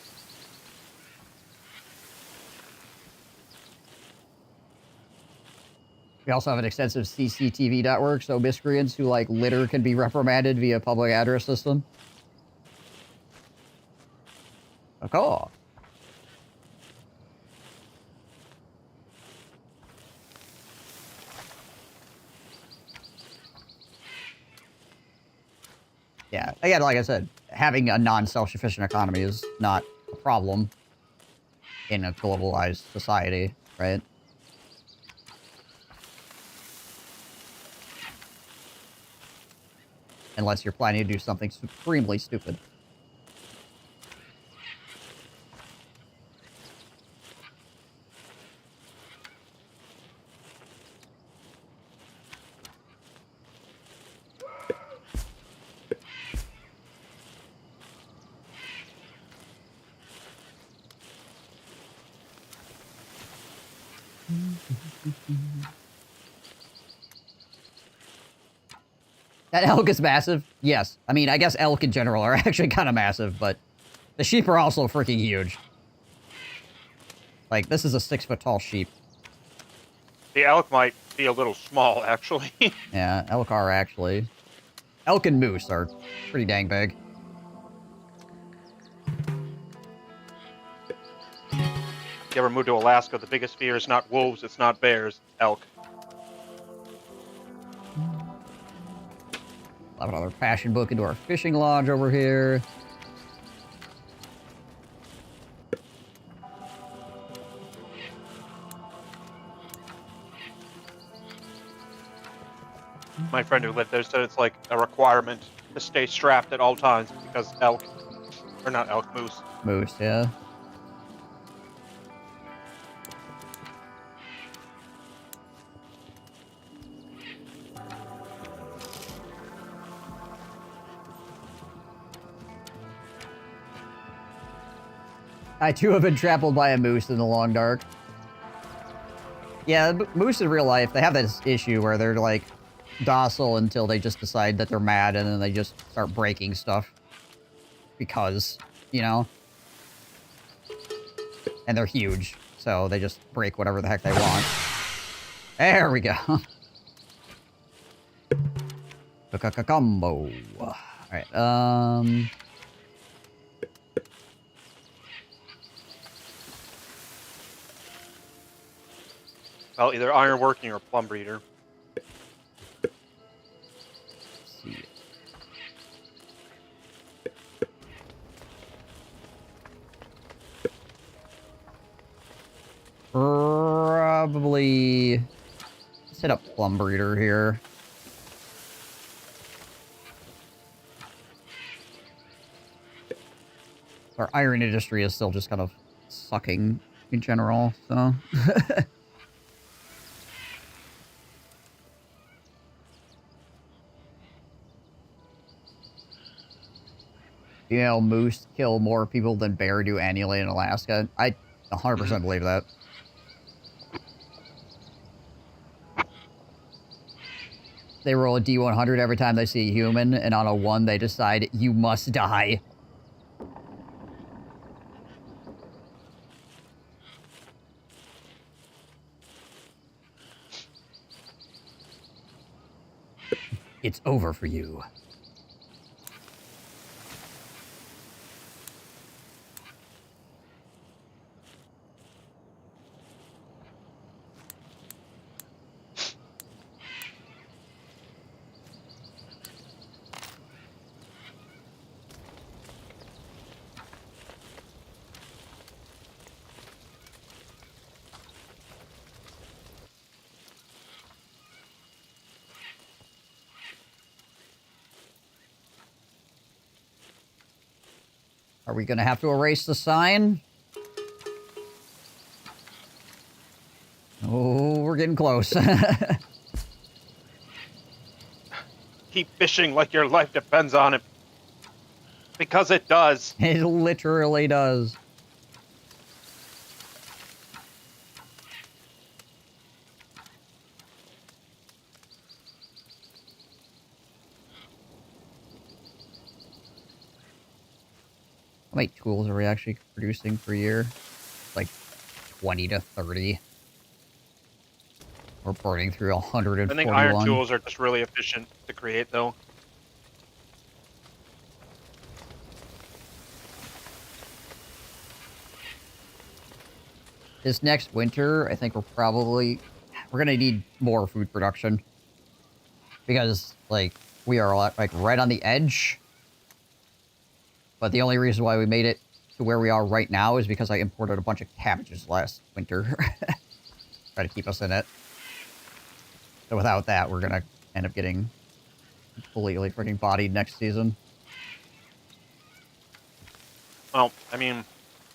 We also have an extensive CCTV network, so miscreants who, like, litter can be reprimanded via public address system. Of course. Yeah, again, like I said, having a non-self-sufficient economy is not a problem in a globalized society, right? Unless you're planning to do something supremely stupid. That elk is massive? Yes. I mean, I guess elk in general are actually kind of massive, but the sheep are also freaking huge. Like, this is a 6-foot tall sheep. The elk might be a little small, actually. Yeah, elk are actually. Elk and moose are pretty dang big. If you ever move to Alaska, the biggest fear is not wolves, it's not bears, elk. I'll have another passion book into our fishing lodge over here. My friend who lived there said it's like a requirement to stay strapped at all times because elk, or not elk, moose. Moose, yeah. I too have been trampled by a moose in the long dark. Yeah, moose in real life, they have this issue where they're like docile until they just decide that they're mad and then they just start breaking stuff. Because, you know? And they're huge, so they just break whatever the heck they want. There we go. Combo. Alright, Well, either ironworking or plum breeder. let's see. Probably... Let's hit up plum breeder here. Our iron industry is still just kind of sucking in general, so... You know, moose kill more people than bear do annually in Alaska. I 100% believe that. They roll a D100 every time they see a human, and on a 1 they decide, you must die. It's over for you. Are we gonna have to erase the sign? Oh, we're getting close. Keep fishing like your life depends on it. Because it does. It literally does. How many tools are we actually producing per year? Like 20 to 30. We're burning through I 141. think iron tools are just really efficient to create, though. This next winter, I think we're gonna need more food production. Because, like, we are, like, right on the edge. But the only reason why we made it to where we are right now is because I imported a bunch of cabbages last winter. Try to keep us in it. So without that, we're gonna end up getting completely freaking bodied next season. Well, I mean,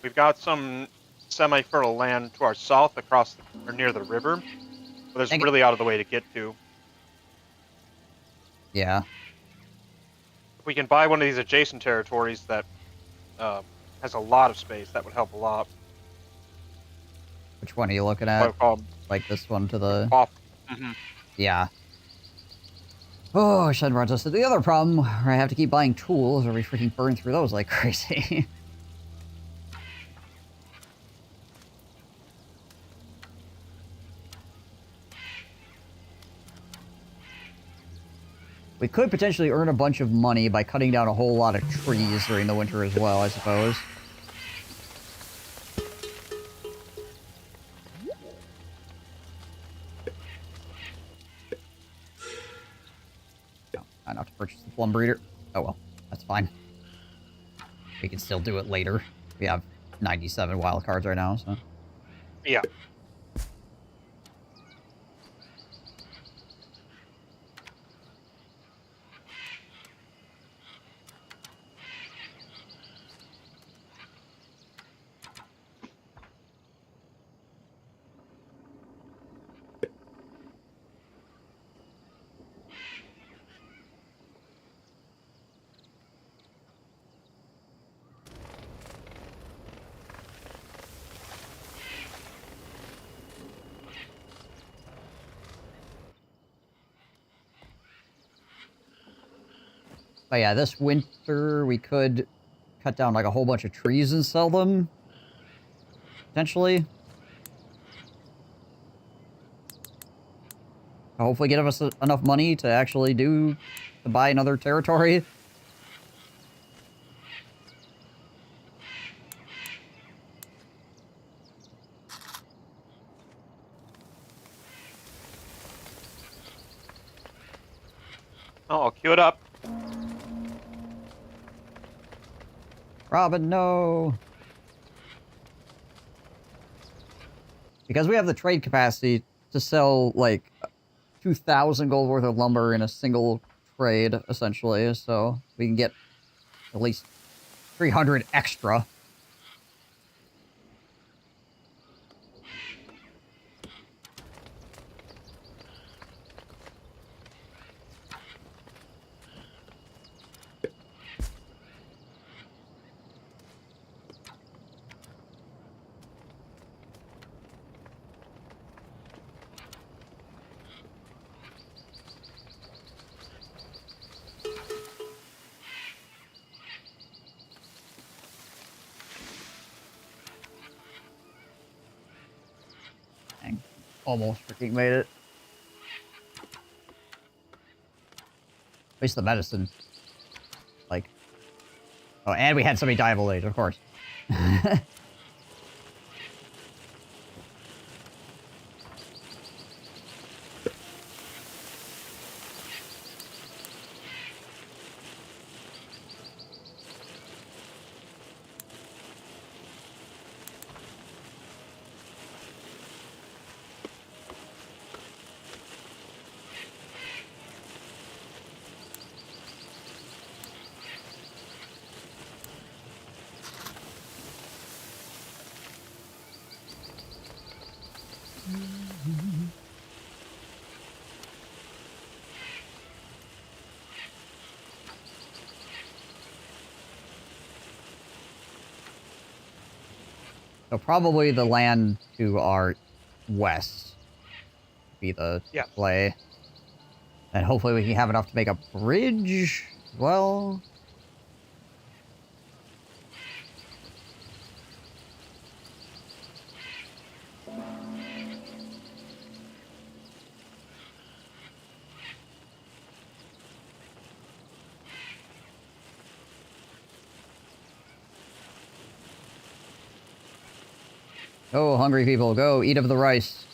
we've got some semi-fertile land to our south across or near the river, but it's really out of the way to get to. Yeah. If we can buy one of these adjacent territories that has a lot of space, that would help a lot. Which one are you looking at? Called Like this one to the... off. Mm-hmm. Yeah. Oh, Shen runs us to the other problem, where I have to keep buying tools, or we freaking burn through those like crazy. We could potentially earn a bunch of money by cutting down a whole lot of trees during the winter as well, I suppose. No, not enough to purchase the plum breeder. Oh well, that's fine. We can still do it later. We have 97 wild cards right now, so... Yeah. But yeah, this winter we could cut down like a whole bunch of trees and sell them. Potentially. Hopefully give us enough money to actually to buy another territory. Oh, I'll queue it up. Robin, no. Because we have the trade capacity to sell, like, 2,000 gold worth of lumber in a single trade, essentially. So we can get at least 300 extra. Dang. Almost freaking made it. At least the medicine. Like... Oh, and we had somebody die of old age, of course. So probably the land to our west would be the Yeah. play. And hopefully we can have enough to make a bridge as well. Go, hungry people, go eat of the rice.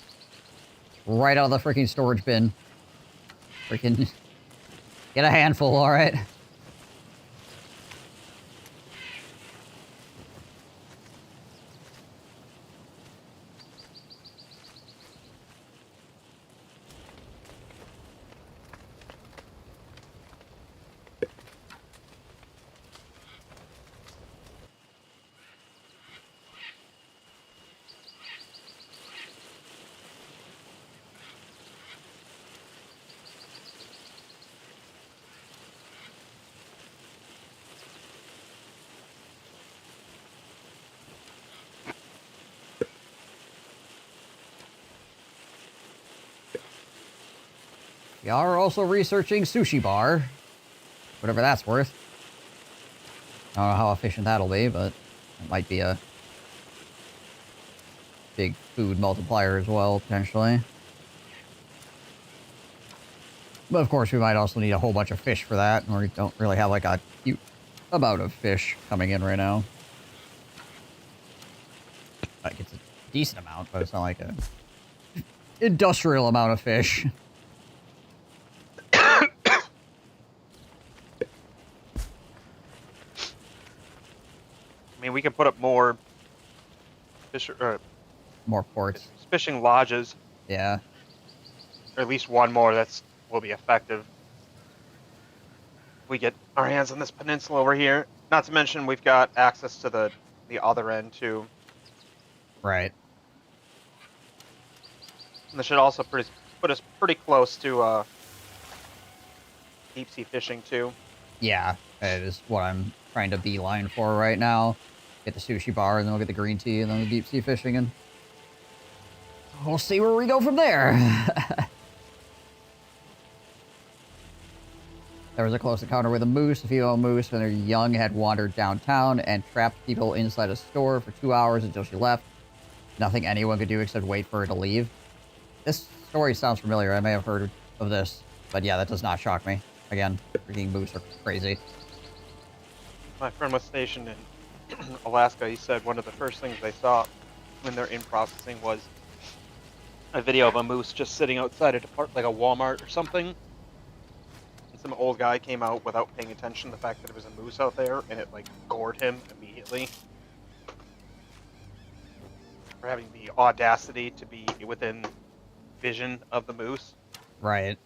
Right out of the freaking storage bin. Freaking get a handful, alright? We are also researching sushi bar. Whatever that's worth. I don't know how efficient that'll be, but it might be a big food multiplier as well, potentially. But of course, we might also need a whole bunch of fish for that, and we don't really have like a huge amount of fish coming in right now. Like, it's a decent amount, but it's not like a industrial amount of fish. I mean, we could put up more More ports. fishing lodges, Yeah. or at least one more that's will be effective. We get our hands on this peninsula over here. Not to mention we've got access to the other end too. Right. And this should also put us pretty close to deep sea fishing too. Yeah, that is what I'm trying to beeline for right now. Get the sushi bar, and then we'll get the green tea, and then the deep sea fishing, and we'll see where we go from there. There was a close encounter with a moose. A female moose, when they're young, had wandered downtown and trapped people inside a store for 2 hours until she left. Nothing anyone could do except wait for her to leave. This story sounds familiar. I may have heard of this, but yeah, that does not shock me. Again, freaking moose are crazy. My friend was stationed in Alaska. He said one of the first things they saw when they're in processing was a video of a moose just sitting outside a like a Walmart or something. And some old guy came out without paying attention to the fact that there was a moose out there, and it like gored him immediately. For having the audacity to be within vision of the moose. Right.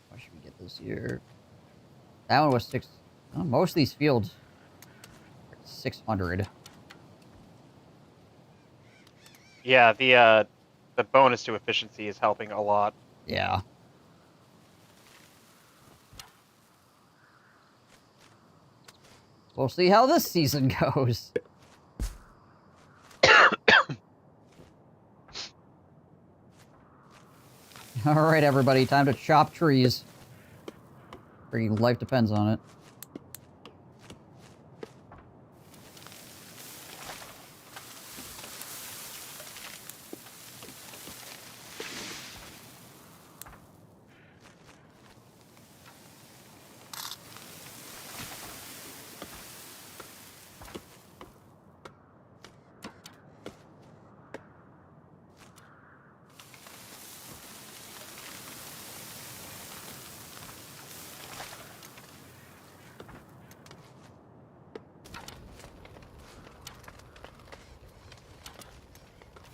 What should we get this year? That one was 6. Oh, most of these fields are 600. Yeah, the bonus to efficiency is helping a lot. Yeah. We'll see how this season goes. Alright, everybody, time to chop trees. Freaking life depends on it.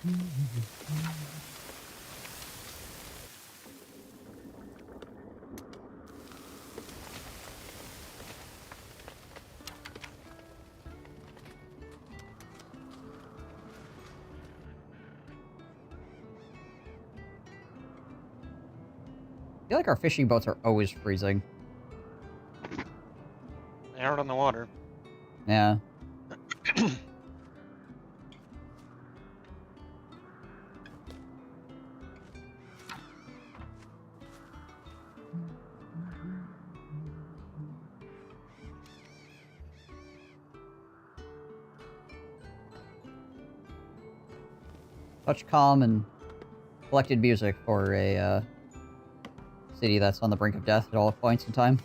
I feel like our fishing boats are always freezing. They aren't on the water. Yeah. Such calm and collected music for a city that's on the brink of death at all points in time.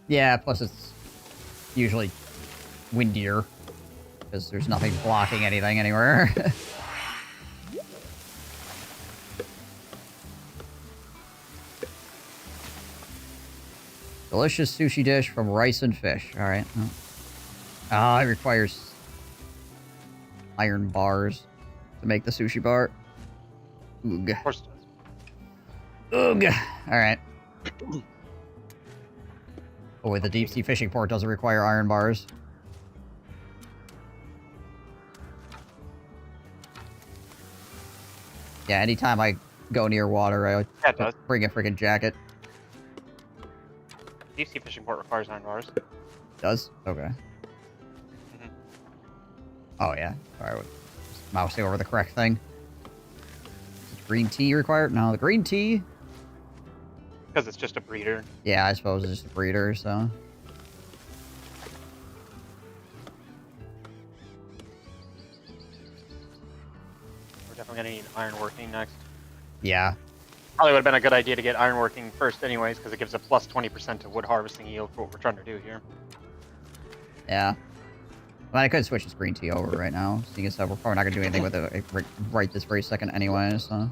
Yeah, plus it's usually windier, because there's nothing blocking anything anywhere. Delicious sushi dish from rice and fish. Alright. Ah, it requires iron bars to make the sushi bar. Oog. Of course it does. Oog. Alright. Oh, wait, the deep sea fishing port doesn't require iron bars. Yeah, anytime I go near water, I Yeah, it does. bring a freaking jacket. Deep sea fishing port requires iron bars. Does? Okay. Mhm. Oh, yeah. Sorry, just mousing over the correct thing. Is green tea required? No, the green tea... Because it's just a breeder. Yeah, I suppose it's just a breeder, so... We're definitely gonna need iron working next. Yeah. Probably would have been a good idea to get iron working first anyways, because it gives a plus 20% to wood harvesting yield for what we're trying to do here. Yeah. Well, I could switch this green tea over right now, seeing as how we're probably not going to do anything with it right this very second anyway, so...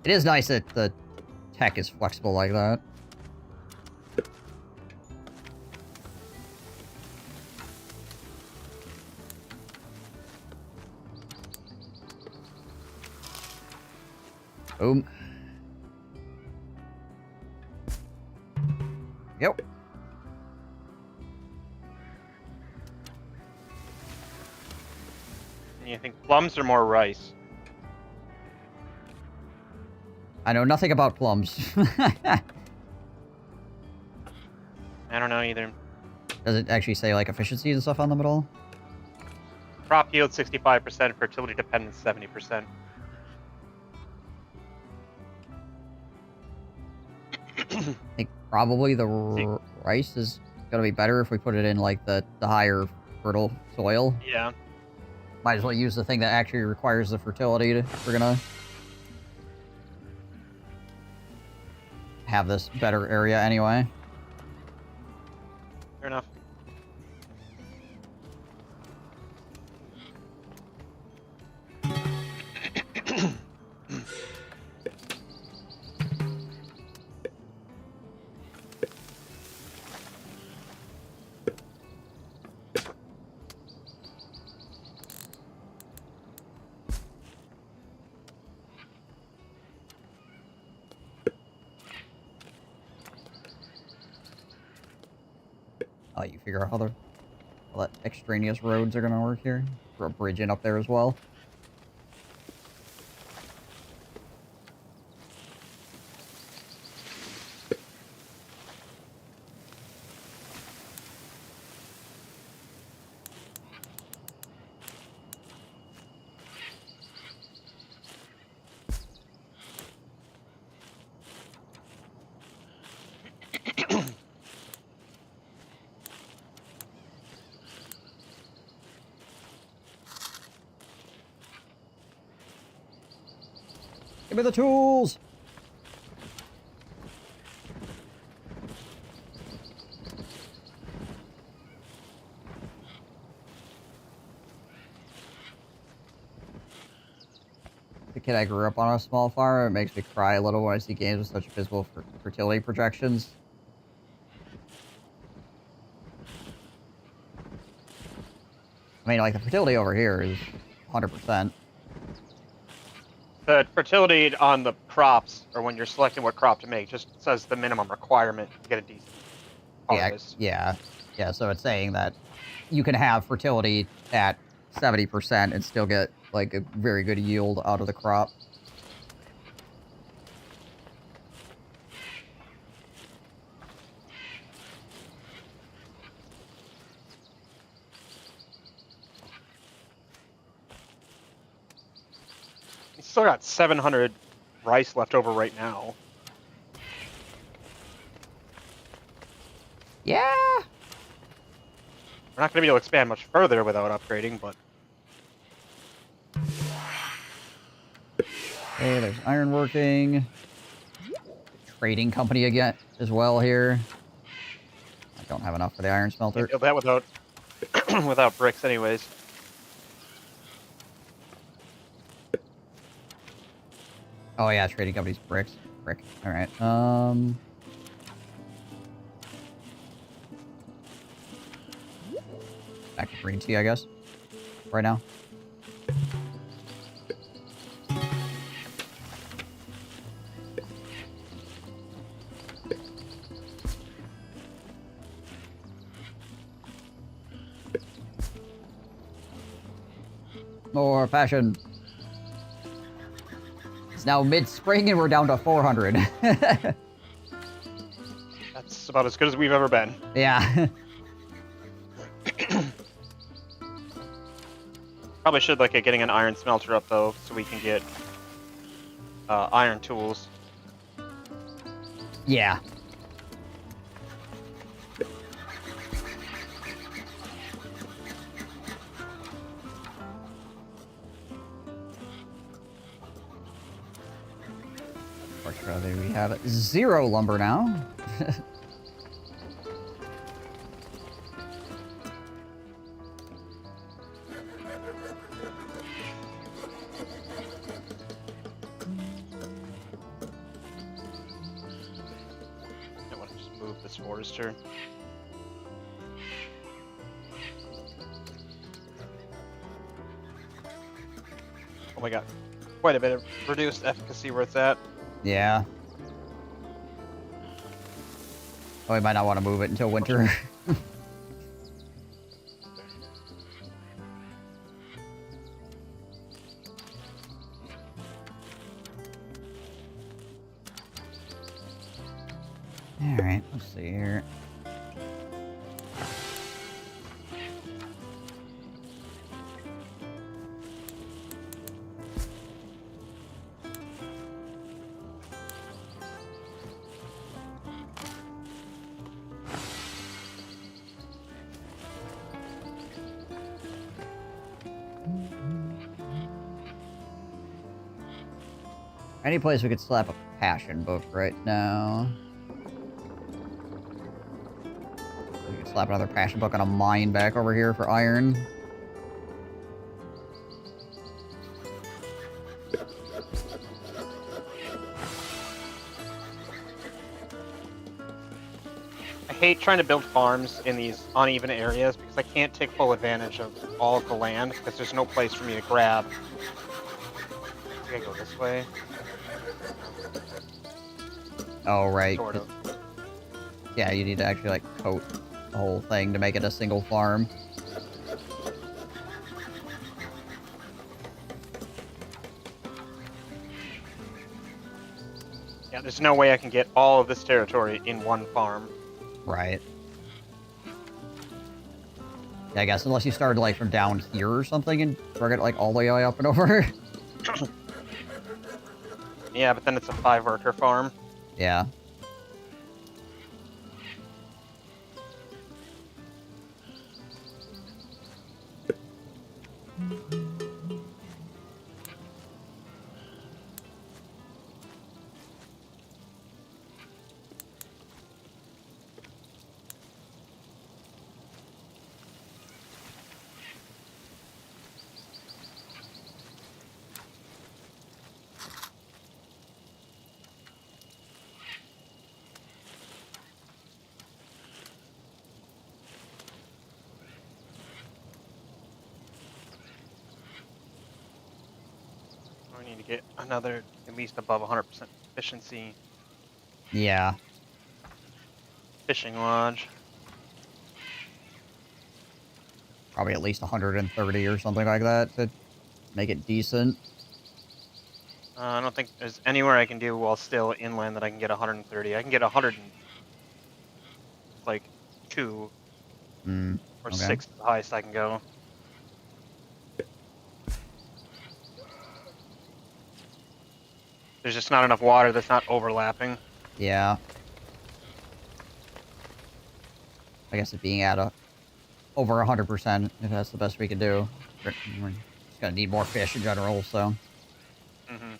It is nice that the tech is flexible like that. Boom. Yep. And you think plums or more rice? I know nothing about plums. I don't know either. Does it actually say, like, efficiency and stuff on them at all? Crop yield 65%, fertility dependence 70%. I think probably the rice is going to be better if we put it in, like, the higher fertile soil. Yeah. Might as well use the thing that actually requires the fertility if we're gonna have this better area anyway. Fair enough. Oh, you figure out how that extraneous roads are gonna work here? Throw a bridge in up there as well. Give me the tools! The kid I grew up on a small farm. It makes me cry a little when I see games with such visible fertility projections. I mean, like, the fertility over here is 100%. The fertility on the crops, or when you're selecting what crop to make, just says the minimum requirement to get a decent harvest. Yeah, so it's saying that you can have fertility at 70% and still get, like, a very good yield out of the crop. You still got 700 rice left over right now. Yeah! We're not going to be able to expand much further without upgrading, but... Okay, there's ironworking. Trading company again as well here. I don't have enough for the iron smelter. Can't build that without, without bricks anyways. Oh yeah, trading company's bricks. Brick. Alright, back to green tea, I guess. Right now. More passion. It's now mid-spring and we're down to 400. That's about as good as we've ever been. Yeah. Probably should look at getting an iron smelter up, though, so we can get iron tools. Yeah. Unfortunately, we have 0 lumber now. I want to just move this forester. Oh my god. Quite a bit of reduced efficacy where it's at. Yeah. Oh, we might not want to move it until winter. Alright, let's see here. Any place we could slap a passion book right now. We could slap another passion book on a mine back over here for iron. I hate trying to build farms in these uneven areas because I can't take full advantage of all of the land because there's no place for me to grab. I gotta go this way. Oh, right. Sort of. Yeah, you need to actually, like, coat the whole thing to make it a single farm. Yeah, there's no way I can get all of this territory in one farm. Right. Yeah, I guess unless you started, like, from down here or something and drug it, like, all the way up and over. Yeah, but then it's a 5-worker farm. Yeah. get another at least above 100% efficiency Yeah. fishing lodge. Probably at least 130 or something like that to make it decent. I don't think there's anywhere I can do while still inland that I can get 130. I can get 100 and like 2 or Okay. 6 is the highest I can go. There's just not enough water that's not overlapping. Yeah. I guess it being at over 100%, if that's the best we can do. We're just gonna need more fish in general, so. Mm-hmm.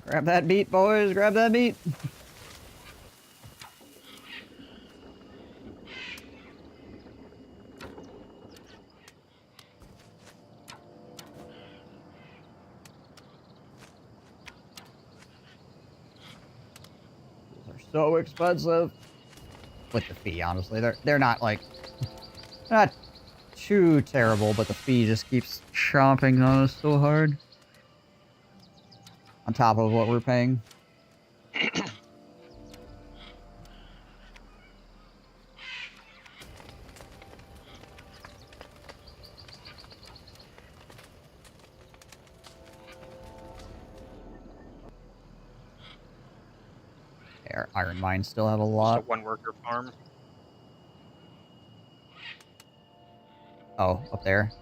Grab that meat, boys. Grab that meat. Those are so expensive. With the fee, honestly. They're not, like... Not too terrible, but the fee just keeps chomping on us so hard. On top of what we're paying. Our iron mines still have a Just lot. a one-worker farm. Oh, up there?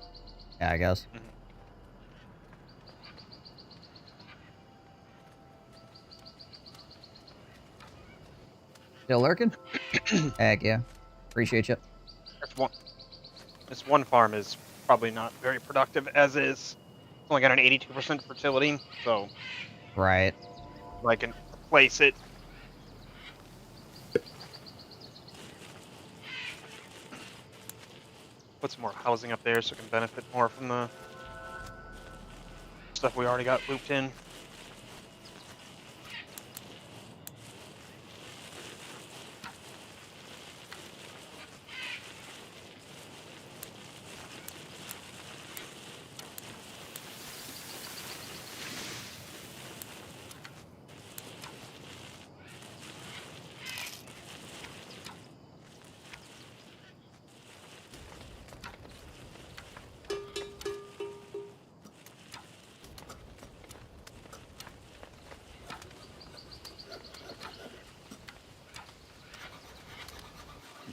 Yeah, I guess. Mhm. Still lurking? Heck yeah. Appreciate you. This one farm is probably not very productive as is. It's only got an 82% fertility, so Right. I can replace it. Put some more housing up there so it can benefit more from the stuff we already got looped in.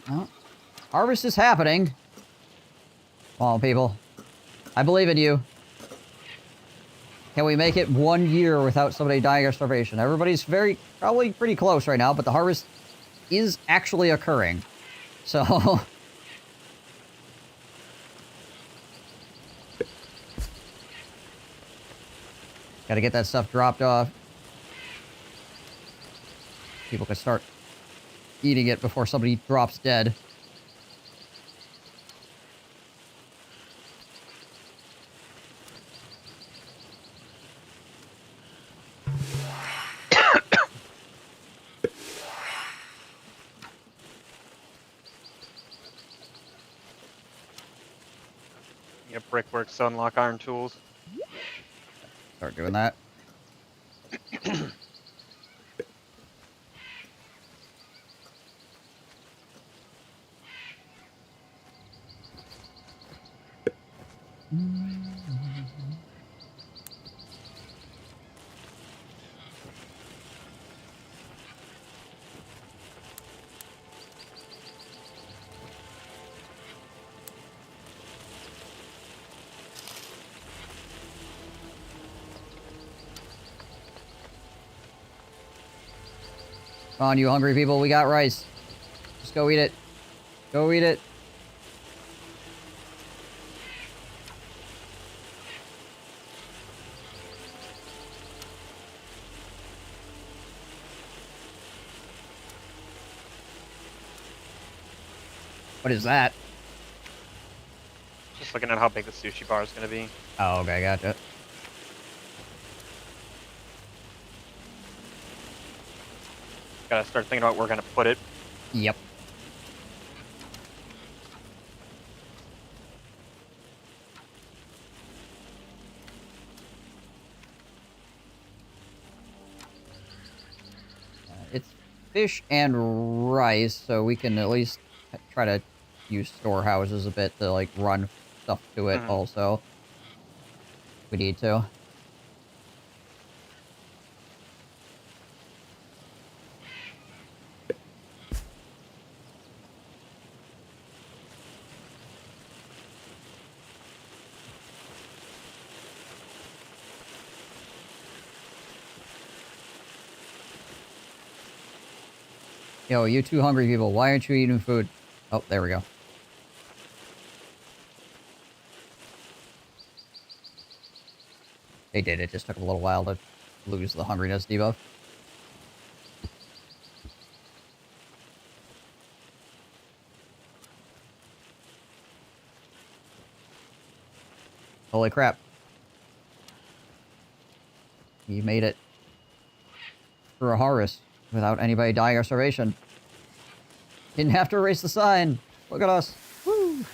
Well, harvest is happening. Come on, people. I believe in you. Can we make it 1 year without somebody dying of starvation? Everybody's probably pretty close right now, but the harvest is actually occurring. So... Gotta get that stuff dropped off. People can start eating it before somebody drops dead. You have brickworks to unlock iron tools. Start doing that. Come on, you hungry people. We got rice. Just go eat it. Go eat it. What is that? Just looking at how big the sushi bar is going to be. Oh, okay, gotcha. Gotta start thinking about where we're going to put it. Yep. It's fish and rice, so we can at least try to use storehouses a bit to, like, run stuff to it also. We need to. Yo, you two hungry people, why aren't you eating food? Oh, there we go. They did. It just took a little while to lose the hungriness debuff. Holy crap. You made it through a harvest without anybody dying of starvation. Didn't have to erase the sign. Look at us. Woo!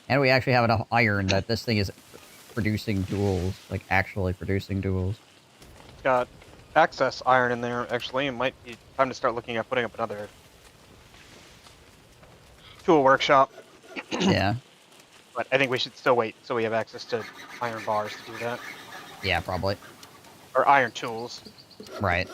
And we actually have enough iron that this thing is producing duels. Like, actually producing duels. It's got access iron in there, actually. It might be time to start looking at putting up another tool workshop. Yeah. But I think we should still wait so we have access to iron bars to do that. Yeah, probably. Or iron tools. Right.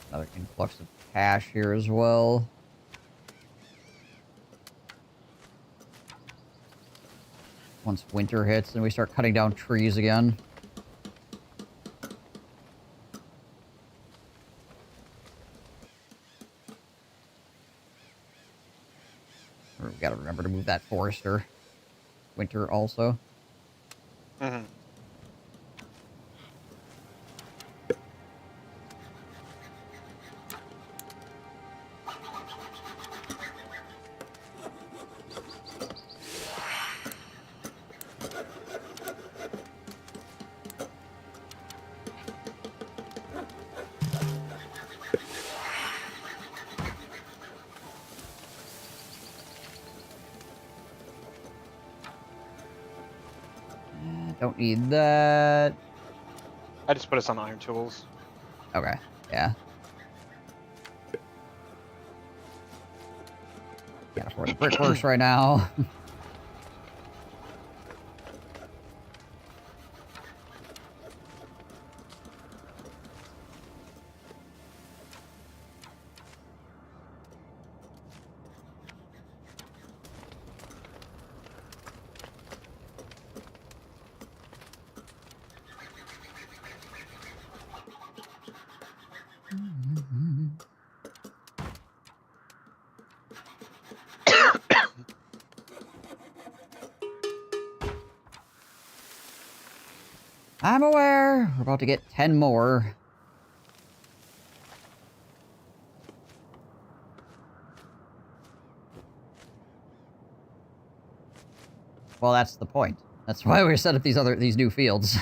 Another influx of cash here as well. Once winter hits and we start cutting down trees again. We gotta remember to move that forester. Winter also. Mm-hmm. Don't need that. I just put us on iron tools. Okay, yeah. Can't afford the brickworks right now. I'm aware. We're about to get 10 more. Well, that's the point. That's why we set up these new fields.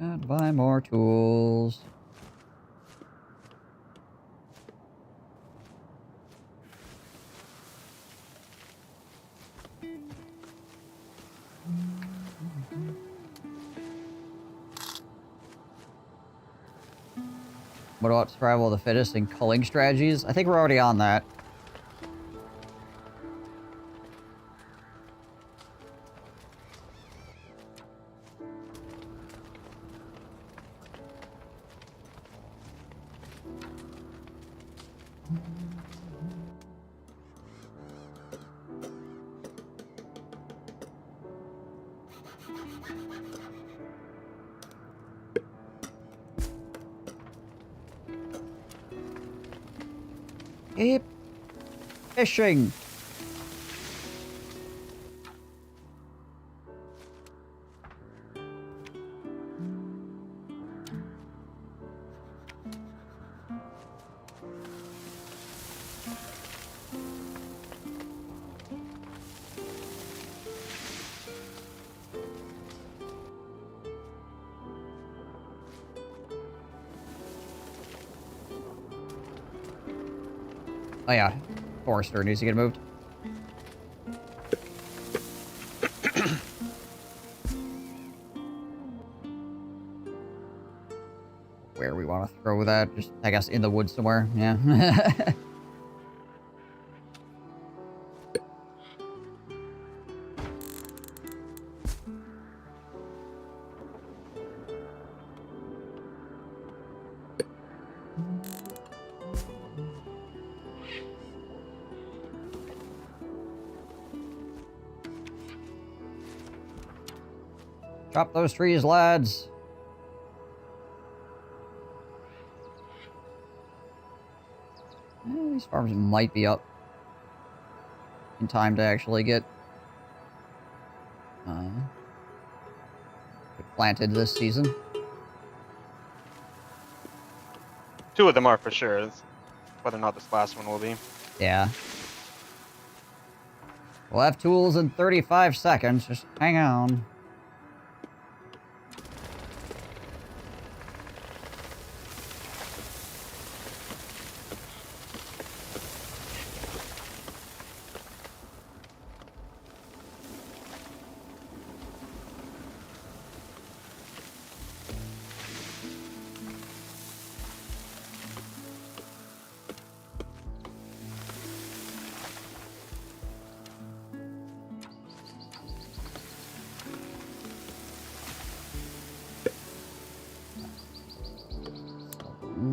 And buy more tools. What about survival of the fittest and culling strategies? I think we're already on that. Keep fishing. Oh yeah, Forester needs to get moved. Where we want to throw that? Just, I guess, in the woods somewhere. Yeah. Chop those trees, lads. These farms might be up in time to actually get planted this season. 2 of them are for sure. It's whether or not this last one will be. Yeah. We'll have tools in 35 seconds. Just hang on.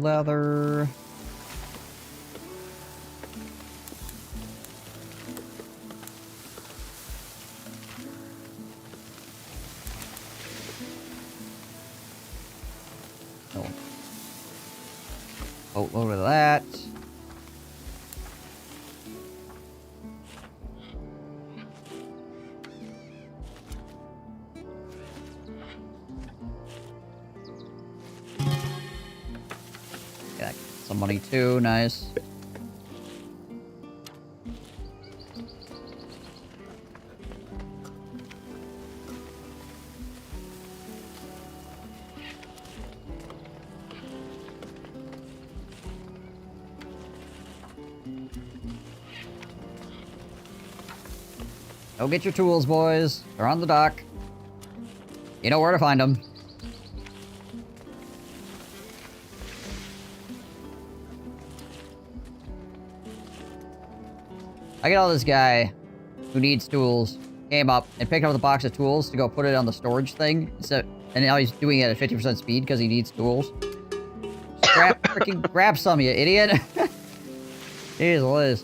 Leather. Oh. Boatload of that. Some money too, nice. Go get your tools, boys. They're on the dock. You know where to find them. I get all this guy who needs tools, came up and picked up the box of tools to go put it on the storage thing. So, and now he's doing it at 50% speed because he needs tools. Freaking grab some, you idiot. Jeez Liz.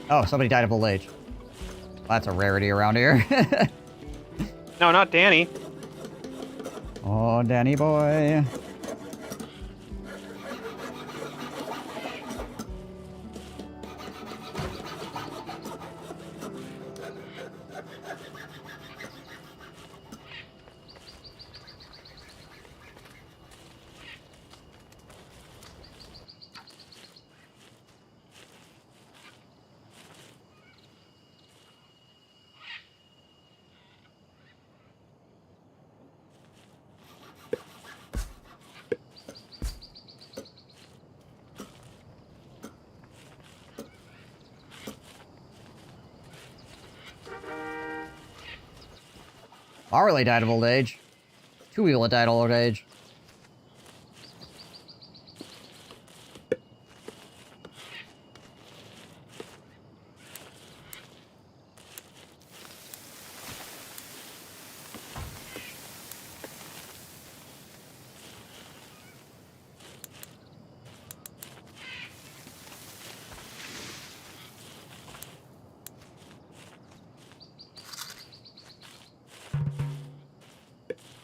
Oh, somebody died of old age. Well, that's a rarity around here. No, not Danny. Oh, Danny boy. Marley died of old age. 2 people that died of old age.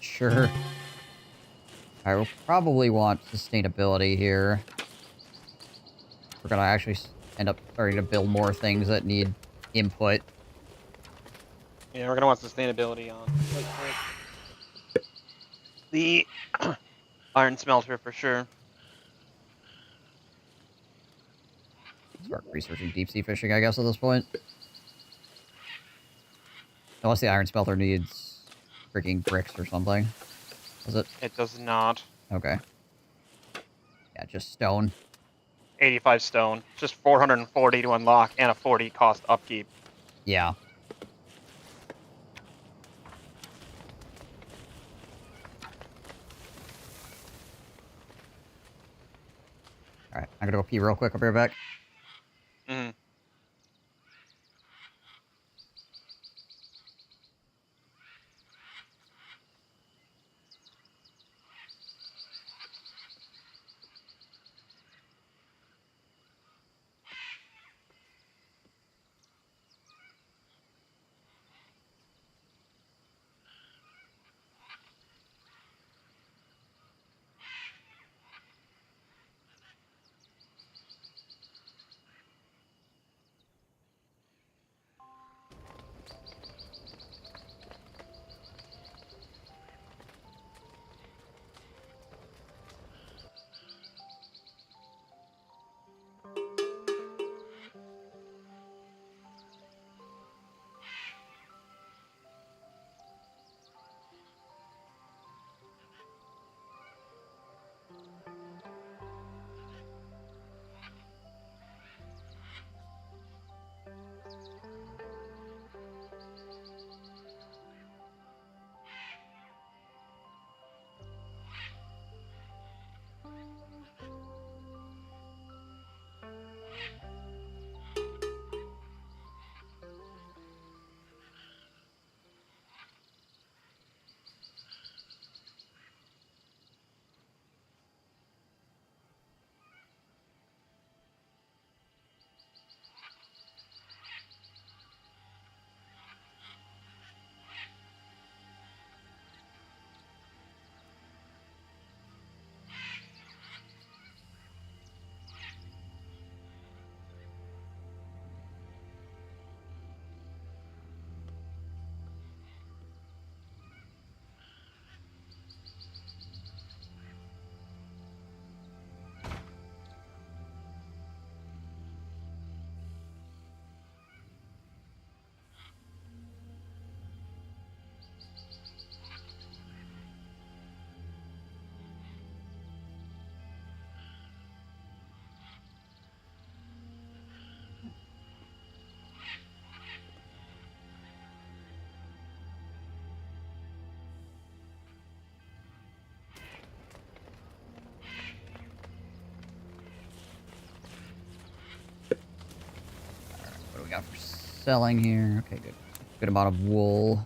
Sure. I will probably want sustainability here. We're gonna actually end up starting to build more things that need input. Yeah, we're gonna want sustainability on the iron smelter for sure. Start researching deep sea fishing, I guess, at this point. Unless the iron smelter needs freaking bricks or something. Does it? It does not. Okay. Yeah, just stone. 85 stone. Just 440 to unlock and a 40 cost upkeep. Yeah. Alright, I'm gonna go pee real quick. I'll be right back. Mm. What do we got for selling here? Okay, good. Good amount of wool.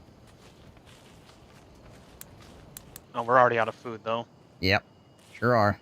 Oh, we're already out of food though. Yep. Sure are.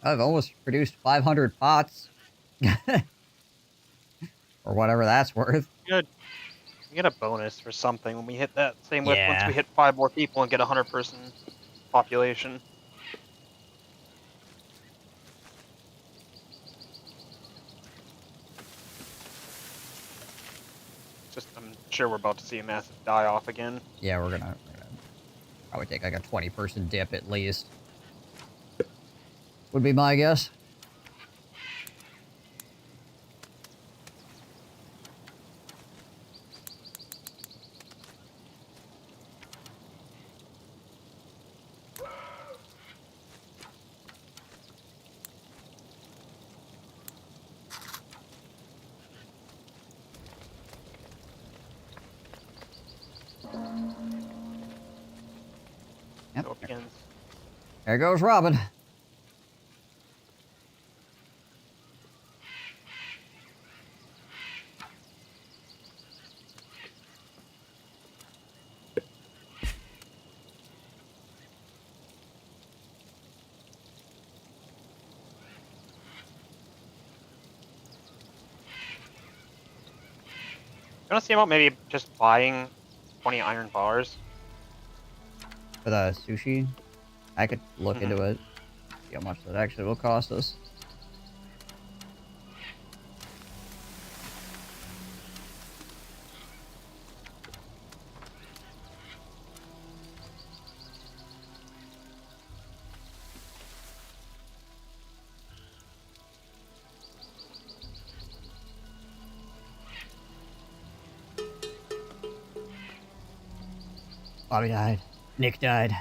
I've almost produced 500 pots. Or whatever that's worth. Good. We get a bonus for something when we hit that. Same with once Yeah. we hit 5 more people and get a 100-person population. Just, I'm sure we're about to see a massive die-off again. Yeah, we're gonna probably take like a 20-person dip at least. Would be my guess. Yep. So it begins. There goes Robin. You want to see about maybe just buying 20 iron bars? For the sushi, I could look into it. See how much that actually will cost us. Bobby died. Nick died.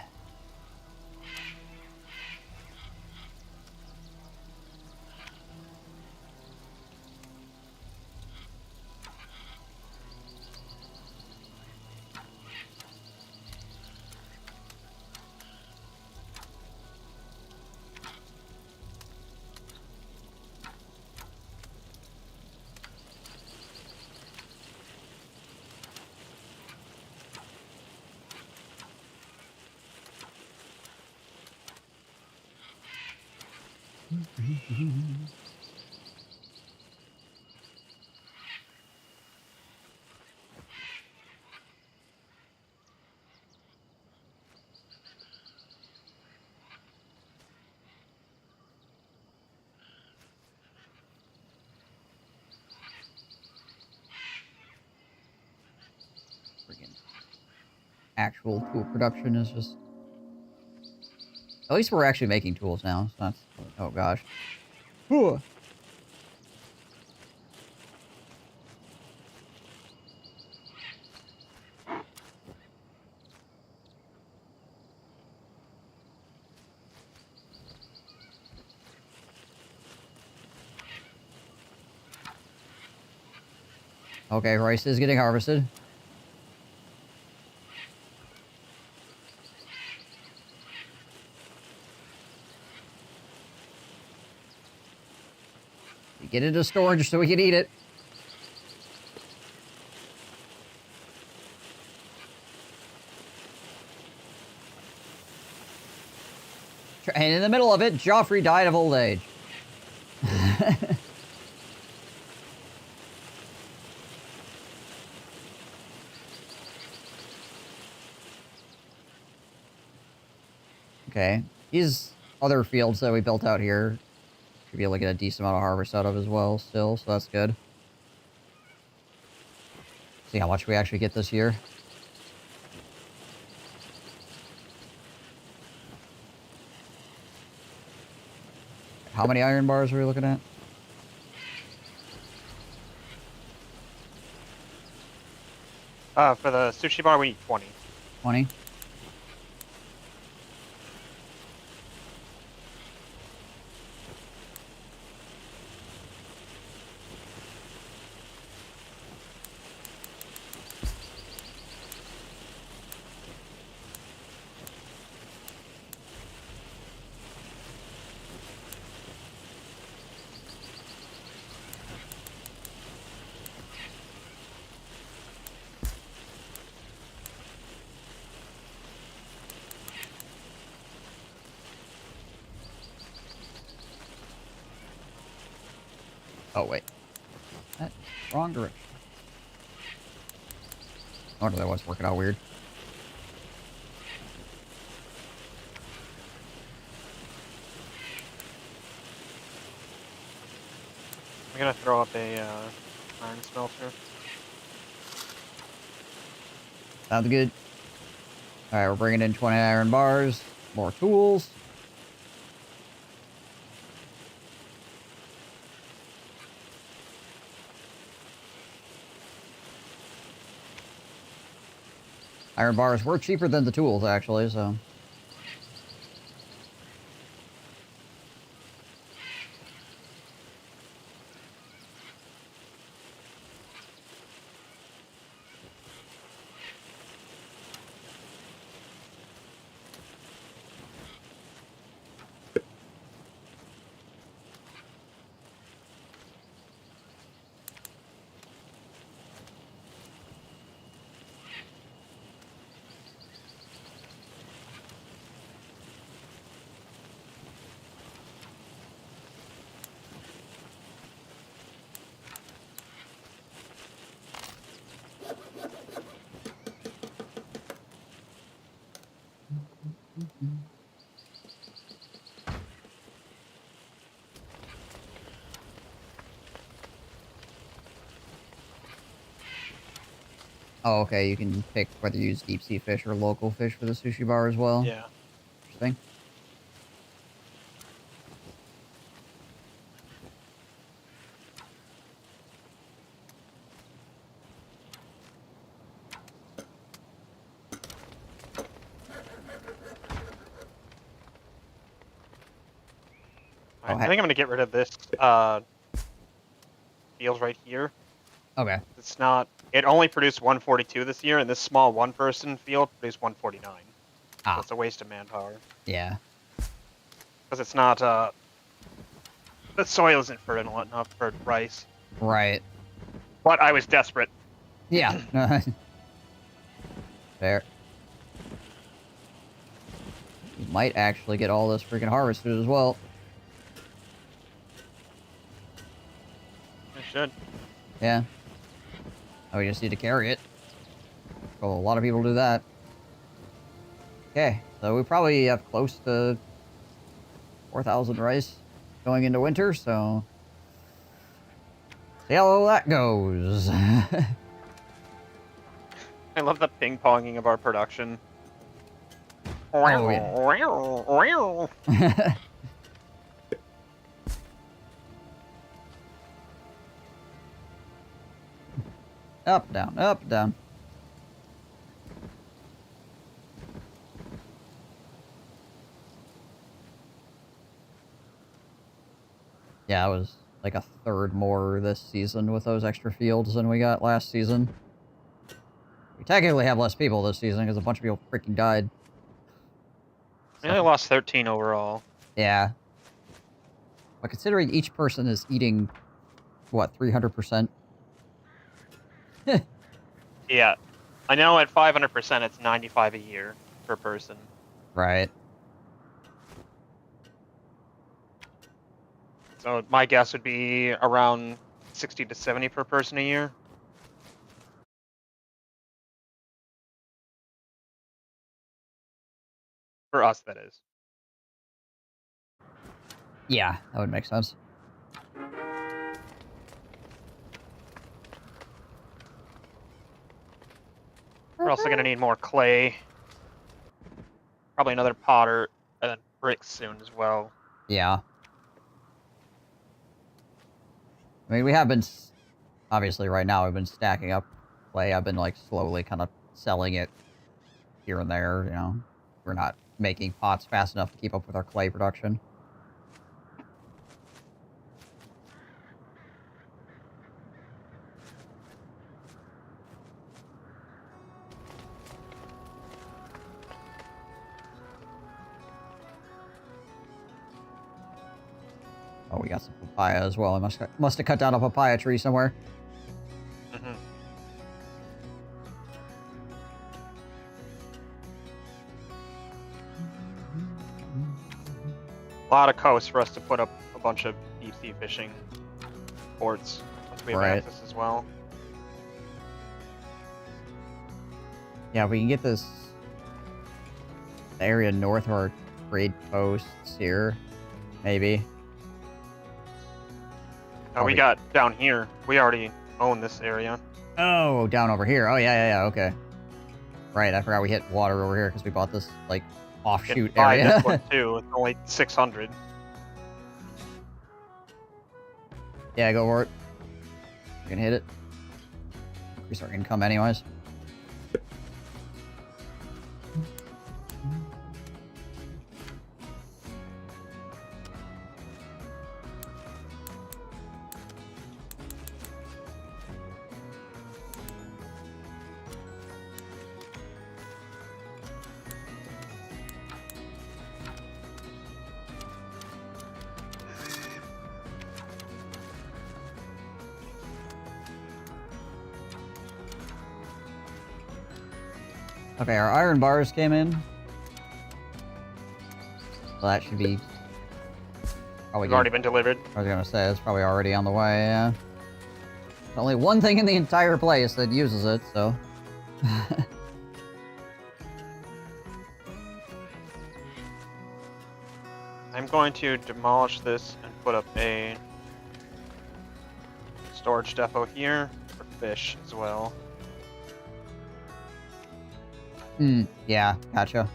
Freaking actual tool production is just... At least we're actually making tools now. So that's... Oh gosh. Whew. Okay, rice is getting harvested. Get it into storage so we can eat it. And in the middle of it, Joffrey died of old age. Okay. These other fields that we built out here should be able to get a decent amount of harvest out of as well still, so that's good. See how much we actually get this year. How many iron bars are we looking at? For the sushi bar, we need 20. 20? Oh, wait. That's wrong direction. Oh, no, that was working out weird. I'm gonna throw up a iron smelter. Sounds good. All right, we're bringing in 20 iron bars, more tools. Iron bars were cheaper than the tools, actually, so... Oh, okay, you can pick whether you use deep sea fish or local fish for the sushi bar as well. Yeah. Interesting. Alright, hey. I think I'm gonna get rid of this field right here. Okay. It's not. It only produced 142 this year, and this small one-person field produced 149. So Ah. it's a waste of manpower. Yeah. Because it's not. The soil isn't fertile enough for rice. Right. But I was desperate. Yeah. Fair. You might actually get all this freaking harvested as well. I should. Yeah. Oh, we just need to carry it. Well, a lot of people do that. Okay, so we probably have close to 4,000 rice going into winter, so... see how that goes. I love the ping-ponging of our production. Oh, yeah. Up, down, up, down. Yeah, it was like a third more this season with those extra fields than we got last season. We technically have less people this season because a bunch of people freaking died. We only lost 13 overall. Yeah. But considering each person is eating, what, 300%? Yeah. I know at 500% it's 95 a year per person. Right. So my guess would be around 60 to 70 per person a year. For us, that is. Yeah, that would make sense. We're also going to need more clay. Probably another potter and then bricks soon as well. Yeah. I mean, we have been... obviously, right now, we've been stacking up clay. I've been, like, slowly kind of selling it here and there, you know. We're not making pots fast enough to keep up with our clay production. Oh, we got some papaya as well. I must have cut down a papaya tree somewhere. Mm-hmm. A lot of coast for us to put up a bunch of deep sea fishing ports once we have Right. access as well. Yeah, if we can get this area north of our trade posts here, maybe. We got down here. We already own this area. Oh, down over here. Oh, yeah, okay. Right, I forgot we hit water over here because we bought this, like, offshoot Buy area. this one too. It's only 600. Yeah, go for it. We're gonna hit it. Increase our income anyways. Okay, our iron bars came in. So that should be... probably It's already been delivered. I was gonna say, it's probably already on the way, yeah. There's only one thing in the entire place that uses it, so... I'm going to demolish this and put up a storage depot here for fish as well. Yeah, gotcha.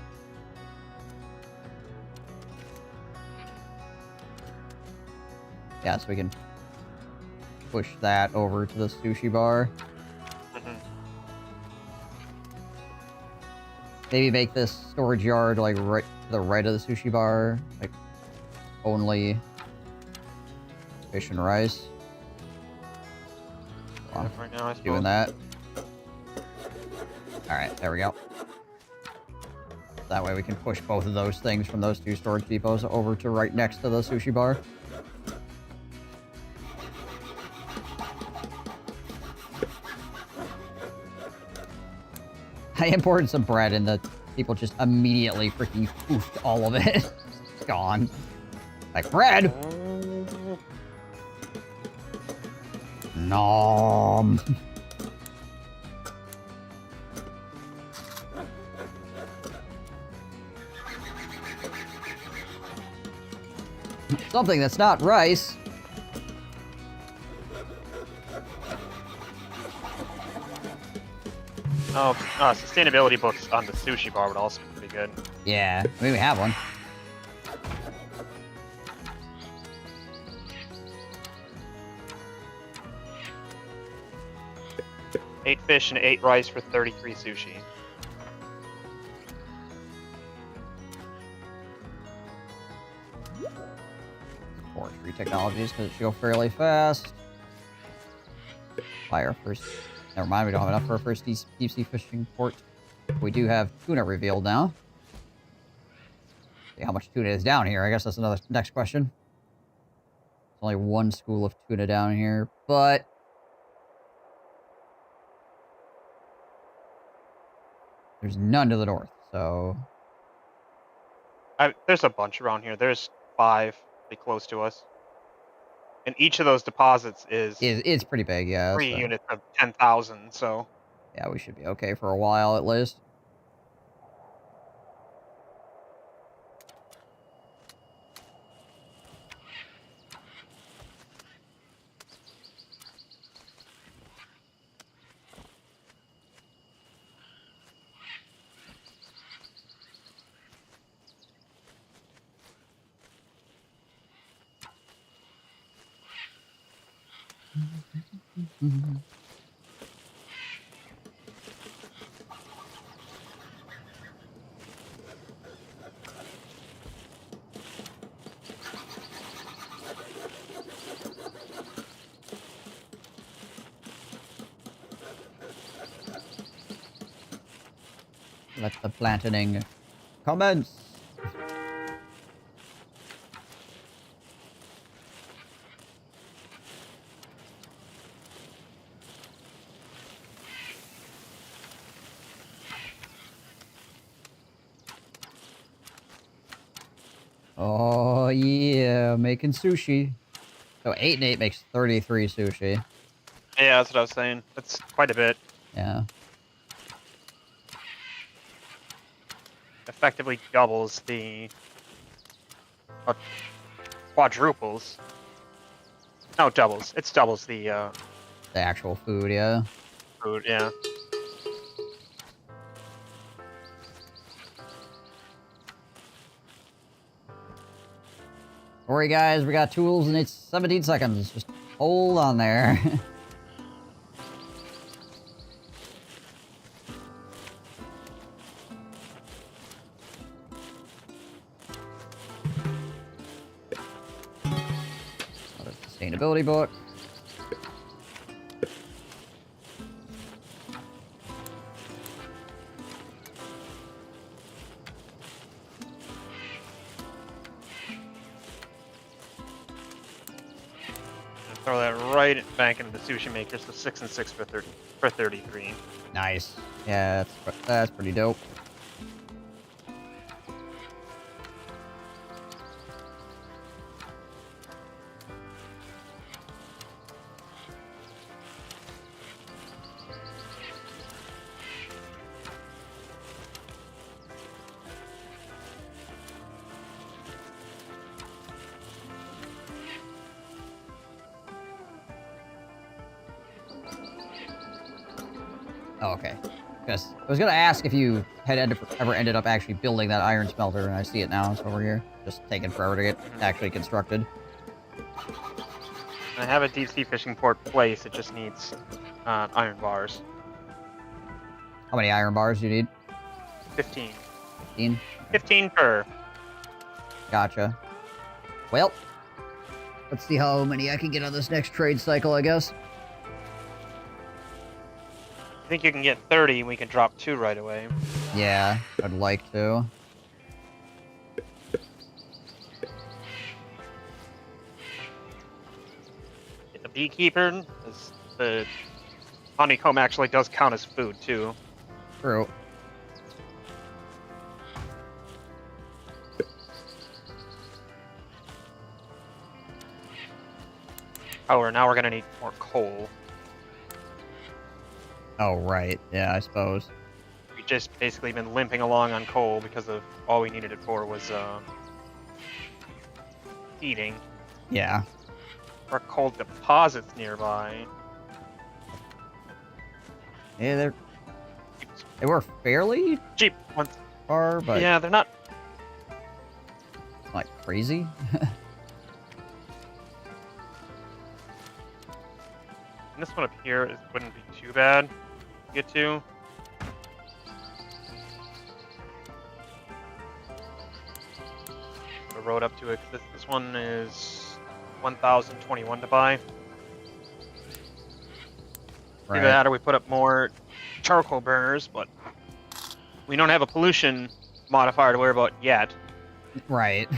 Yeah, so we can push that over to the sushi bar. Maybe make this storage yard, like, right to the right of the sushi bar. Like, only fish and rice. Yeah, right now, I suppose. Doing that. Alright, there we go. That way we can push both of those things from those two storage depots over to right next to the sushi bar. I imported some bread and the people just immediately freaking poofed all of it. It's gone. Like, bread! Nom. Something that's not rice. Oh, sustainability books on the sushi bar would also be pretty good. Yeah, I mean, we have one. Eight fish and 8 rice for 33 sushi. Forestry technologies, because it should go fairly fast. Buy our first... Never mind, we don't have enough for our first deep sea fishing port. We do have tuna revealed now. See how much tuna is down here. I guess that's another next question. There's only one school of tuna down here, but... there's none to the north, so... There's a bunch around here. There's 5 pretty close to us. And each of those deposits is It's pretty big, yeah. 3 so- units of 10,000, so... Yeah, we should be okay for a while at least. Let the planting commence. Oh yeah, making sushi. So 8 and 8 makes 33 sushi. Yeah, that's what I was saying. That's quite a bit. Yeah. Effectively doubles the... quadruples. No, doubles. It's doubles the The actual food, yeah. food. Yeah. Don't worry, guys, we got tools and it's 17 seconds. Just hold on there. Another sustainability book. Throw that right back into the sushi maker. So 6 and 6 for 33. Nice. Yeah, that's pretty dope. Oh, okay. Because I was gonna ask if you had ever ended up actually building that iron smelter, and I see it now. It's over here. Just taking forever to get actually constructed. I have a deep sea fishing port place. It just needs iron bars. How many iron bars do you need? 15. 15? 15 per. Gotcha. Well, let's see how many I can get on this next trade cycle, I guess. I think you can get 30 and we can drop 2 right away. Yeah, I'd like to. Get the beekeeper. The honeycomb actually does count as food too. True. However, now we're gonna need more coal. Oh, right. Yeah, I suppose. We just basically been limping along on coal because of all we needed it for was heating. Yeah. Or coal deposits nearby. Yeah, they were fairly Cheap ones. far, but Yeah, they're not. like crazy. And this one up here wouldn't be too bad to get to. The road up to it. This one is 1,021 to buy. Right. Either that or we put up more charcoal burners, but we don't have a pollution modifier to worry about yet. Right.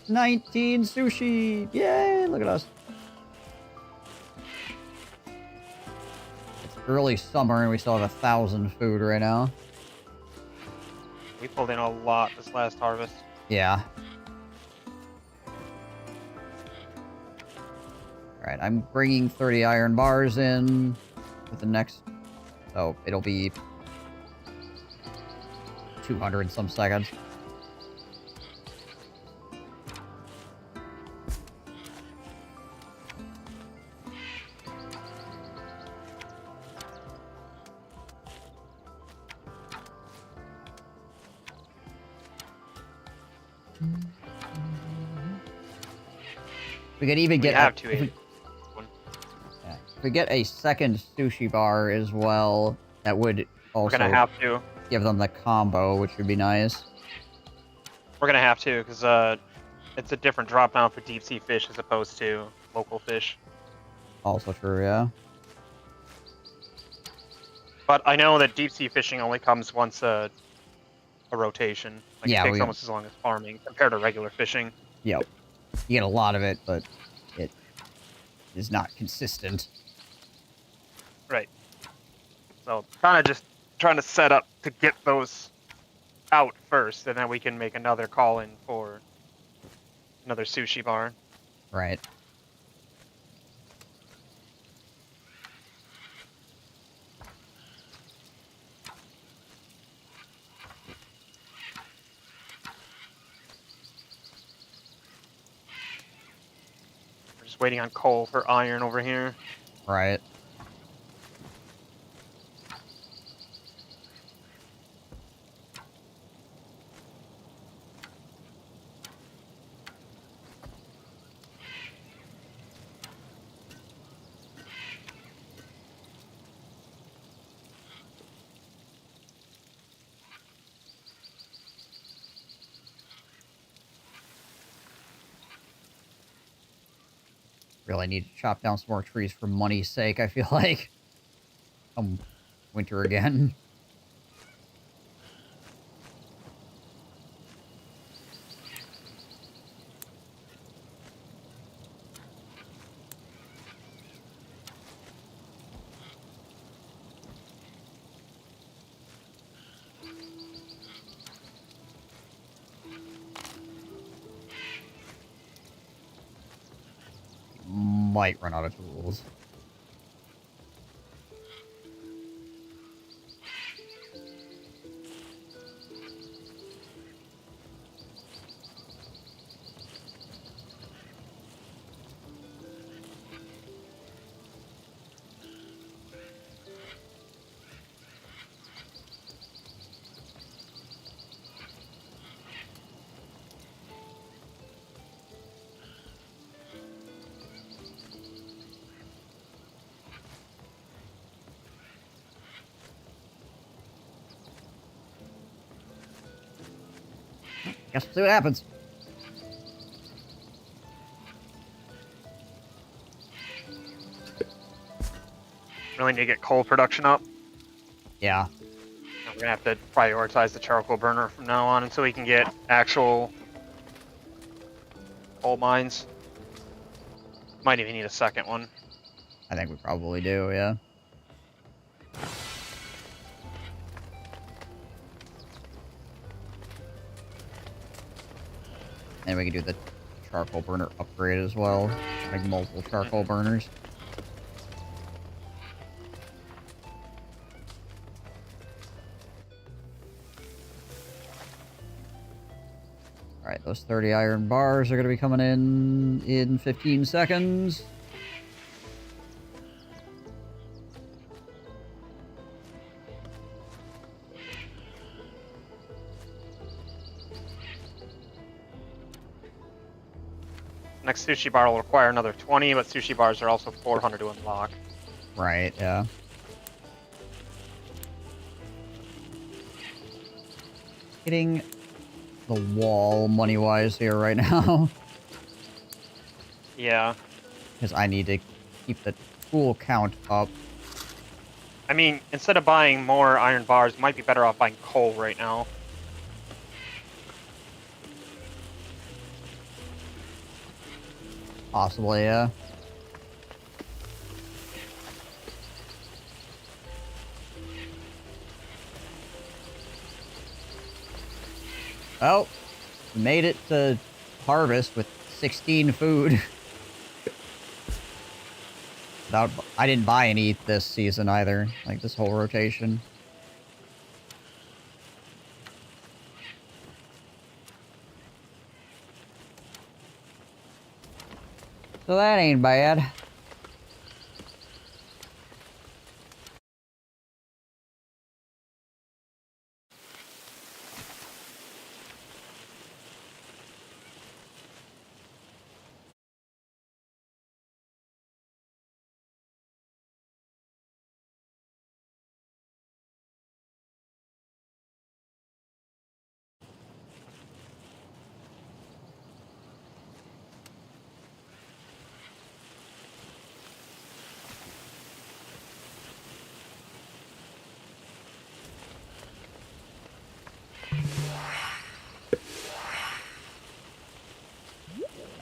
$19 sushi! Yay! Look at us. It's early summer and we still have 1,000 food right now. We pulled in a lot this last harvest. Yeah. Alright, I'm bringing 30 iron bars in with the next... So, it'll be 200 some seconds. We could even We get have if 280. if we get a second sushi bar as well, that would We're also gonna have to. give them the combo, which would be nice. We're gonna have to, because it's a different drop down for deep sea fish as opposed to local fish. Also true, yeah. But I know that deep sea fishing only comes once a rotation. Like Yeah, it takes we- almost as long as farming compared to regular fishing. Yep. You get a lot of it, but it is not consistent. Right. So kind of just trying to set up to get those out first, and then we can make another call in for another sushi bar. Right. Just waiting on coal for iron over here. Right. Really need to chop down some more trees for money's sake, I feel like. Winter again. Might run out of tools. Guess we'll see what happens. Really need to get coal production up. Yeah. We're gonna have to prioritize the charcoal burner from now on until we can get actual coal mines. Might even need a second one. I think we probably do, yeah. And we can do the charcoal burner upgrade as well. Like multiple charcoal burners. Alright, those 30 iron bars are going to be coming in 15 seconds. Next sushi bar will require another 20, but sushi bars are also 400 to unlock. Right, yeah. Hitting the wall money-wise here right now. Yeah. Because I need to keep the tool count up. I mean, instead of buying more iron bars, might be better off buying coal right now. Possibly, yeah. Oh, we made it to harvest with 16 food. I didn't buy any this season either, like this whole rotation. So that ain't bad.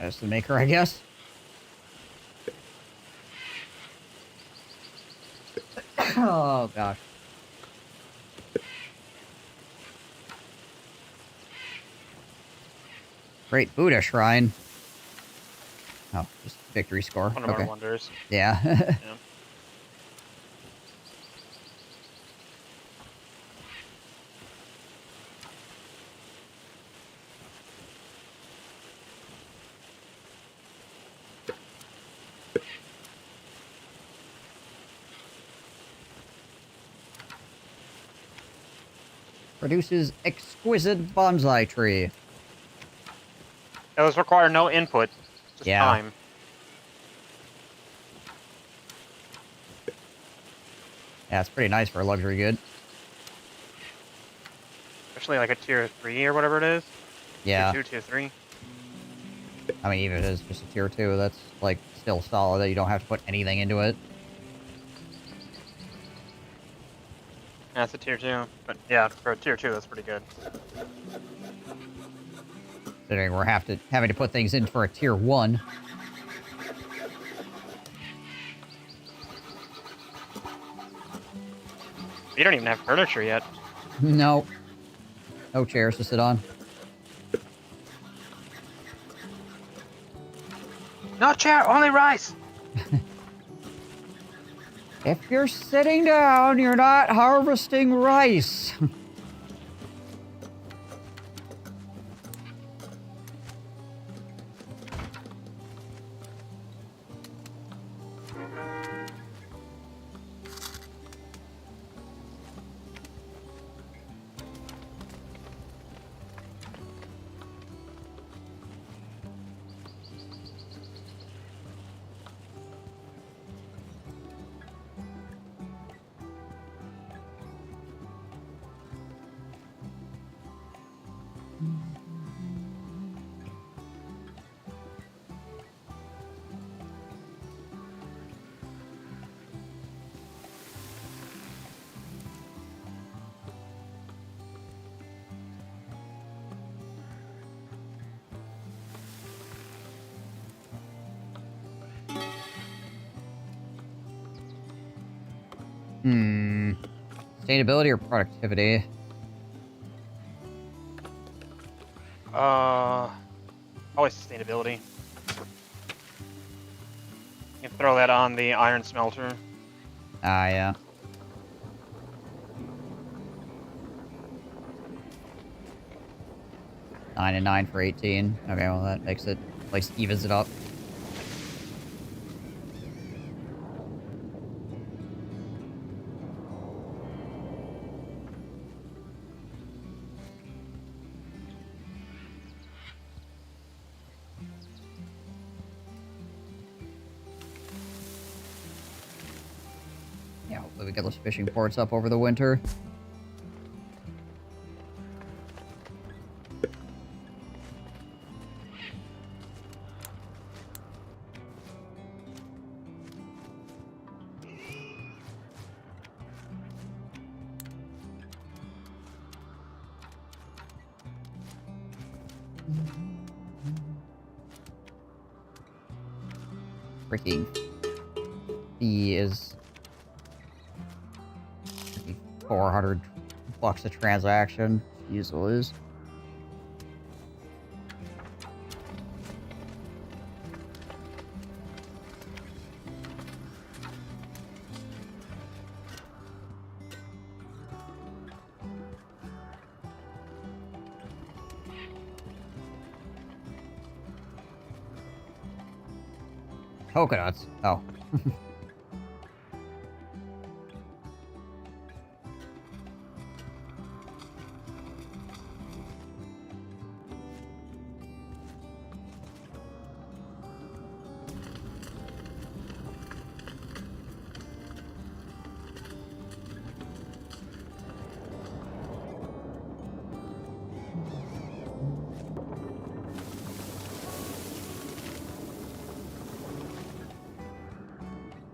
That's the maker, I guess. Oh, gosh. Great Buddha shrine. Oh, just victory score. One of our wonders. Yeah. Yeah. Produces exquisite bonsai tree. Those require no input, just Yeah. time. Yeah, it's pretty nice for a luxury good. Especially like a tier 3 or whatever it is. Yeah. Tier 2, tier 3. I mean, even if it is just a tier 2, that's, like, still solid that you don't have to put anything into it. That's a tier 2. But yeah, for a tier 2, that's pretty good. Considering we're having to put things in for a tier 1. You don't even have furniture yet. No. No chairs to sit on. No chair, only rice! If you're sitting down, you're not harvesting rice. Sustainability or productivity? Always sustainability. You can throw that on the iron smelter. Ah, yeah. Nine and 9 for 18. Okay, well that makes it, like, evens it up. Yeah, hopefully we get those fishing ports up over the winter. Freaking fee is 400 bucks a transaction. Jeez Louise. Coconuts. Oh.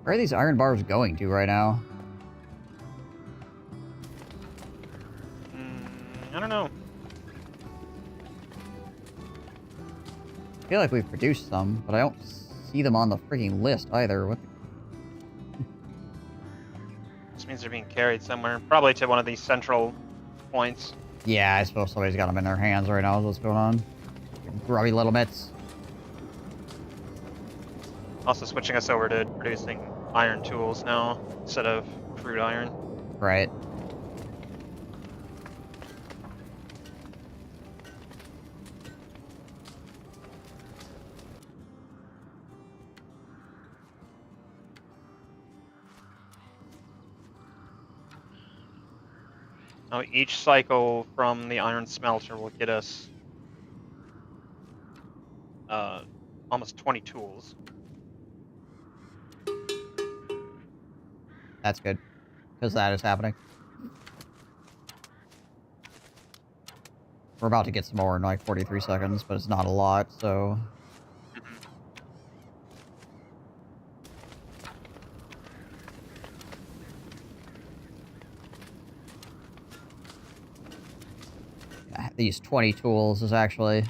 Where are these iron bars going to right now? I don't know. I feel like we've produced some, but I don't see them on the freaking list either. What? This means they're being carried somewhere. Probably to one of these central points. Yeah, I suppose somebody's got them in their hands right now. Is what's going on? Grubby little mitts. Also switching us over to producing iron tools now, instead of crude iron. Right. Now, each cycle from the iron smelter will get us almost 20 tools. That's good, because that is happening. We're about to get some more in like 43 seconds, but it's not a lot, so... These 20 tools is actually...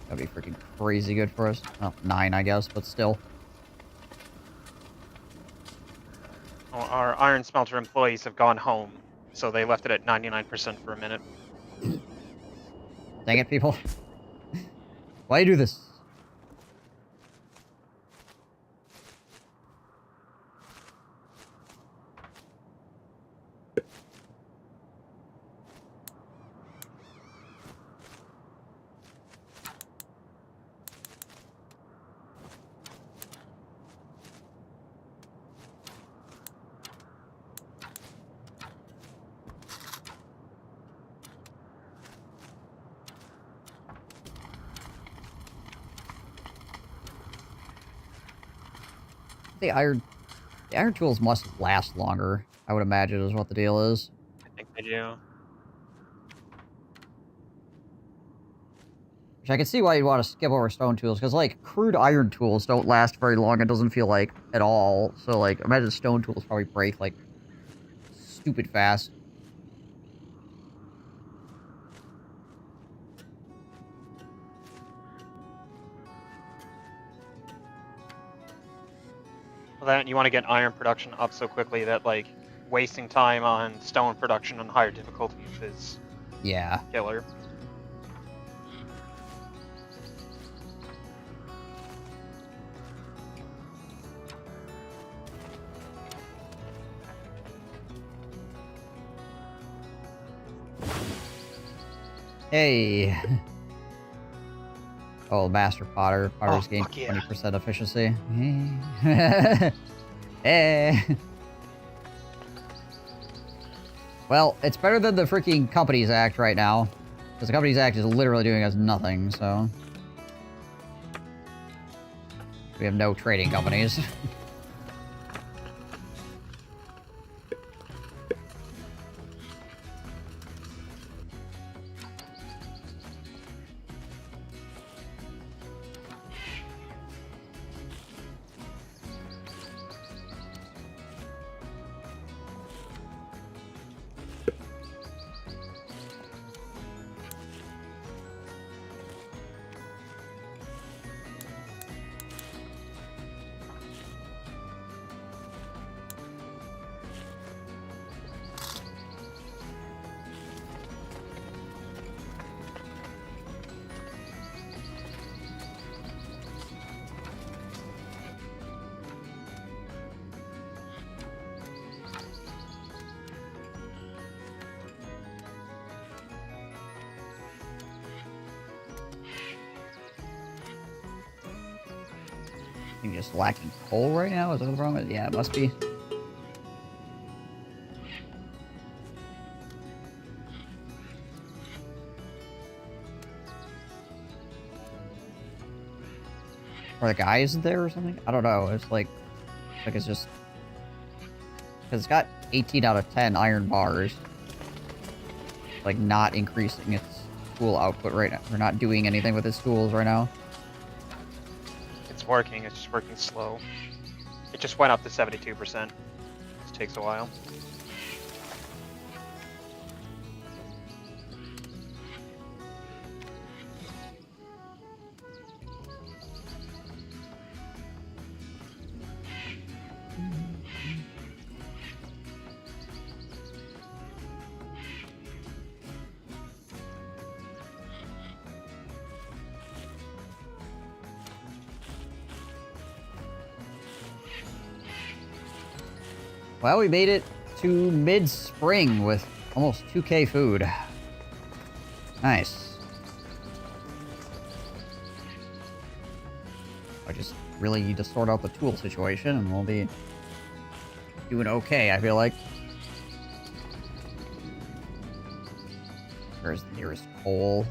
That'd be freaking crazy good for us. Well, 9, I guess, but still. Well, our iron smelter employees have gone home, so they left it at 99% for a minute. Dang it, people. Why you do this? The iron tools must last longer, I would imagine, is what the deal is. I think they do. Which I can see why you'd want to skip over stone tools, because, like, crude iron tools don't last very long, it doesn't feel like, at all. So, like, imagine stone tools probably break, like, stupid fast. Well, then you want to get iron production up so quickly that, like, wasting time on stone production on higher difficulties is Yeah. killer. Hey. Oh, Master Potter. Potter's gained fuck yeah. 20% efficiency. Hey. Well, it's better than the freaking Companies Act right now. Because the Companies Act is literally doing us nothing, so... We have no trading companies. I think just lacking coal right now? Is that the problem? Yeah, it must be. Or the guy isn't there or something? I don't know. It's like it's just... Because it's got 18 out of 10 iron bars. Like, not increasing its tool output right now. We're not doing anything with its tools right now. It's working, it's just working slow. It just went up to 72%. It takes a while. Well, we made it to mid-spring with almost 2k food. Nice. I just really need to sort out the tool situation and we'll be doing okay, I feel like. Where's the nearest coal?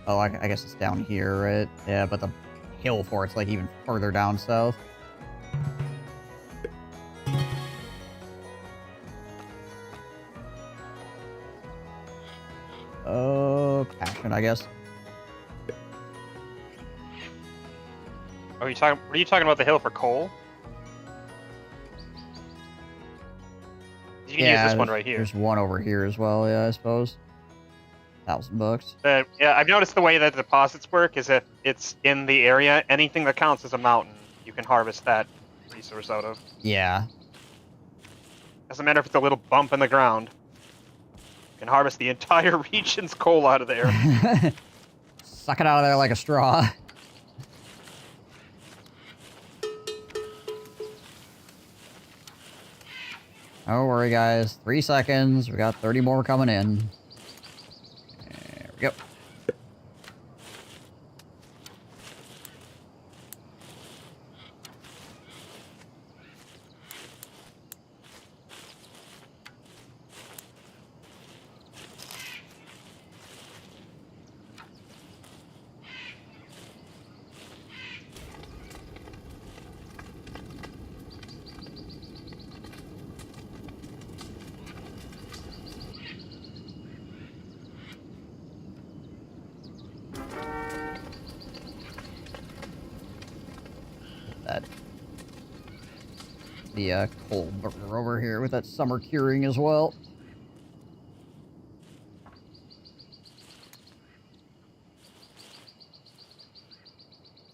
Oh, I guess it's down here, right? Yeah, but the hill for it's like even further down south. Oh, passion, I guess. Are you talking? Were you talking about the hill for coal? You can use this one right here. There's one over here as well, yeah, I suppose. $1,000. Yeah, I've noticed the way that the deposits work is if it's in the area, anything that counts as a mountain, you can harvest that resource out of. Yeah. Doesn't matter if it's a little bump in the ground. You can harvest the entire region's coal out of there. Suck it out of there like a straw. Don't worry, guys. 3 seconds. We got 30 more coming in. There we go. The coal burner over here with that summer curing as well.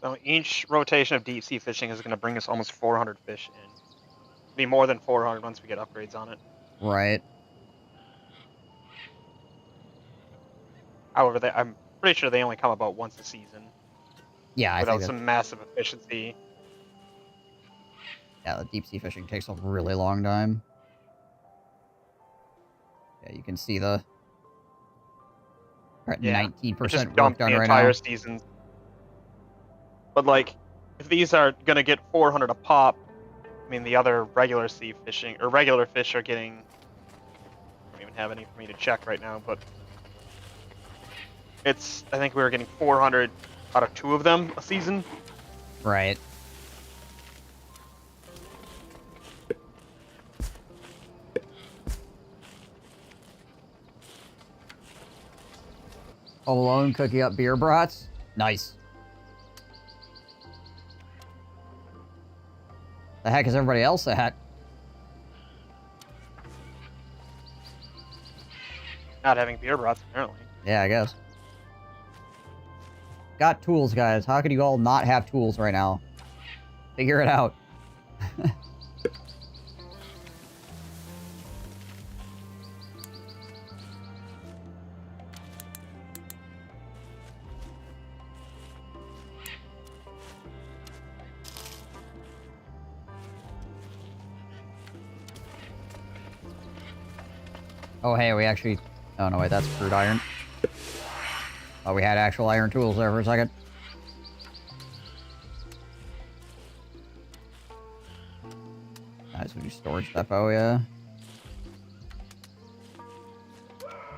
So each rotation of deep sea fishing is going to bring us almost 400 fish in. It'll be more than 400 once we get upgrades on it. Right. However, I'm pretty sure they only come about once a season. Yeah, I without think some massive efficiency. Yeah, the deep sea fishing takes a really long time. Yeah, you can see the... We're at 19% work done the right entire now. season. But like, if these are gonna get 400 a pop, I mean the other regular sea fishing or regular fish are getting. I don't even have any for me to check right now, but it's. I think we were getting 400 out of 2 of them a season. Right. Home Alone cooking up beer brats. Nice. The heck is everybody else at? Not having beer brats, apparently. Yeah, I guess. Got tools, guys. How could you all not have tools right now? Figure it out. Oh, hey, we actually... Oh, no, wait, that's crude iron. Oh, we had actual iron tools there for a second. Nice, we do storage depot, yeah.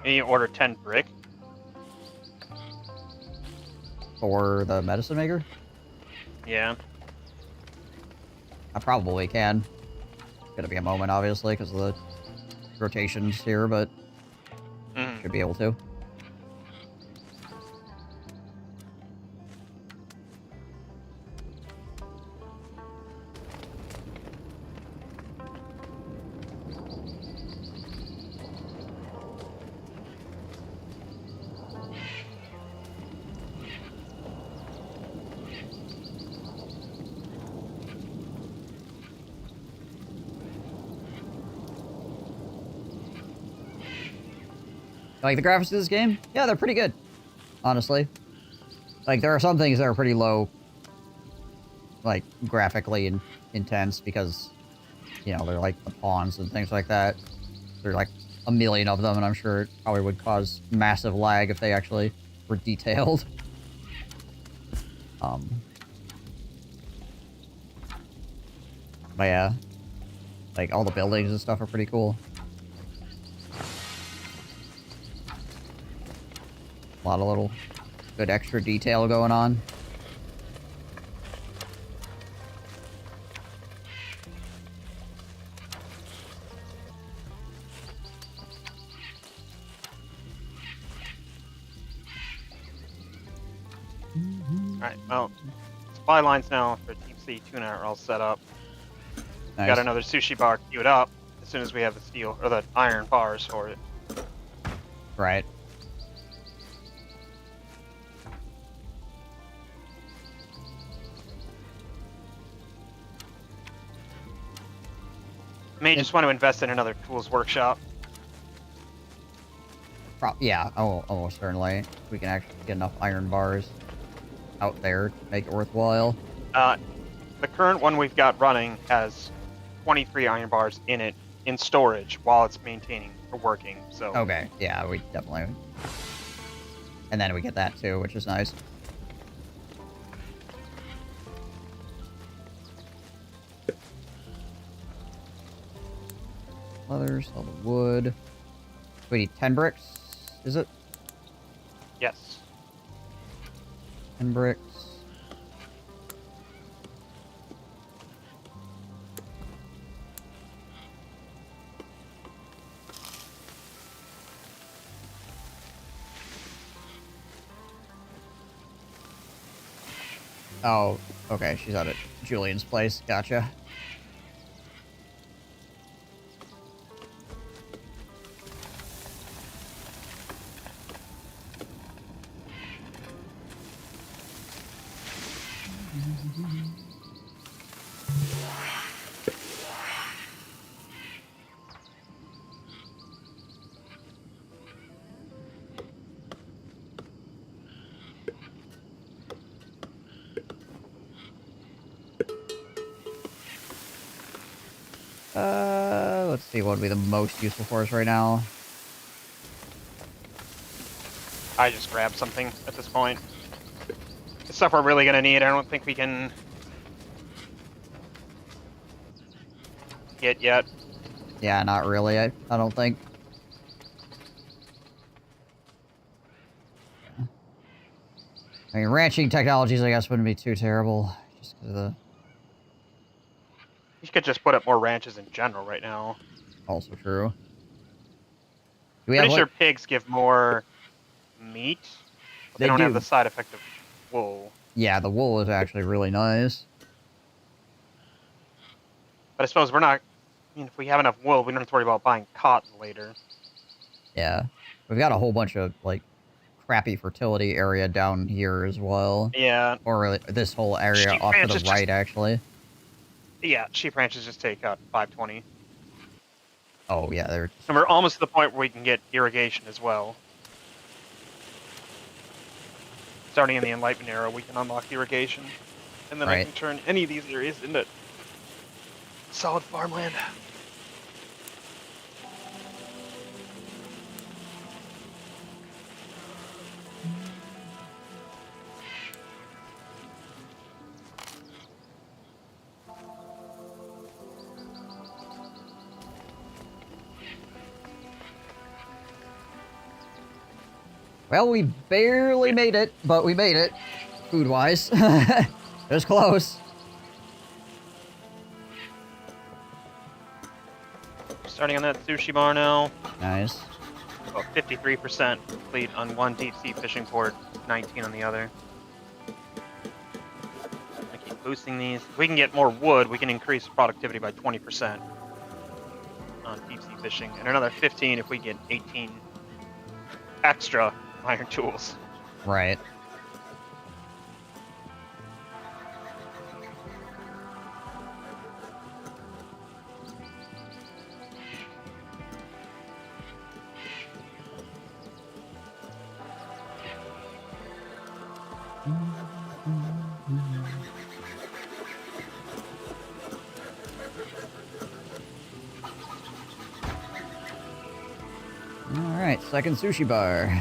You order 10 brick. For the medicine maker? Yeah. I probably can. It's gonna be a moment, obviously, because of the rotations here, but should be able to. Like the graphics of this game? Yeah, they're pretty good. Honestly. Like, there are some things that are pretty low, like, graphically intense because, you know, they're like the pawns and things like that. There are like a million of them, and I'm sure it probably would cause massive lag if they actually were detailed. But yeah. Like, all the buildings and stuff are pretty cool. A lot of little good extra detail going on. Alright, well, supply lines now for Deep Sea Tuna are all set up. Nice. Got another sushi bar queued up as soon as we have the steel, or the iron bars for it. Right. May just want to invest in another tools workshop. Yeah, almost certainly. We can actually get enough iron bars out there to make it worthwhile. The current one we've got running has 23 iron bars in it in storage while it's maintaining or working. So Okay, yeah, we definitely. And then we get that too, which is nice. Leather, sell the wood. We need 10 bricks, is it? yes. 10 bricks. Oh, okay, she's out at Julian's place. Gotcha. Let's see, what would be the most useful for us right now? I just grabbed something at this point. The stuff we're really gonna need, I don't think we can get yet. Yeah, not really, I don't think. I mean, ranching technologies, I guess, wouldn't be too terrible. Just because of the... You could just put up more ranches in general right now. Also true. Do we Pretty have, sure like... pigs give more meat, but they don't have do. the side effect of wool. Yeah, the wool is actually really nice. But I suppose we're not... I mean, if we have enough wool, we don't have to worry about buying cotton later. Yeah. We've got a whole bunch of, like, crappy fertility area down here as well. Yeah. Or this whole area Sheep off to the ranches right, just- actually. Yeah, sheep ranches just take out 520. Oh, yeah, they're... And we're almost to the point where we can get irrigation as well. Starting in the Enlightenment era, we can unlock irrigation. And then I Right. can turn any of these areas into solid farmland. Well, we barely made it, but we made it. Food-wise. It was close. Starting on that sushi bar now. Nice. About 53% complete on one deep sea fishing port, 19 on the other. I keep boosting these. If we can get more wood, we can increase productivity by 20% on deep sea fishing, and another 15 if we get 18 extra iron tools. Right. Alright, second sushi bar.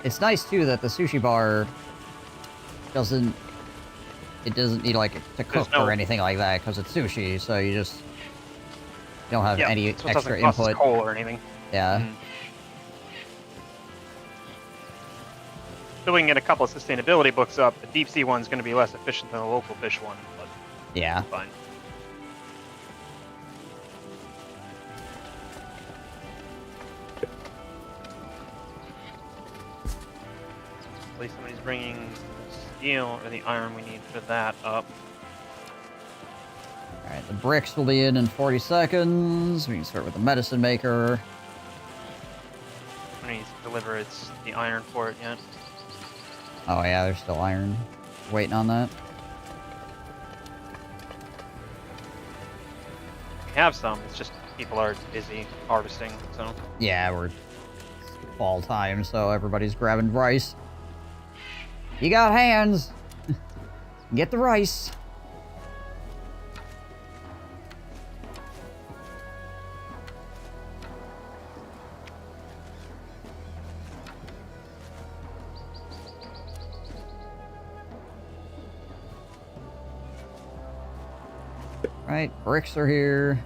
It's nice too that the sushi bar doesn't need like to cook or anything like that because it's sushi, so you don't have any so it extra doesn't cost us input. coal or anything. Yeah. So we can get a couple of sustainability books up. The deep sea one's going to be less efficient than the local fish one, but Yeah. fine. At least somebody's bringing steel or the iron we need for that up. Alright, the bricks will be in 40 seconds. We can start with the medicine maker. I need to deliver the iron for it yet. Oh yeah, there's still iron. Waiting on that. We have some, it's just people are busy harvesting, so. Yeah, we're fall time, so everybody's grabbing rice. You got hands! Get the rice! Right, bricks are here.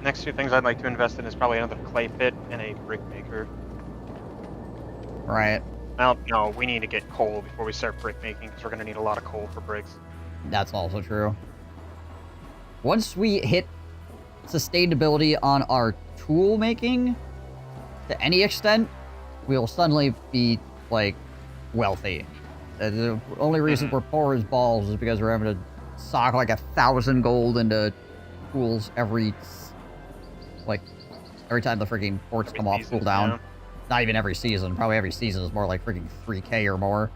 Next two things I'd like to invest in is probably another clay pit and a brick maker. Right. Well, no, we need to get coal before we start brick making because we're going to need a lot of coal for bricks. That's also true. Once we hit sustainability on our tool making, to any extent, we'll suddenly be, like, wealthy. The only reason we're poor as balls is because we're having to sock, like, 1,000 gold into tools every time the freaking ports come off cooldown. Yeah. Not even every season. Probably every season is more like freaking 3k or more.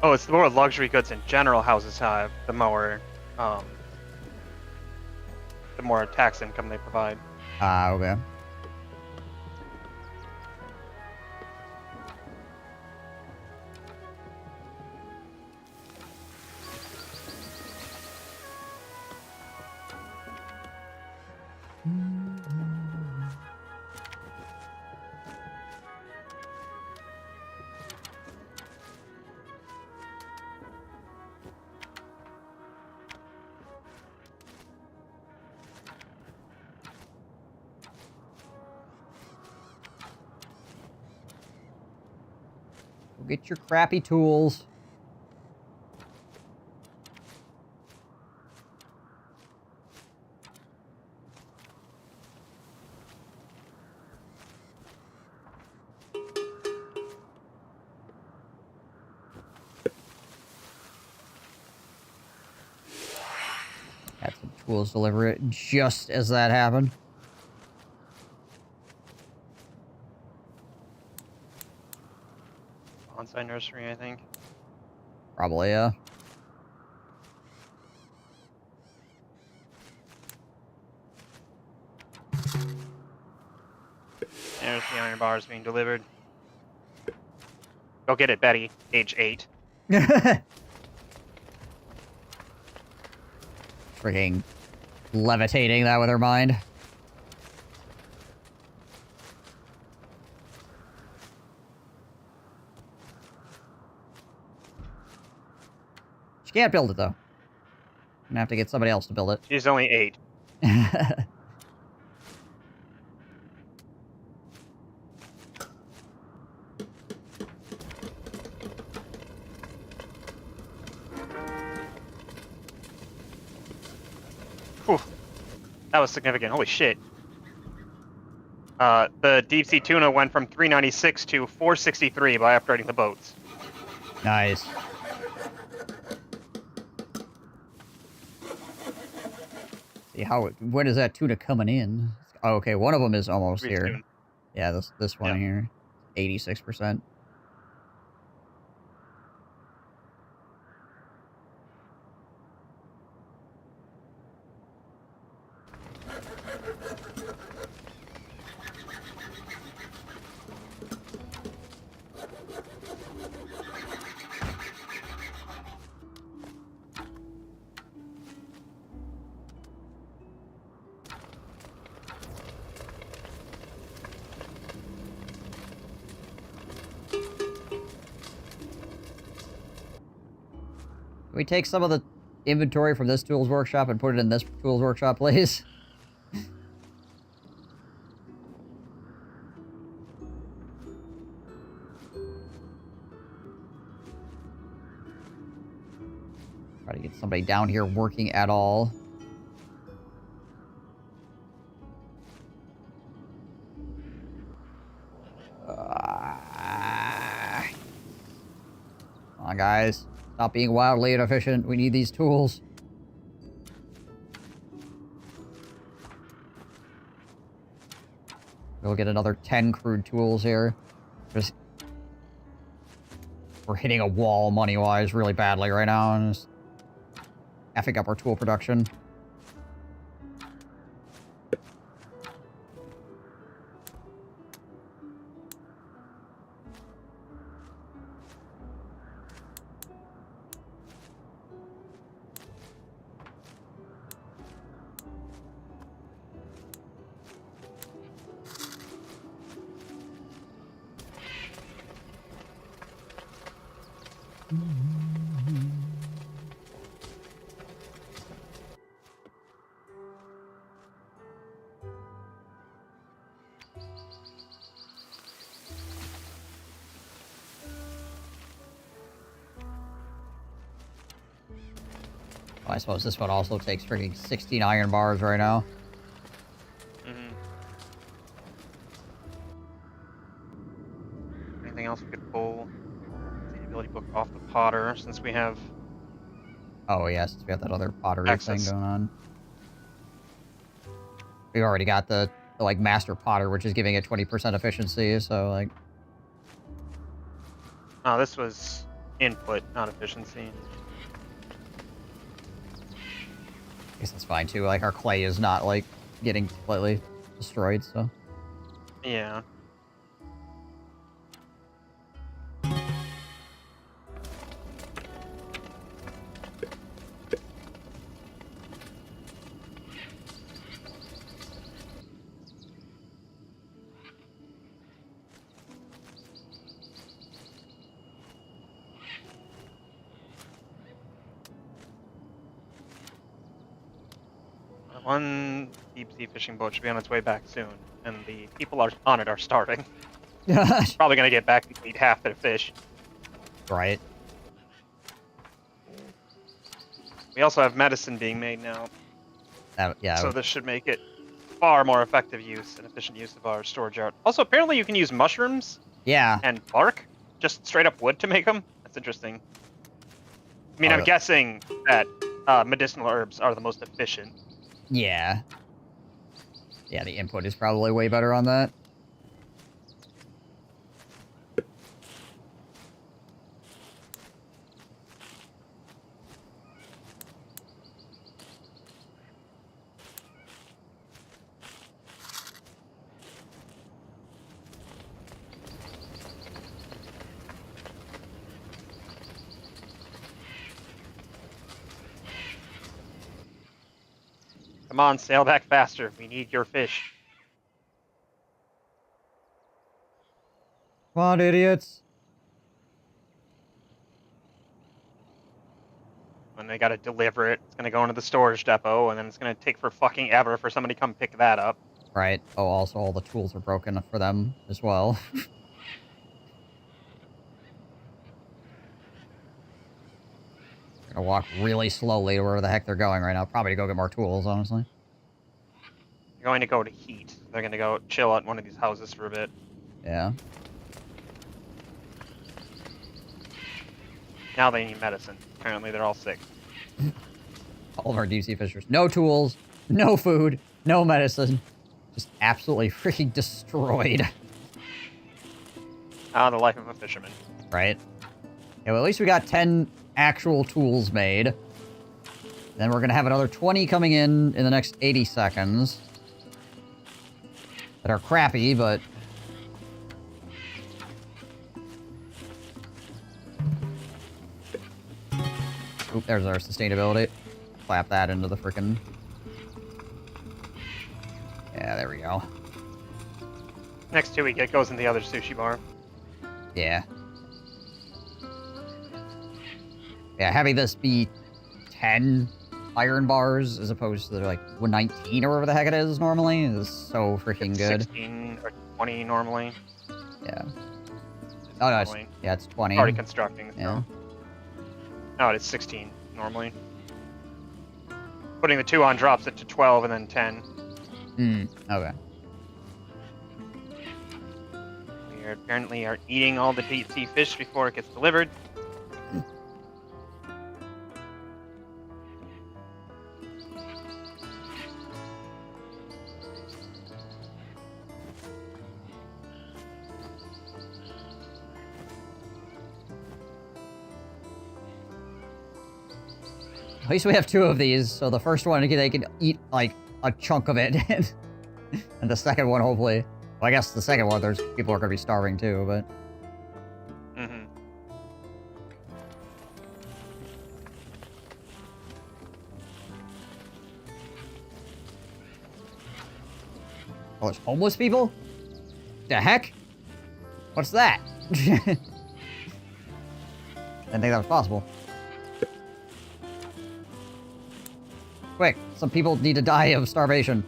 Oh, it's the more luxury goods in general houses have, the more tax income they provide. Ah, okay. Go get your crappy tools. Had some tools deliver it just as that happened. Bonsai nursery, I think. Probably, yeah. There's the iron bars being delivered. Go get it, Betty, age 8. Freaking levitating that with her mind. She can't build it, though. I'm gonna have to get somebody else to build it. She's only 8. Whew. That was significant. Holy shit. The deep sea tuna went from 396 to 463 by upgrading the boats. Nice. See when is that tuna coming in? Oh, okay, one of them is almost Pretty here. soon. Yeah, this one Yeah. here, 86%. we take some of the inventory from this tools workshop and put it in this tools workshop, please? Try to get somebody down here working at all. Come on, guys. Stop being wildly inefficient. We need these tools. We'll get another 10 crude tools here. Just... We're hitting a wall money-wise really badly right now, and just effing up our tool production. I suppose this one also takes freaking 16 iron bars right now. Mm-hmm. Anything else we could pull? The ability book off the Potter, since we have... Oh, yes, we have that other pottery access. thing going on. We already got the, like, Master Potter, which is giving it 20% efficiency, so, like... Oh, this was input, not efficiency. I guess that's fine, too. Like, our clay is not, like, getting completely destroyed, so... Yeah. One deep sea fishing boat should be on its way back soon, and the people on it are starving. Probably gonna get back and eat half their fish. Right. We also have medicine being made now, Yeah. so this should make it far more effective use and efficient use of our storage yard. Also, apparently you can use mushrooms Yeah. and bark, just straight up wood to make them. That's interesting. I mean, I'm guessing that medicinal herbs are the most efficient. Yeah. Yeah, the input is probably way better on that. Come on, sail back faster. We need your fish. Come on, idiots. And they gotta deliver it. It's gonna go into the storage depot, and then it's gonna take for fucking ever for somebody to come pick that up. Right. Oh, also all the tools are broken for them as well. Gonna walk really slowly to where the heck they're going right now. Probably to go get more tools, honestly. They're going to go to heat. They're gonna go chill at one of these houses for a bit. Yeah. Now they need medicine. Apparently they're all sick. All of our deep sea fishers. No tools, no food, no medicine. Just absolutely freaking destroyed. Ah, the life of a fisherman. Right? Yeah, well, at least we got 10 actual tools made. Then we're gonna have another 20 coming in the next 80 seconds. That are crappy, but... Oop, there's our sustainability. Clap that into the frickin'... Yeah, there we go. Next 2 week, it goes in the other sushi bar. Yeah. Yeah, having this be 10 iron bars as opposed to like 19 or whatever the heck it is normally is so freaking It's good. 16 or 20 normally. Yeah. It's Oh no, it's, normally. yeah, it's 20. Already constructing, so. Yeah. No, it's 16 normally. Putting the 2 on drops it to 12 and then 10. Okay. We apparently are eating all the deep sea fish before it gets delivered. At least we have 2 of these, so the first one they can eat like a chunk of it, and the second one hopefully. Well, I guess the second one there's people are gonna be starving too, but. Mm-hmm. Oh, there's homeless people? The heck? What's that? Didn't think that was possible. Quick, some people need to die of starvation.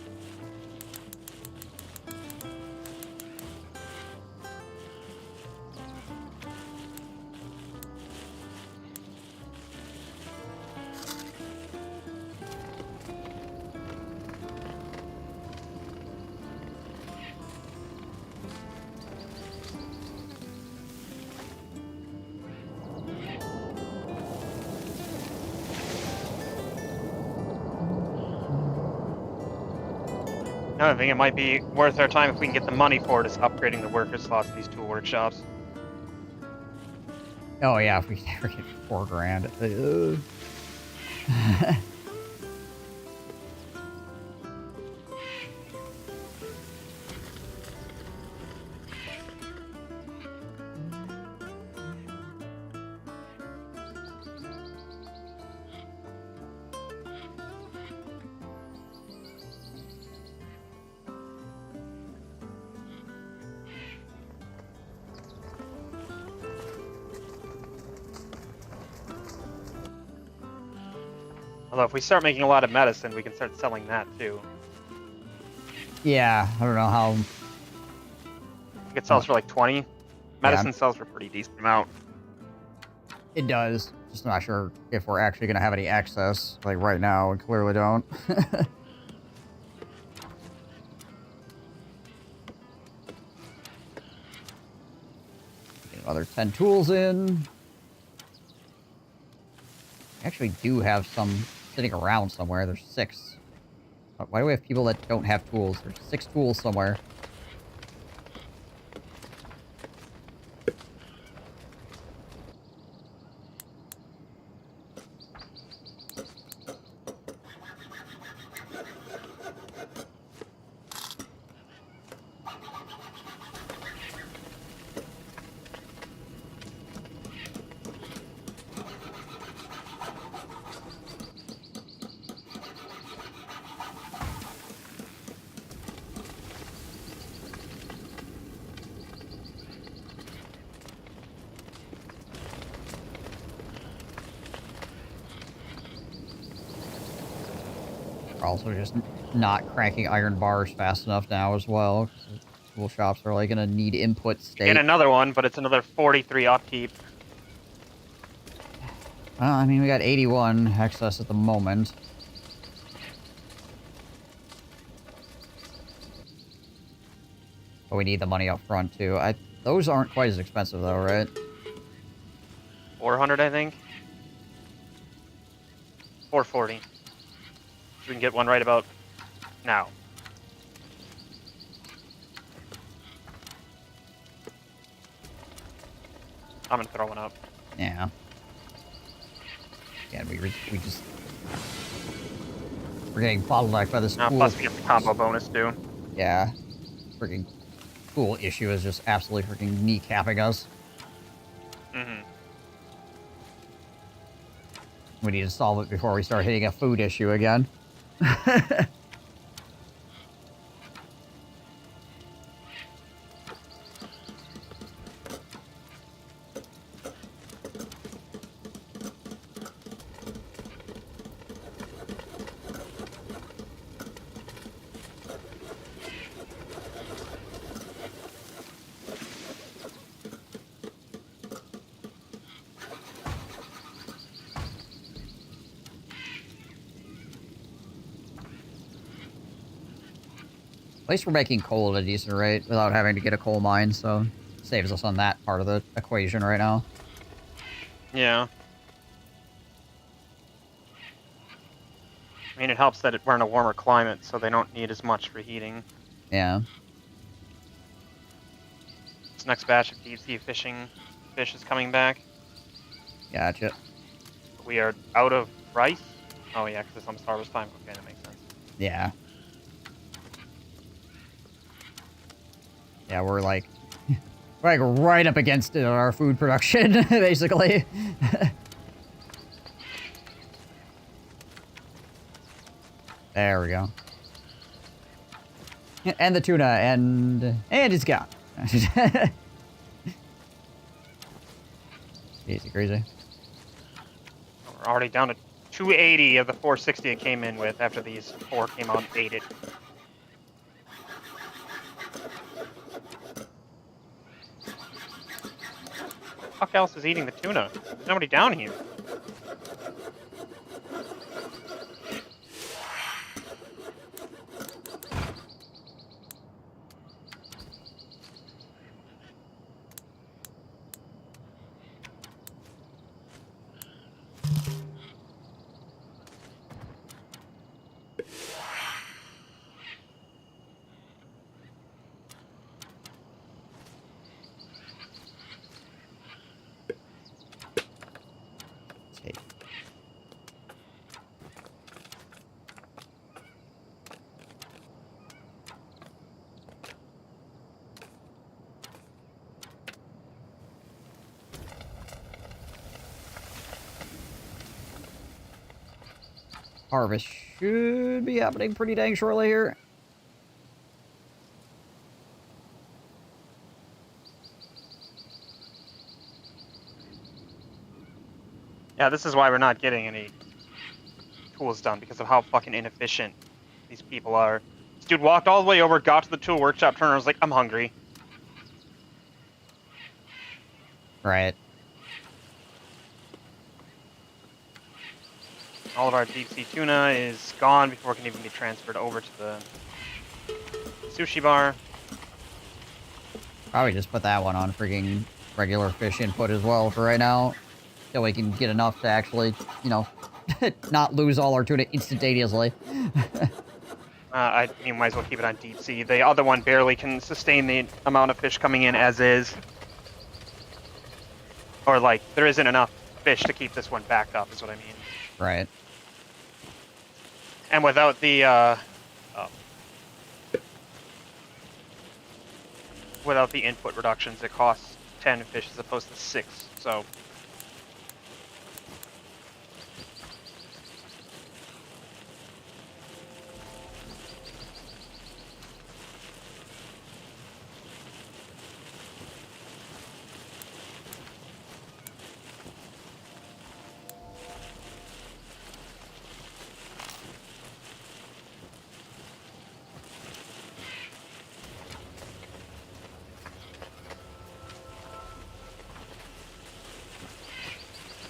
I think it might be worth our time if we can get the money for it, is upgrading the worker slots in these tool workshops. Oh yeah, if we can ever get 4 grand. Although if we start making a lot of medicine, we can start selling that too. Yeah, I don't know how. I think it sells for like 20. Medicine sells for a pretty decent amount. It does. Just not sure if we're actually going to have any access. Like right now, we clearly don't. Get another 10 tools in. I actually do have some sitting around somewhere. There's 6. Why do we have people that don't have tools? There's 6 tools somewhere. We're also just not cranking iron bars fast enough now as well. Tool shops are like gonna need input state. Get another one, but it's another 43 upkeep. Well, I mean, we got 81 excess at the moment. But we need the money up front too. Those aren't quite as expensive though, right? 400, I think. 440. So we can get one right about now. I'm gonna throw one up. Yeah. Yeah, we just... We're getting bottlenecked by this tool. Plus we get the combo bonus too. Yeah. Freaking tool issue is just absolutely freaking kneecapping us. Mm-hmm. We need to solve it before we start hitting a food issue again. least we're making coal at a decent rate without having to get a coal mine, so saves us on that part of the equation right now. Yeah. I mean, it helps that we're in a warmer climate, so they don't need as much for heating. Yeah. This next batch of deep sea fishing fish is coming back. Gotcha. We are out of rice. Oh yeah, because it's on harvest time. Okay, that makes sense. Yeah. Yeah, we're like right up against our food production, basically. There we go. And the tuna, and it's gone. Easy crazy. We're already down to 280 of the 460 it came in with after these 4 came out and ate it. What the fuck else is eating the tuna? There's nobody down here. Take. Harvest should be happening pretty dang shortly here. Yeah, this is why we're not getting any tools done, because of how fucking inefficient these people are. This dude walked all the way over, got to the tool workshop, turned around, was like, I'm hungry. Right. All of our deep sea tuna is gone before it can even be transferred over to the sushi bar. Probably just put that one on freaking regular fish input as well for right now. So we can get enough to actually, you know, not lose all our tuna instantaneously. I mean, might as well keep it on deep sea. The other one barely can sustain the amount of fish coming in as is. Or, like, there isn't enough fish to keep this one backed up, is what I mean. Right. And without the, without the input reductions, it costs 10 fish as opposed to 6, so...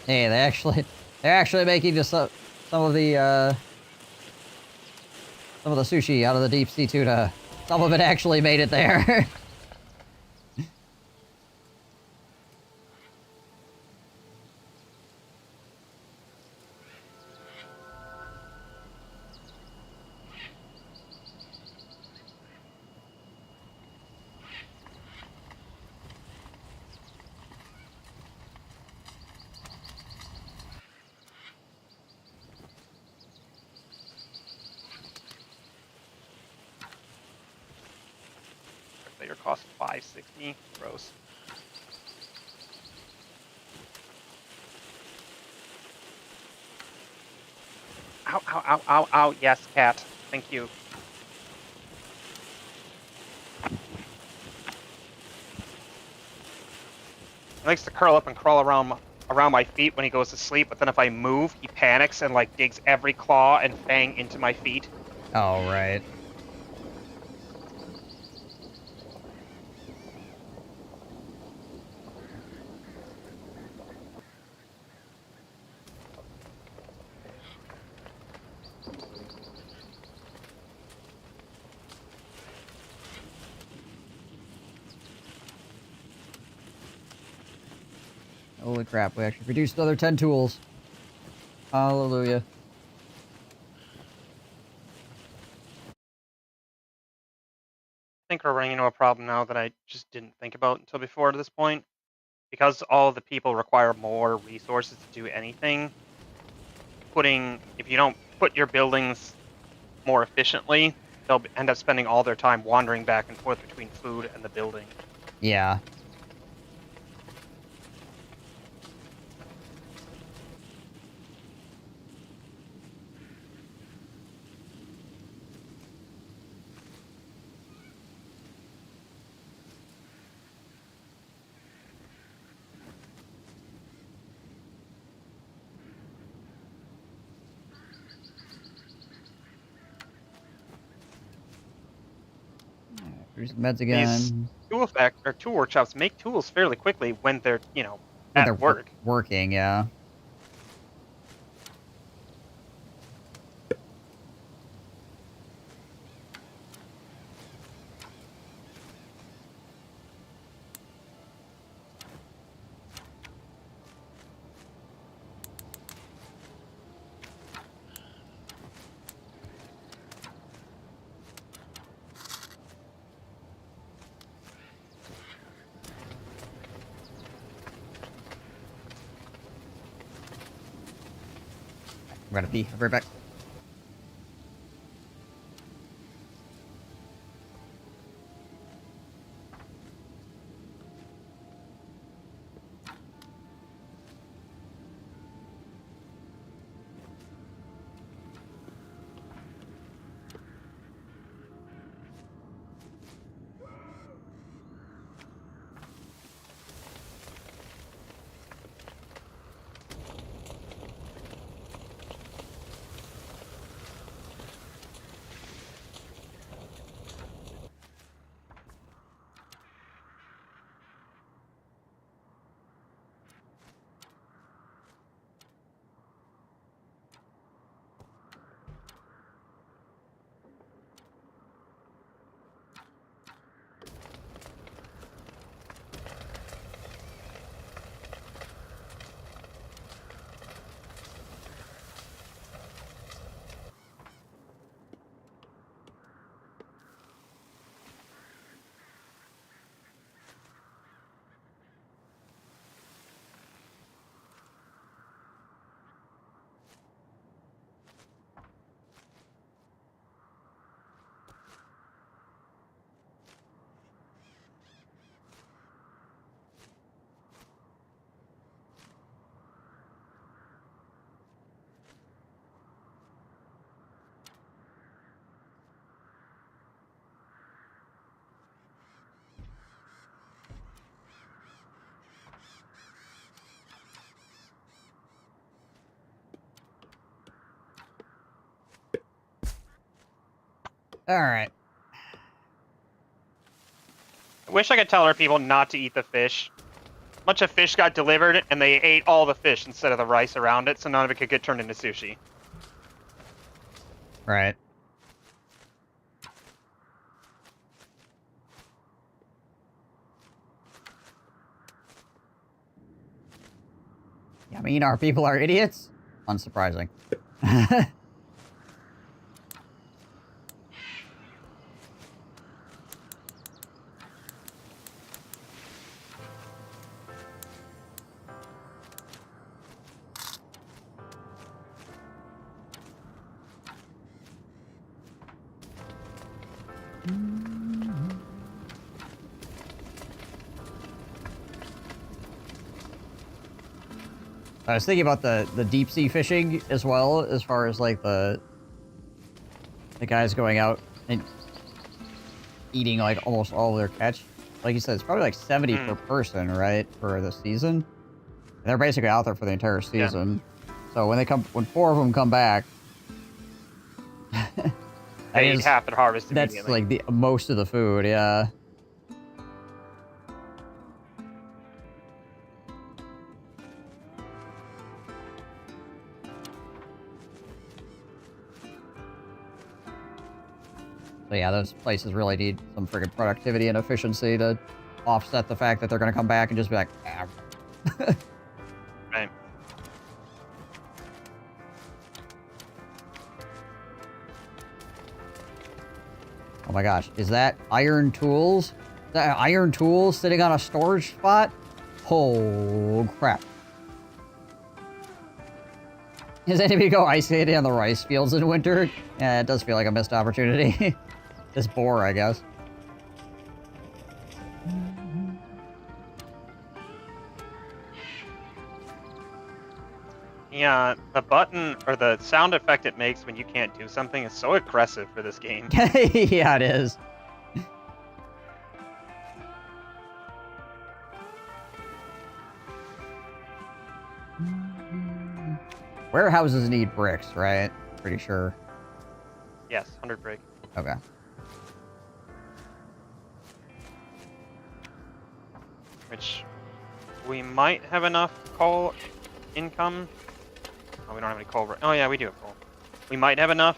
Hey, they're actually making just some of the sushi out of the deep sea tuna. Some of it actually made it there. Your cost 560. Gross. Ow, ow, ow, ow, ow. Yes, cat. Thank you. He likes to curl up and crawl around my feet when he goes to sleep, but then if I move, he panics and like digs every claw and fang into my feet. Oh, right. Holy crap, we actually produced another 10 tools. Hallelujah. I think we're running into a problem now that I just didn't think about until before to this point. Because all the people require more resources to do anything, if you don't put your buildings more efficiently, they'll end up spending all their time wandering back and forth between food and the building. Yeah. Here's the meds again. These tool workshops make tools fairly quickly when they're, When at they're work. working, yeah. I'm gonna pee. I'll be right back. Alright. I wish I could tell our people not to eat the fish. A bunch of fish got delivered, and they ate all the fish instead of the rice around it, so none of it could get turned into sushi. Right. Yeah, I mean, our people are idiots? Unsurprising. I was thinking about the deep sea fishing as well, as far as like the guys going out and eating like almost all of their catch. Like you said, it's probably like 70 per person, right, for the season. And they're basically out there for the entire season. Yeah. So when 4 of them come back, they eat half their harvest immediately. That's like the most of the food, yeah. So yeah, those places really need some friggin' productivity and efficiency to offset the fact that they're gonna come back and just be like, ah. Right. Oh my gosh, is that iron tools? Is that iron tools sitting on a storage spot? Oh crap. Does anybody go ice skating on the rice fields in winter? Yeah, it does feel like a missed opportunity. This boar, I guess. Yeah, the button or the sound effect it makes when you can't do something is so aggressive for this game. Yeah, it is. Warehouses need bricks, right? Pretty sure. Yes, 100 brick. Okay. Which we might have enough coal income. Oh, we don't have any coal. Oh yeah, we do have coal. We might have enough.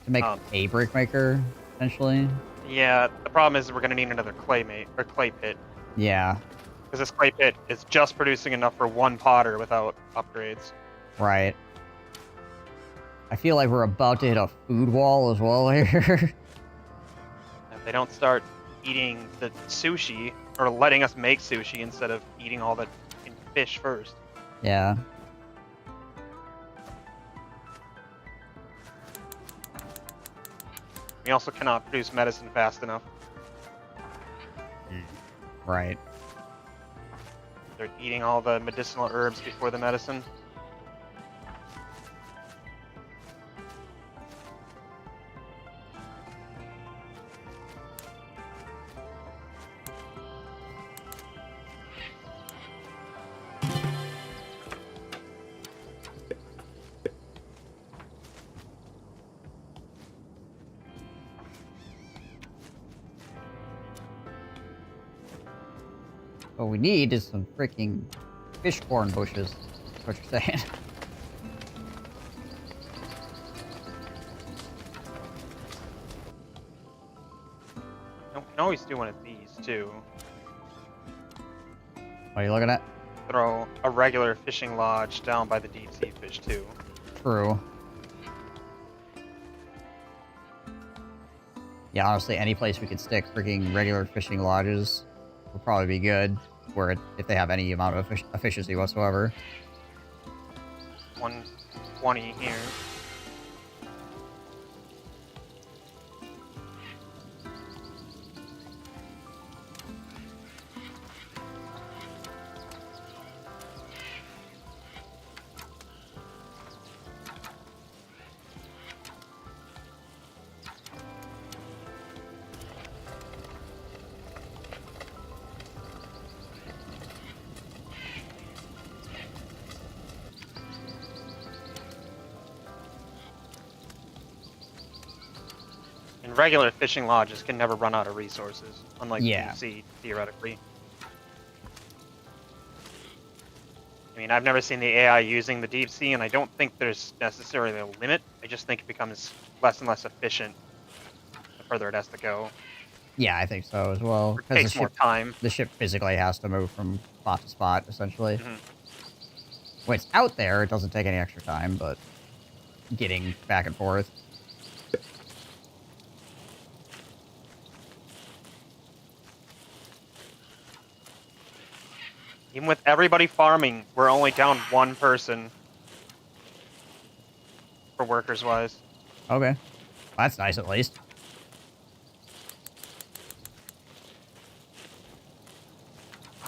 To make a brick maker, essentially. Yeah, the problem is we're gonna need another clay pit. Yeah. Because this clay pit is just producing enough for one potter without upgrades. Right. I feel like we're about to hit a food wall as well here. If they don't start eating the sushi, or letting us make sushi instead of eating all the fish first. Yeah. We also cannot produce medicine fast enough. Right. They're eating all the medicinal herbs before the medicine. What we need is some freaking fish corn bushes. That's what you're saying. We can always do one of these too. What are you looking at? Throw a regular fishing lodge down by the deep sea fish too. True. Yeah, honestly, any place we could stick freaking regular fishing lodges would probably be good, where if they have any amount of efficiency whatsoever. 120 here. And regular fishing lodges can never run out of resources, unlike deep sea, theoretically. I mean, I've never seen the AI using the deep sea, and I don't think there's necessarily a limit. I just think it becomes less and less efficient the further it has to go. Yeah, I think so as well. It takes more time. The ship physically has to move from spot to spot, essentially. Mm-hmm. When it's out there, it doesn't take any extra time, but getting back and forth. Even with everybody farming, we're only down one person for workers-wise. Okay. That's nice, at least.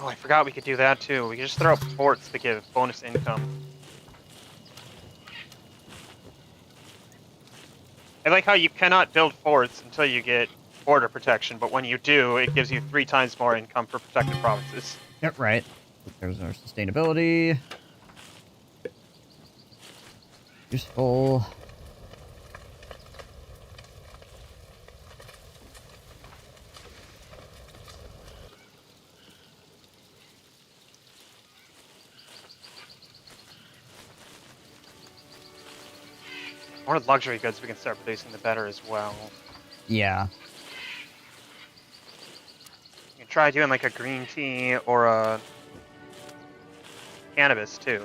Oh, I forgot we could do that too. We could just throw up forts to give bonus income. I like how you cannot build forts until you get border protection, but when you do, it gives you 3 times more income for protected provinces. Yep, right. There's our sustainability. Useful. The more luxury goods we can start producing, the better as well. Yeah. You can try doing like a green tea or a cannabis too.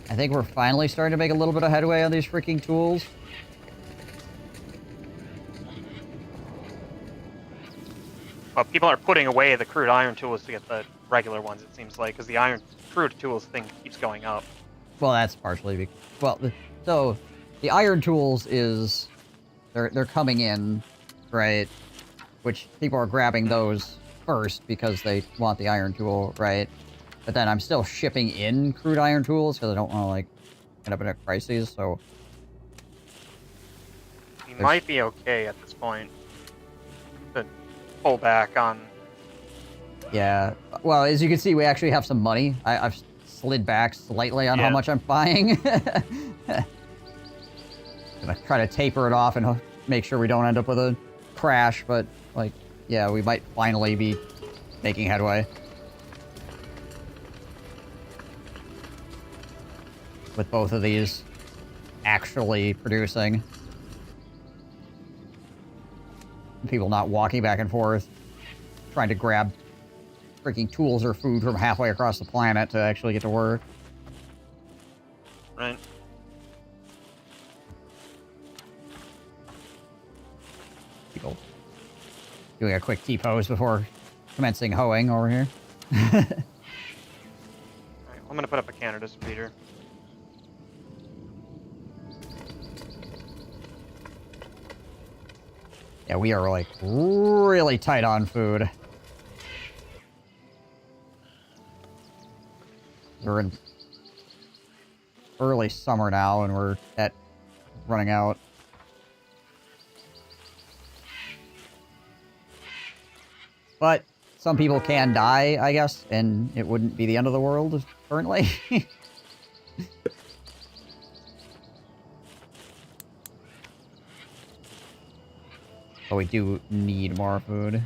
I think we're finally starting to make a little bit of headway on these freaking tools. Well, people are putting away the crude iron tools to get the regular ones, it seems like, because the iron crude tools thing keeps going up. Well, that's partially so the iron tools is they're coming in, right? Which people are grabbing those first because they want the iron tool, right? But then I'm still shipping in crude iron tools because I don't want to like end up in a crisis. So We might be okay at this point to pull back on. yeah, well, as you can see, we actually have some money. I've slid back slightly on how much I'm buying. Gonna try to taper it off and make sure we don't end up with a crash, but like, yeah, we might finally be making headway with both of these actually producing. People not walking back and forth, trying to grab freaking tools or food from halfway across the planet to actually get to work. Right. People doing a quick T-pose before commencing hoeing over here. Alright, I'm gonna put up a Canada speeder. Yeah, we are like really tight on food. We're in early summer now and we're at running out. But some people can die, I guess, and it wouldn't be the end of the world currently. But we do need more food.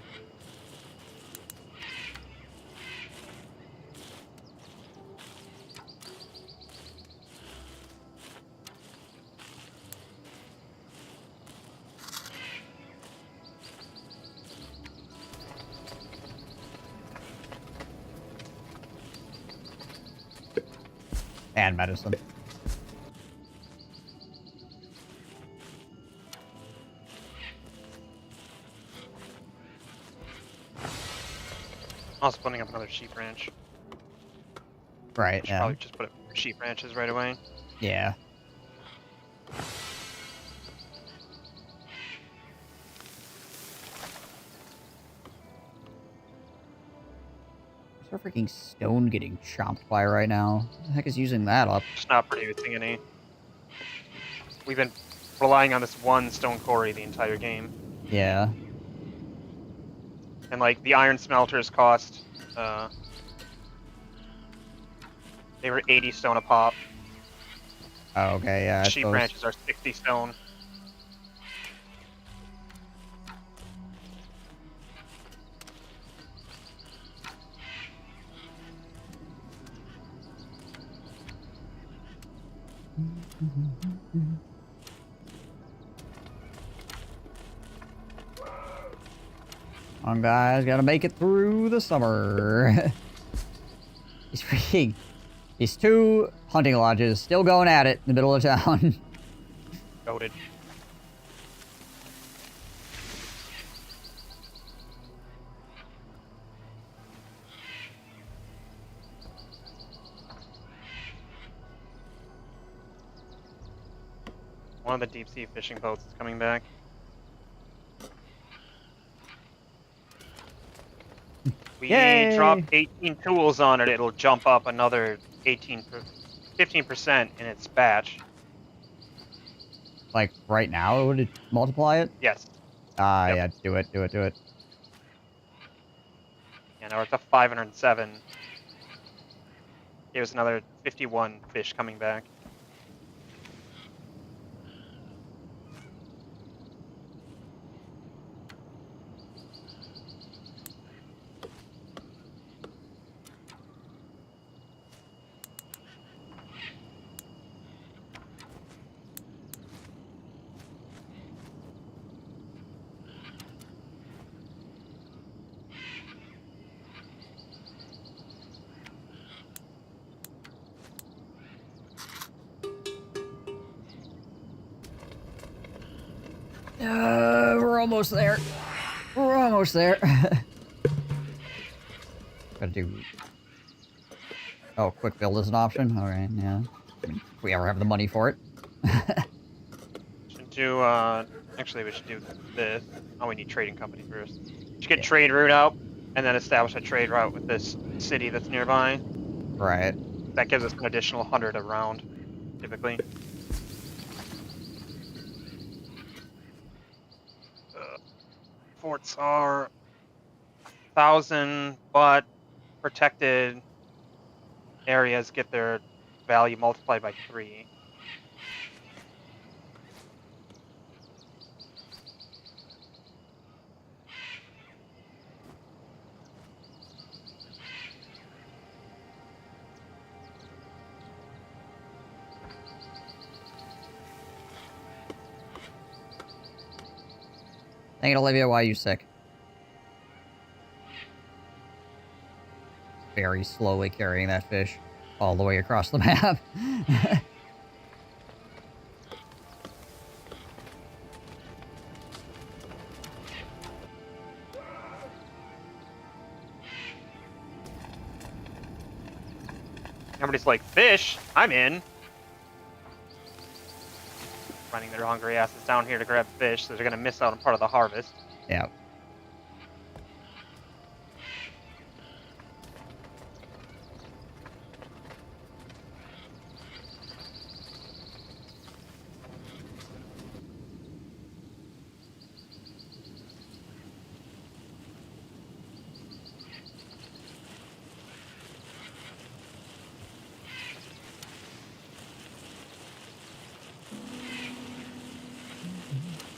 And medicine. Also putting up another sheep ranch. Right, Should yeah. probably just put up sheep ranches right away. Yeah. Is our freaking stone getting chomped by right now? What the heck is using that up? Just not producing any. We've been relying on this one stone quarry the entire game. Yeah. And like the iron smelters cost they were 80 stone a pop. Oh, okay, yeah. I Sheep suppose. ranches are 60 stone. Come on, guys, gotta make it through the summer. These two hunting lodges still going at it in the middle of town. Goated. One of the deep sea fishing boats is coming back. We Yay! drop 18 tools on it, it'll jump up another 15% in its batch. Like, right now, would it multiply it? Yes. Ah, Yep. yeah, do it. Yeah, now we're up to 507. Here's another 51 fish coming back. We're almost there. We're almost there. Gotta do... Oh, quick build is an option? Alright, yeah. I mean, if we ever have the money for it. Should do, actually we should do this. Oh, we need trading company first. Should get Yeah. trade route out, and then establish a trade route with this city that's nearby. Right. That gives us an additional 100 a round, typically. Forts are 1,000, but protected areas get their value multiplied by 3. Dang it, Olivia, why are you sick? Very slowly carrying that fish all the way across the map. Everybody's like, fish? I'm in. Running their hungry asses down here to grab fish, so they're gonna miss out on part of the harvest. Yeah.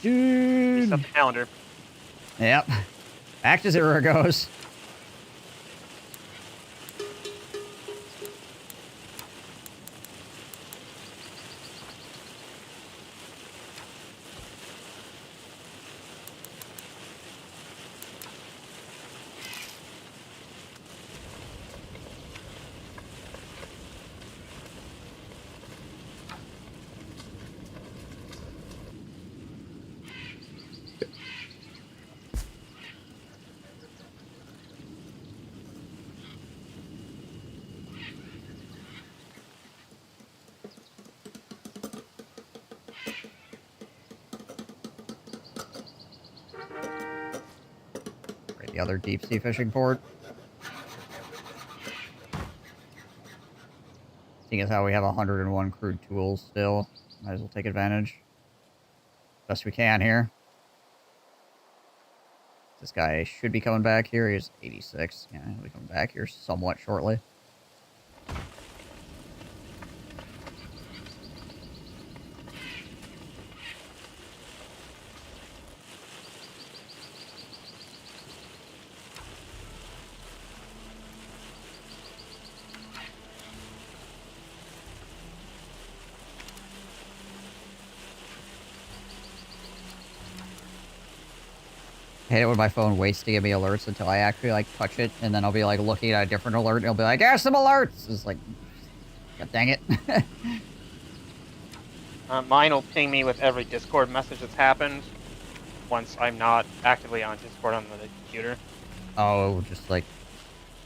Dude. Piece up the calendar. Yep. Back to 0 goes. Right, the other deep sea fishing port. Seeing as how we have 101 crude tools still, might as well take advantage. Best we can here. This guy should be coming back here. He's 86. Yeah, he'll be coming back here somewhat shortly. I hate it when my phone waits to give me alerts until I actually, like, touch it, and then I'll be, like, looking at a different alert, and it'll be like, there's some alerts! It's like, God dang it. Mine will ping me with every Discord message that's happened once I'm not actively on Discord on the computer. Oh, just, like,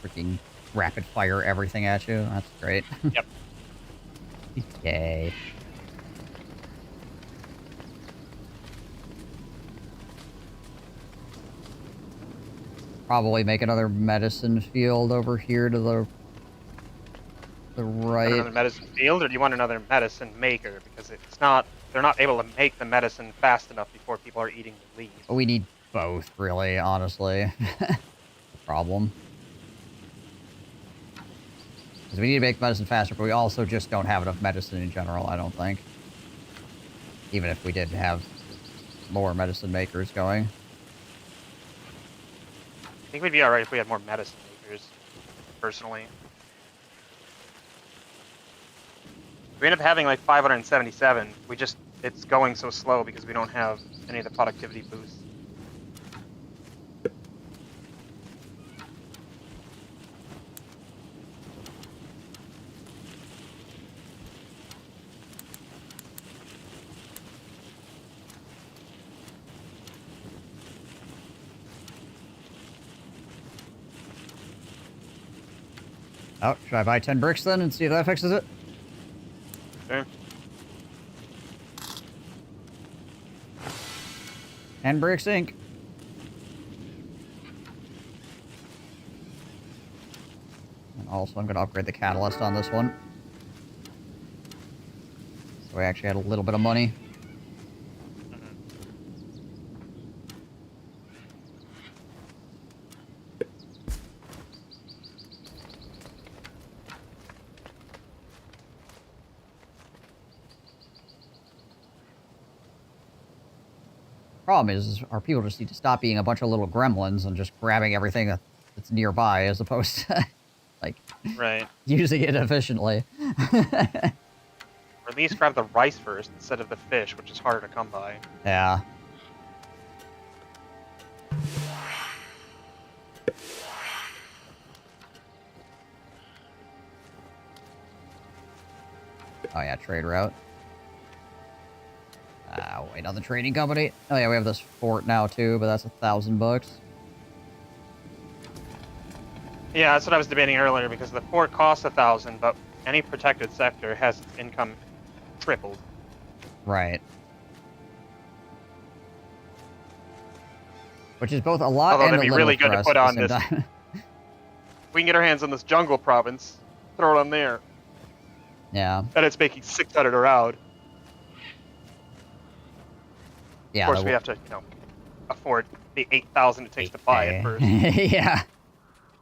freaking rapid fire everything at you? That's great. Yep. Yay. Probably make another medicine field over here to the right. Another medicine field, or do you want another medicine maker? Because it's not, they're not able to make the medicine fast enough before people are eating the leaves. We need both, really, honestly. The problem. Because we need to make medicine faster, but we also just don't have enough medicine in general, I don't think. Even if we did have more medicine makers going. I think we'd be alright if we had more medicine makers, personally. We end up having like 577. It's going so slow because we don't have any of the productivity boosts. Oh, should I buy 10 bricks then and see if that fixes it? Okay. 10 bricks Inc. And also, I'm going to upgrade the catalyst on this one. So we actually had a little bit of money. Problem is our people just need to stop being a bunch of little gremlins and just grabbing everything that's nearby as opposed to, like, Right. using it efficiently. Or at least grab the rice first instead of the fish, which is harder to come by. Yeah. Oh yeah, trade route. Wait on the trading company. Oh yeah, we have this fort now too, but that's $1,000. Yeah, that's what I was debating earlier, because the fort costs 1,000, but any protected sector has its income tripled. Right. Which is both a lot Although and a that'd be little really for good to us put at the on same this. time. We can get our hands on this jungle province, throw it on there, Yeah. and it's making 600 around. Yeah. Of course, we have to, afford the 8,000 it takes to buy it first. Yeah.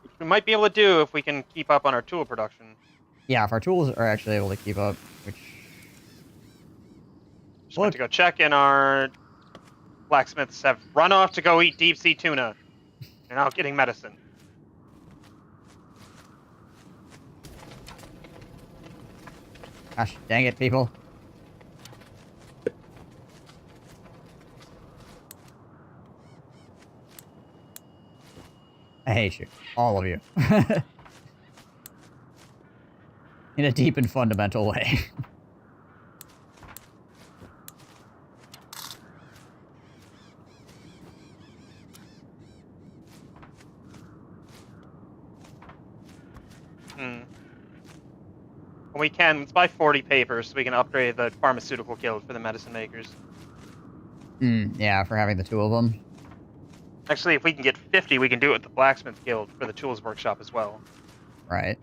Which we might be able to do if we can keep up on our tool production. Yeah, if our tools are actually able to keep up, which... Just went to go check, and our blacksmiths have run off to go eat deep sea tuna. They're now getting medicine. Gosh, dang it, people. I hate you. All of you. In a deep and fundamental way. We can, let's buy 40 papers so we can upgrade the pharmaceutical guild for the medicine makers. Yeah, for having the two of them. Actually, if we can get 50, we can do it with the blacksmith guild for the tools workshop as well. Right.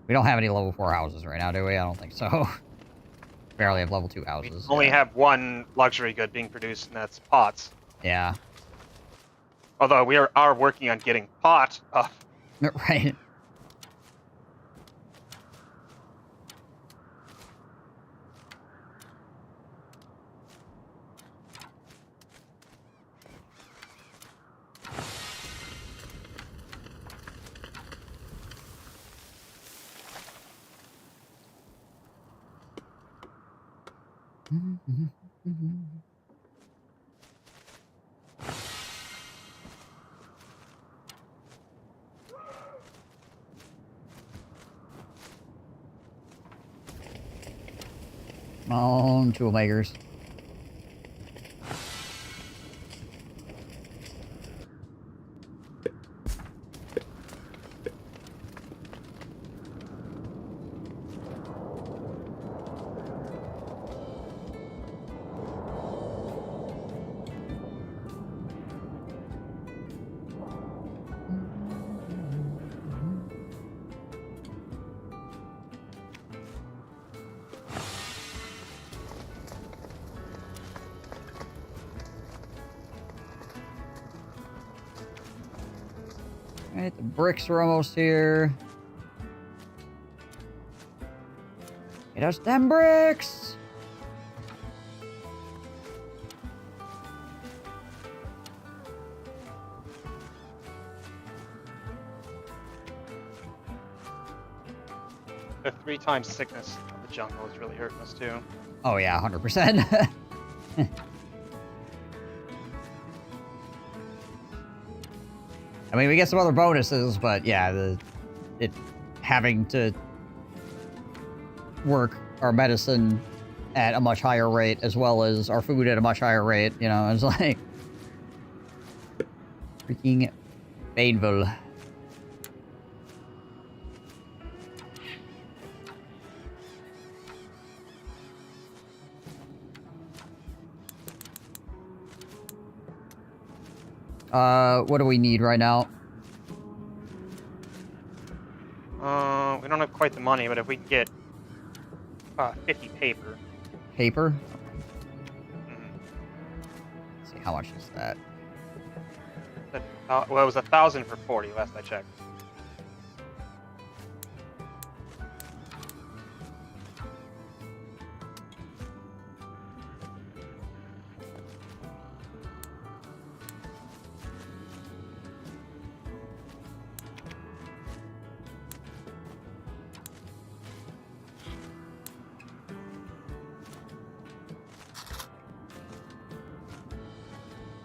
We don't have any level 4 houses right now, do we? I don't think so. Barely have level 2 houses. We only have one luxury good being produced, and that's pots. Yeah. Although we are working on getting pot up. Right. Come on, tool makers. Alright, the bricks are almost here. Get us them bricks! The 3 times sickness of the jungle is really hurting us too. Oh yeah, 100%. I mean, we get some other bonuses, but yeah, having to work our medicine at a much higher rate, as well as our food at a much higher rate, you know, it's like... freaking painful. What do we need right now? We don't have quite the money, but if we can get 50 paper. Paper? Mhm. Let's see, how much is that? Well, it was 1,000 for 40 last I checked.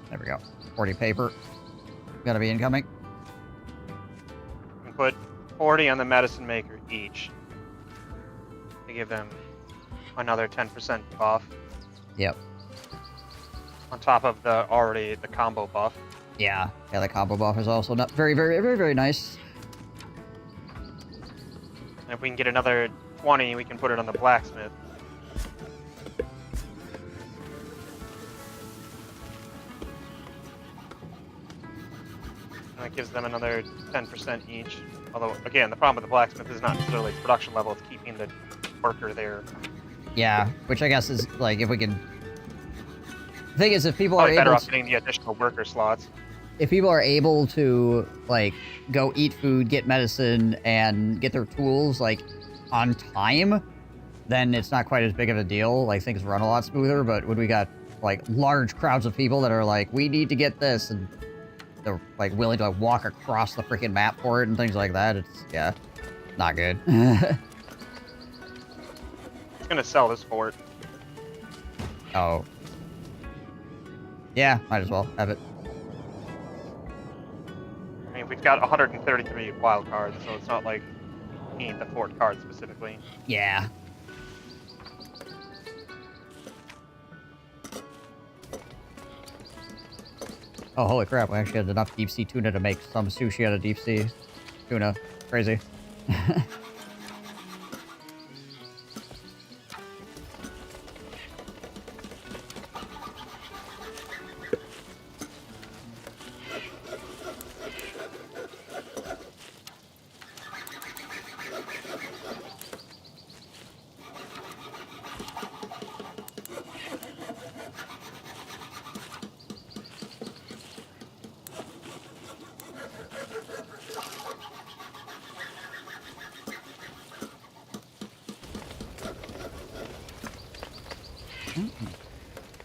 There we go. 40 paper. Gotta be incoming. We can put 40 on the medicine maker each to give them another 10% buff Yep. on top of the combo buff. Yeah. Yeah, the combo buff is also not very, very, very, very nice. And if we can get another 20, we can put it on the blacksmith. And that gives them another 10% each. Although, again, the problem with the blacksmith is not necessarily its production level, it's keeping the worker there. Yeah, which I guess is, like, if we can... The thing is, if people are Probably better able off getting the additional worker slots. if people are able to, like, go eat food, get medicine, and get their tools, like, on time, then it's not quite as big of a deal. Like, things run a lot smoother, but when we got, like, large crowds of people that are like, we need to get this, and they're, like, willing to, like, walk across the freaking map for it and things like that, it's, yeah, not good. It's gonna sell this fort. Oh. Yeah, might as well have it. I mean, we've got 133 wild cards, so it's not like we need the fort card specifically. Yeah. Oh, holy crap, we actually had enough deep sea tuna to make some sushi out of deep sea tuna. Crazy.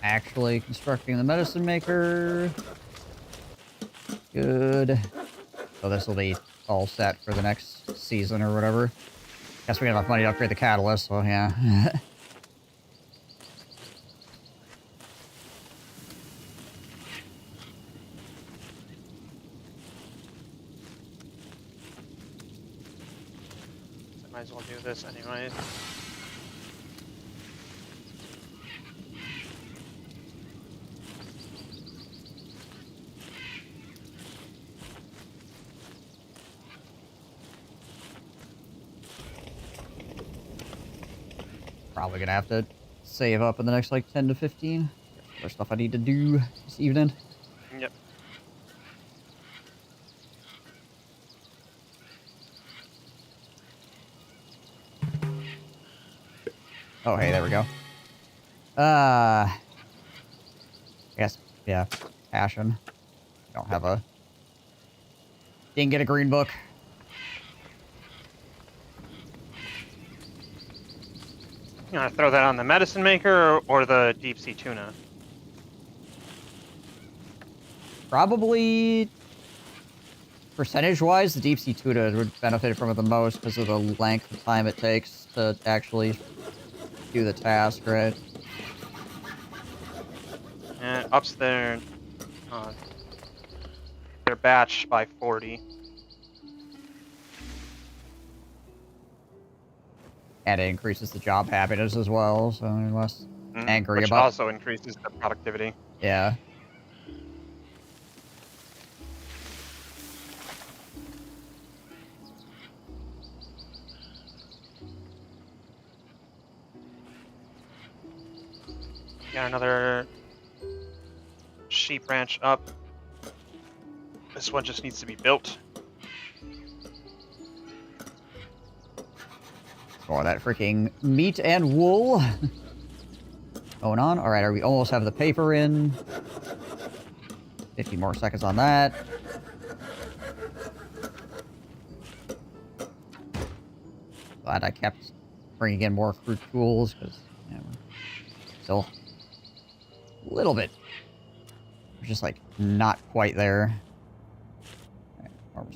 Actually constructing the medicine maker. Good. So this will be all set for the next season or whatever. Guess we got enough money to upgrade the catalyst, so yeah. So might as well do this anyways. Probably gonna have to save up in the next like 10 to 15. There's stuff I need to do this evening. Yep. Oh, hey, there we go. I guess, yeah, passion. Don't have a... Didn't get a green book. You want to throw that on the medicine maker or the deep sea tuna? Probably... Percentage-wise, the deep sea tuna would benefit from it the most because of the length of time it takes to actually do the task, right? And it ups their batch by 40. And it increases the job happiness as well, so they're less angry Which about... also increases the productivity. Yeah. Got another sheep ranch up. This one just needs to be built. For that freaking meat and wool going on. All right, we almost have the paper in. 50 more seconds on that. Glad I kept bringing in more crude tools because we're still a little bit. We're just like not quite there.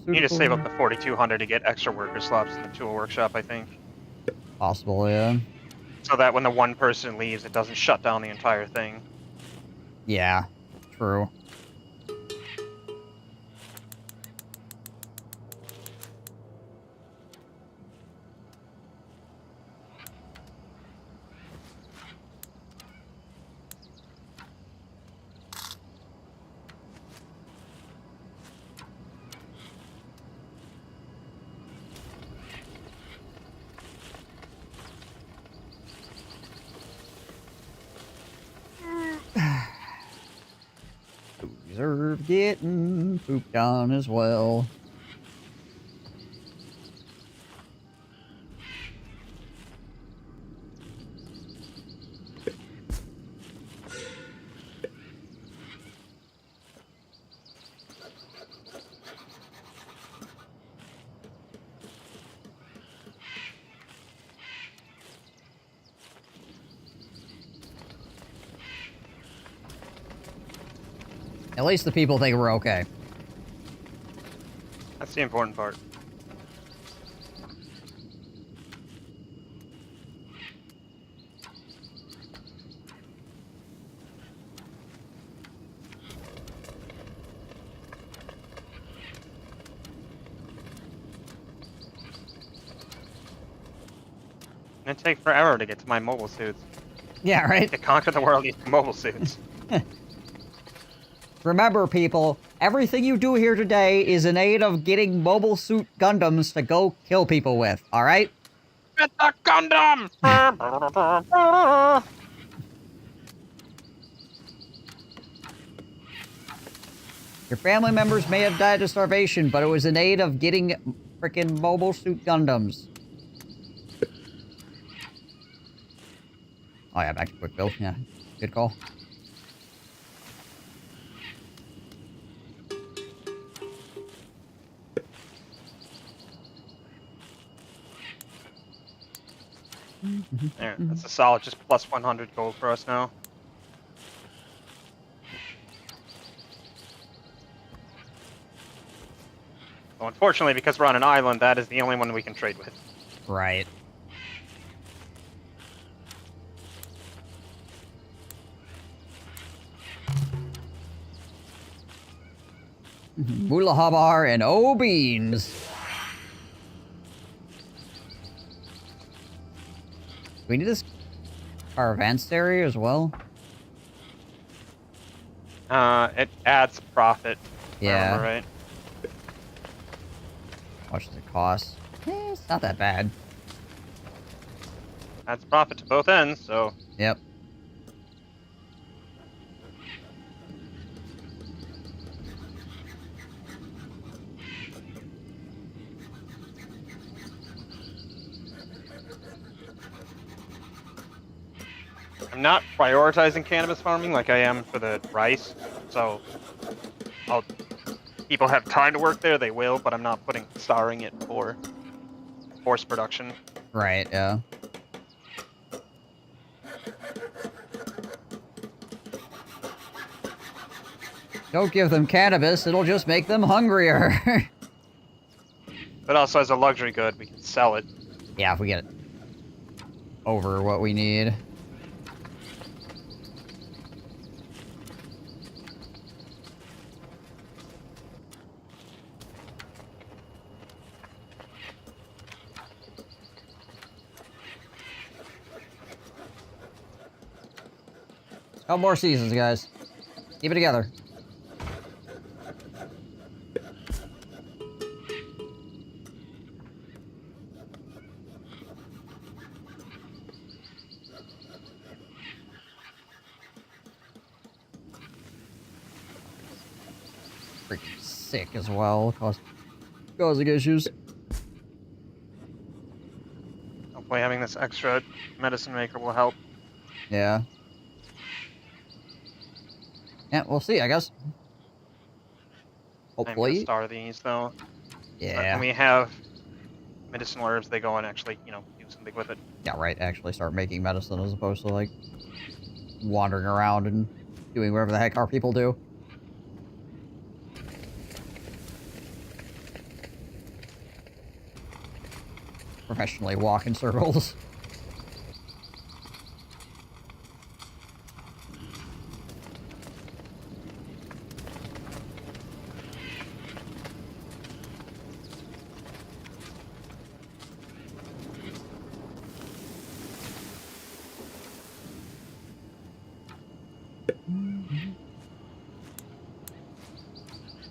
You need to save up the 4,200 to get extra worker slots in the tool workshop, I think. Possible, yeah. So that when the one person leaves, it doesn't shut down the entire thing. Yeah, true. Deserve getting pooped on as well. At least the people think we're okay. That's the important part. It'd take forever to get to my mobile suits. Yeah, right? To conquer the world using mobile suits. Remember, people, everything you do here today is in aid of getting Mobile Suit Gundams to go kill people with, alright? Get the Gundam! Your family members may have died of starvation, but it was in aid of getting frickin' Mobile Suit Gundams. Oh yeah, back to quick build. Yeah, good call. There, that's a solid just plus 100 gold for us now. Well, unfortunately, because we're on an island, that is the only one we can trade with. Right. Mulahabar and O-Beans. We need this our advanced area as well. It adds profit. Yeah. If I remember right. How much does it cost? It's not that bad. Adds profit to both ends, so. Yep. I'm not prioritizing cannabis farming like I am for the rice, so people have time to work there, they will, but I'm not starring it for force production. Right, yeah. Don't give them cannabis, it'll just make them hungrier. But also as a luxury good, we can sell it. Yeah, if we get over what we need. Oh, more seasons, guys. Keep it together. Freaking sick as well, causing issues. Hopefully having this extra medicine maker will help. Yeah. Yeah, we'll see, I guess. I'm gonna Hopefully. star these though. So that when Yeah. we have medicinal herbs, they go and actually, do something with it. Yeah, right. Actually start making medicine as opposed to, like, wandering around and doing whatever the heck our people do. Professionally walk in circles.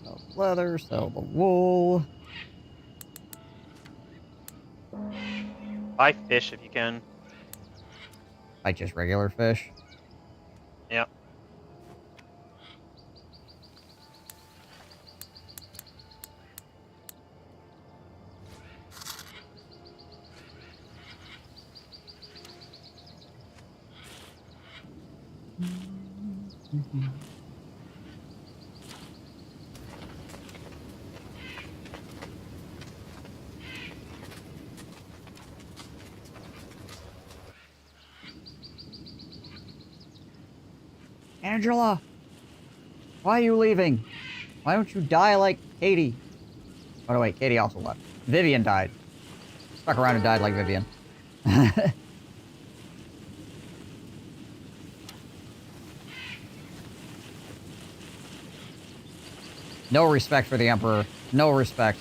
Sell the leather, sell the wool. Buy fish if you can. Like just regular fish. Yep. Angela! Why are you leaving? Why don't you die like Katie? Oh, no, wait. Katie also left. Vivian died. Stuck around and died like Vivian. No respect for the Emperor. No respect.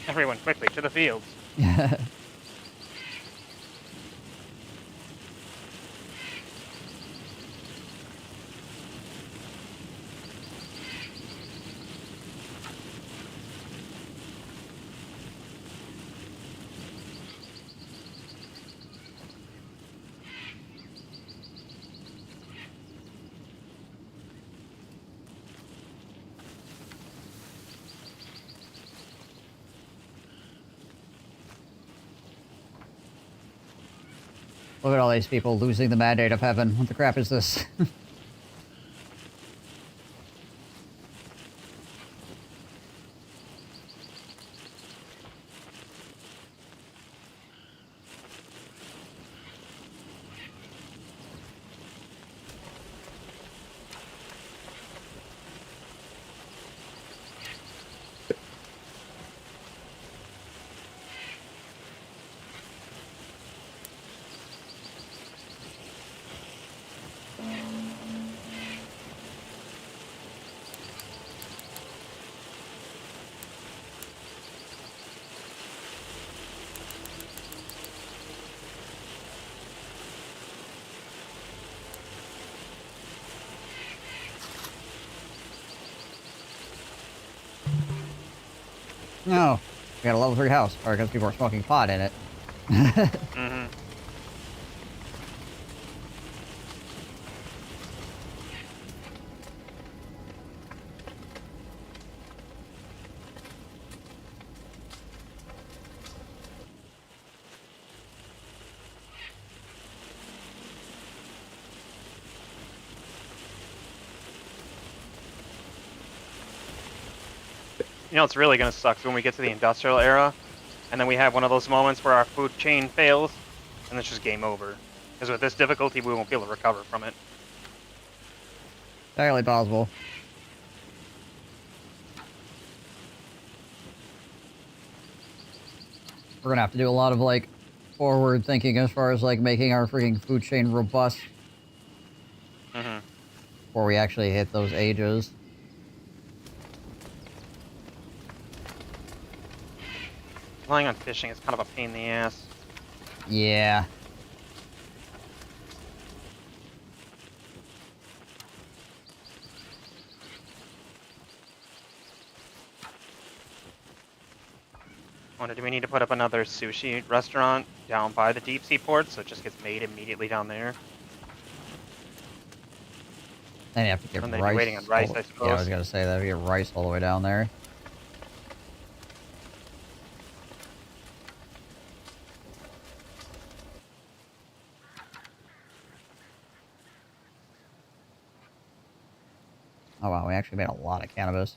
Everyone, quickly to the fields. Look at all these people losing the mandate of heaven. What the crap is this? No. We got a level 3 house. Or because people are smoking pot in it. Mm-hmm. You know what's really gonna suck is when we get to the industrial era, and then we have one of those moments where our food chain fails, and it's just game over. Because with this difficulty, we won't be able to recover from it. Entirely possible. We're gonna have to do a lot of, like, forward thinking as far as, like, making our freaking food chain robust Mm-hmm. before we actually hit those ages. Relying on fishing is kind of a pain in the ass. Yeah. I wonder, do we need to put up another sushi restaurant? down by the deep sea port, so it just gets made immediately down there. Then you have to get And then rice. you're waiting on rice, I suppose. Yeah, I was gonna say that. You get rice all the way down there. Oh wow, we actually made a lot of cannabis.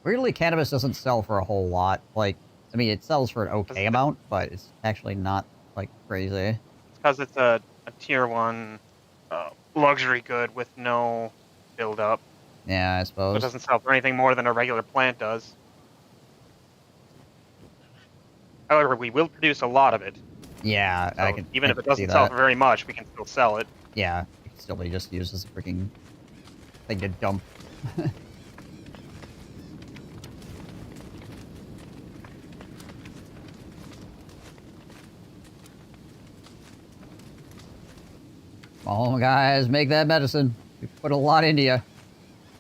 Weirdly, cannabis doesn't sell for a whole lot. Like, I mean, it sells for an okay amount, but it's actually not, like, crazy. It's because it's a tier 1 luxury good with no build-up. Yeah, I So it suppose. doesn't sell for anything more than a regular plant does. However, we will produce a lot of it. Yeah, So I can. even I if it can see doesn't sell that. for very much, we can still sell it. Yeah, it can still be just used as a freaking thing to dump. Come on, guys, make that medicine. We put a lot into you. All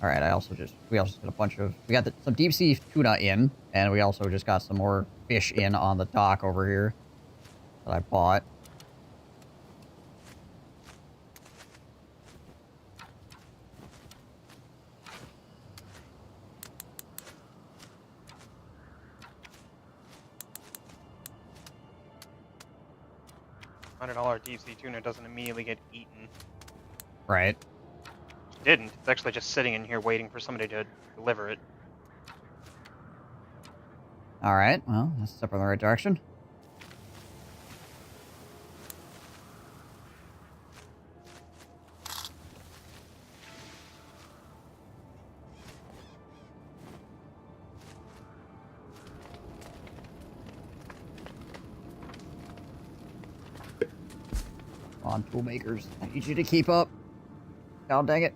right, we also got a bunch of, some deep sea tuna in, and we also just got some more fish in on the dock over here that I bought. $100 deep sea tuna doesn't immediately get eaten. Right. It didn't. It's actually just sitting in here waiting for somebody to deliver it. All right, well, that's a step in the right direction. Come on, tool makers. I need you to keep up. God dang it.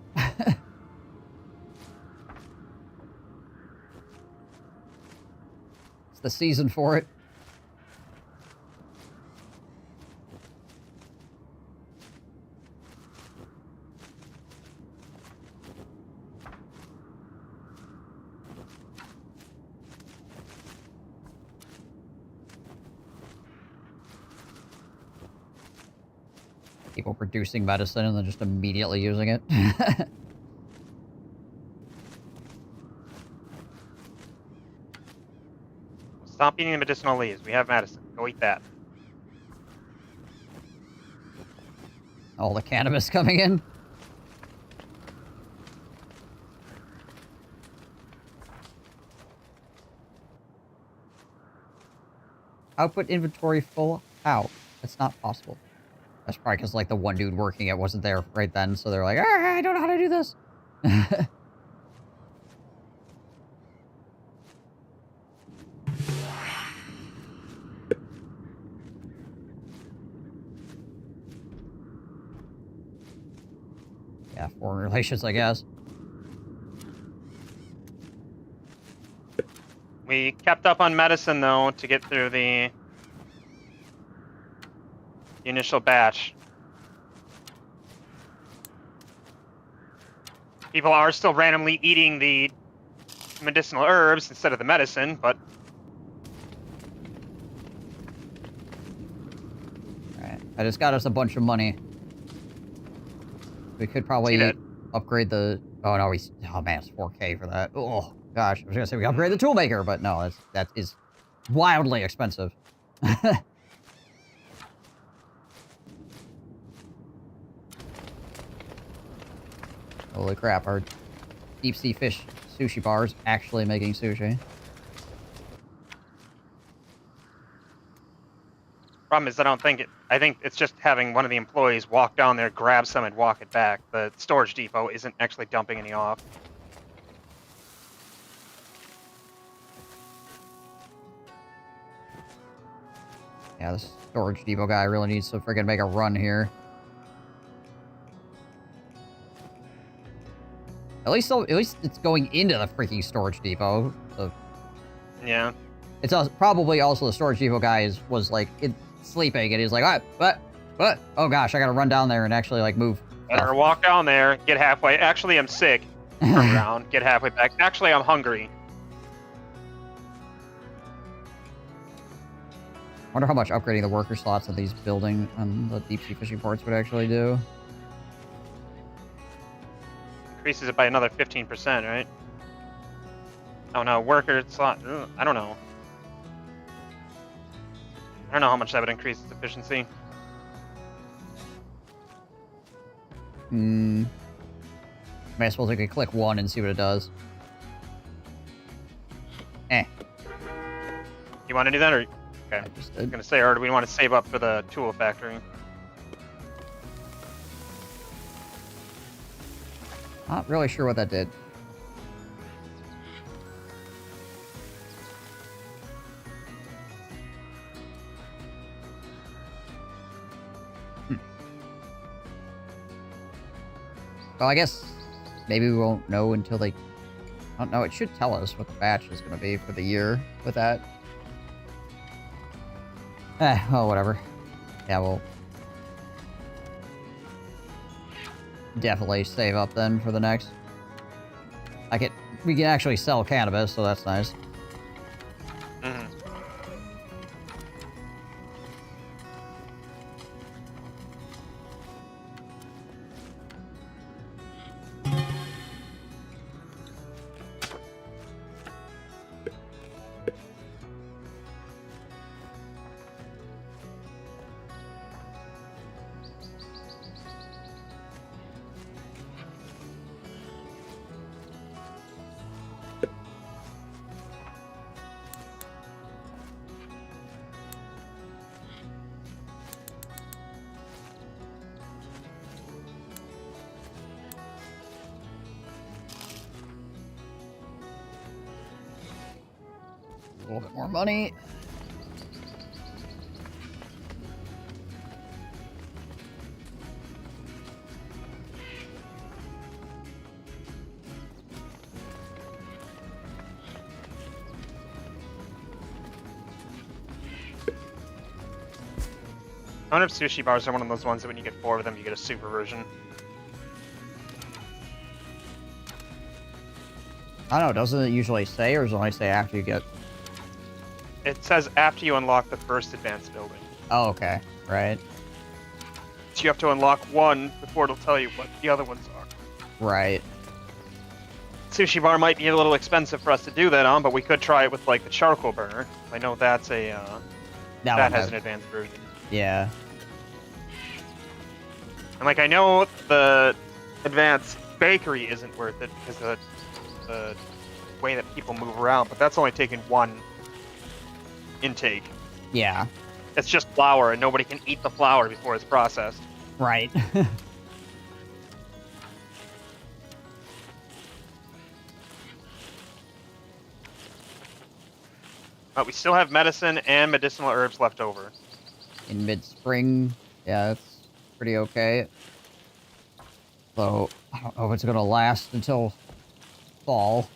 It's the season for it. People producing medicine and then just immediately using it. Stop eating the medicinal leaves. We have medicine. Go eat that. All the cannabis coming in. Output inventory full. How? That's not possible. That's probably because, like, the one dude working it wasn't there right then, so they're like, I don't know how to do this. Yeah, foreign relations, I guess. We kept up on medicine, though, to get through the initial batch. People are still randomly eating the medicinal herbs instead of the medicine, but... Alright, I just got us a bunch of money. We could probably upgrade the... Oh, no, oh, man, it's 4K for that. Oh, gosh. I was gonna say we upgrade the toolmaker, but no, that is wildly expensive. Holy crap, our deep sea fish sushi bar is actually making sushi. Problem is, I think it's just having one of the employees walk down there, grab some, and walk it back. The storage depot isn't actually dumping any off. Yeah, the storage depot guy really needs to freaking make a run here. At least it's going into the freaking storage depot. So Yeah. it's probably also the storage depot guy was like sleeping, and he's like, all right, what? Oh gosh, I gotta run down there and actually like move. Better walk down there, get halfway. Actually, I'm sick. Turn around, get halfway back. Actually, I'm hungry. Wonder how much upgrading the worker slots of these building on the deep sea fishing ports would actually do. Increases it by another 15%, right? Oh no, worker slot. I don't know. I don't know how much that would increase its efficiency. Hmm. I suppose I could click 1 and see what it does. Eh. You want to do that, or okay? I just I was did. gonna say, or do we want to save up for the tool factory? Not really sure what that did. Well, I guess maybe we won't know until they... I don't know, it should tell us what the batch is going to be for the year with that. Well, whatever. Yeah, we'll... definitely save up then for the next. We can actually sell cannabis, so that's nice. Mm-hmm. A little bit more money. I wonder if sushi bars are one of those ones that when you get 4 of them, you get a super version. I don't know, doesn't it usually say, or does it only say after you get... It says after you unlock the first advanced building. Oh, okay. Right. So you have to unlock one before it'll tell you what the other ones are. Right. Sushi bar might be a little expensive for us to do that on, but we could try it with like the charcoal burner. I know that's a that has an advanced version. Yeah. And like I know the advanced bakery isn't worth it because of the way that people move around, but that's only taking one intake. Yeah. It's just flour, and nobody can eat the flour before it's processed. Right. But we still have medicine and medicinal herbs left over. In mid-spring, yeah, it's pretty okay. So, I don't know if it's going to last until fall.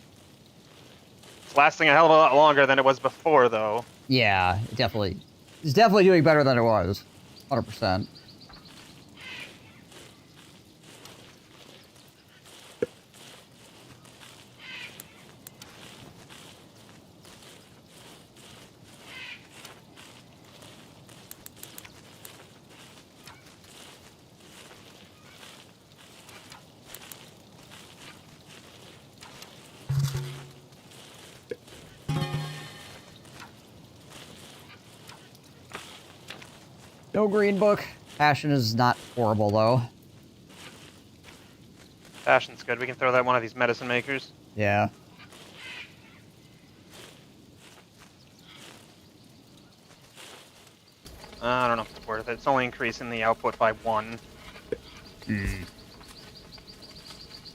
It's lasting a hell of a lot longer than it was before, though. Yeah, it's definitely doing better than it was. 100%. No green book. Passion is not horrible, though. Fashion's good. We can throw that one of these medicine makers. Yeah. I don't know if it's worth it. It's only increasing the output by 1.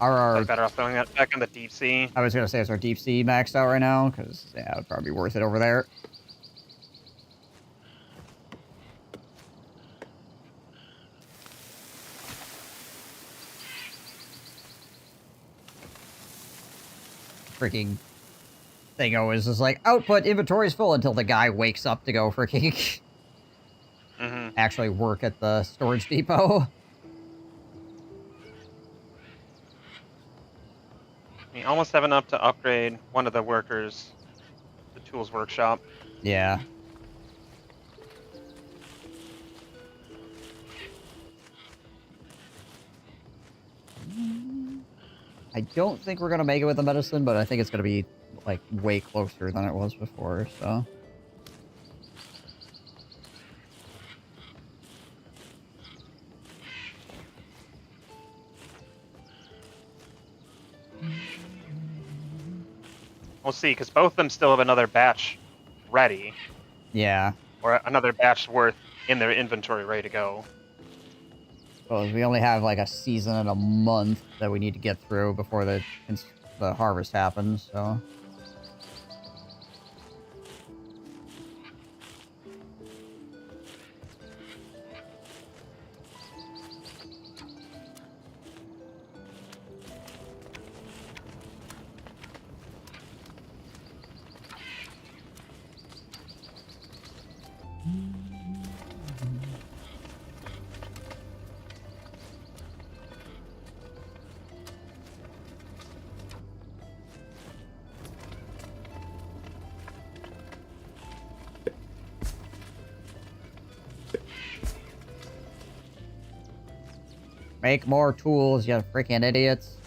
I'm better off throwing that back in the deep sea. I was going to say, is our deep sea maxed out right now? Because, yeah, it would probably be worth it over there. Freaking thing always is like, output inventory is full until the guy wakes up to go freaking actually work at the storage depot. We almost have enough to upgrade one of the workers, the tools workshop. Yeah. I don't think we're gonna make it with the medicine, but I think it's gonna be, like, way closer than it was before, so... We'll see, because both of them still have another batch ready, Yeah. or another batch worth in their inventory ready to go. Well, we only have, like, a season and a month that we need to get through before the harvest happens, so... Make more tools, you freaking idiots.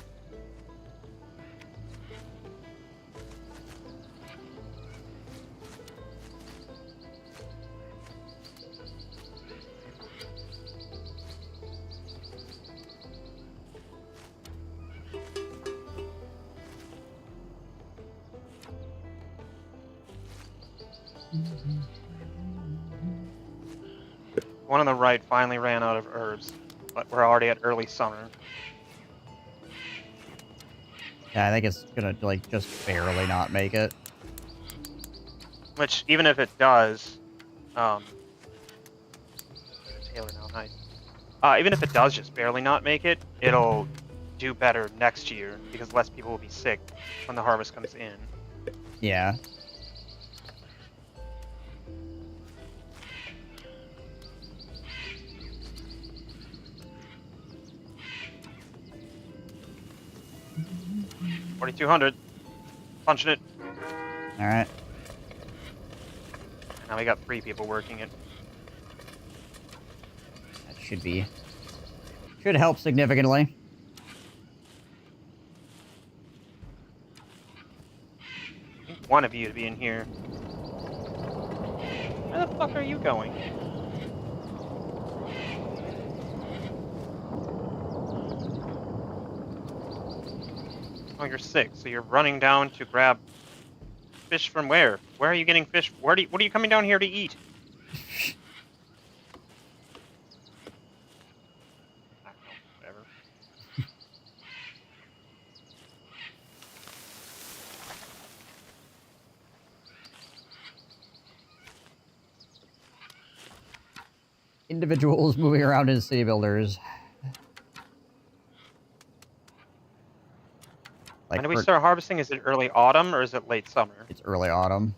One on the right finally ran out of herbs, but we're already at early summer. Yeah, I think it's gonna, like, just barely not make it. Which, even if it does, Taylor now, nice. Even if it does just barely not make it, it'll do better next year because less people will be sick when the harvest comes in. Yeah. $4,200. Punching it. Alright. Now we got 3 people working it. That should help significantly. I need one of you to be in here. Where the fuck are you going? Oh, you're sick, so you're running down to grab fish from where? Where are you getting fish? What are you coming down here to eat? I don't know, whatever. Individuals moving around in city builders. Like, When do we start harvesting? Is it early autumn or is it late summer? It's early autumn.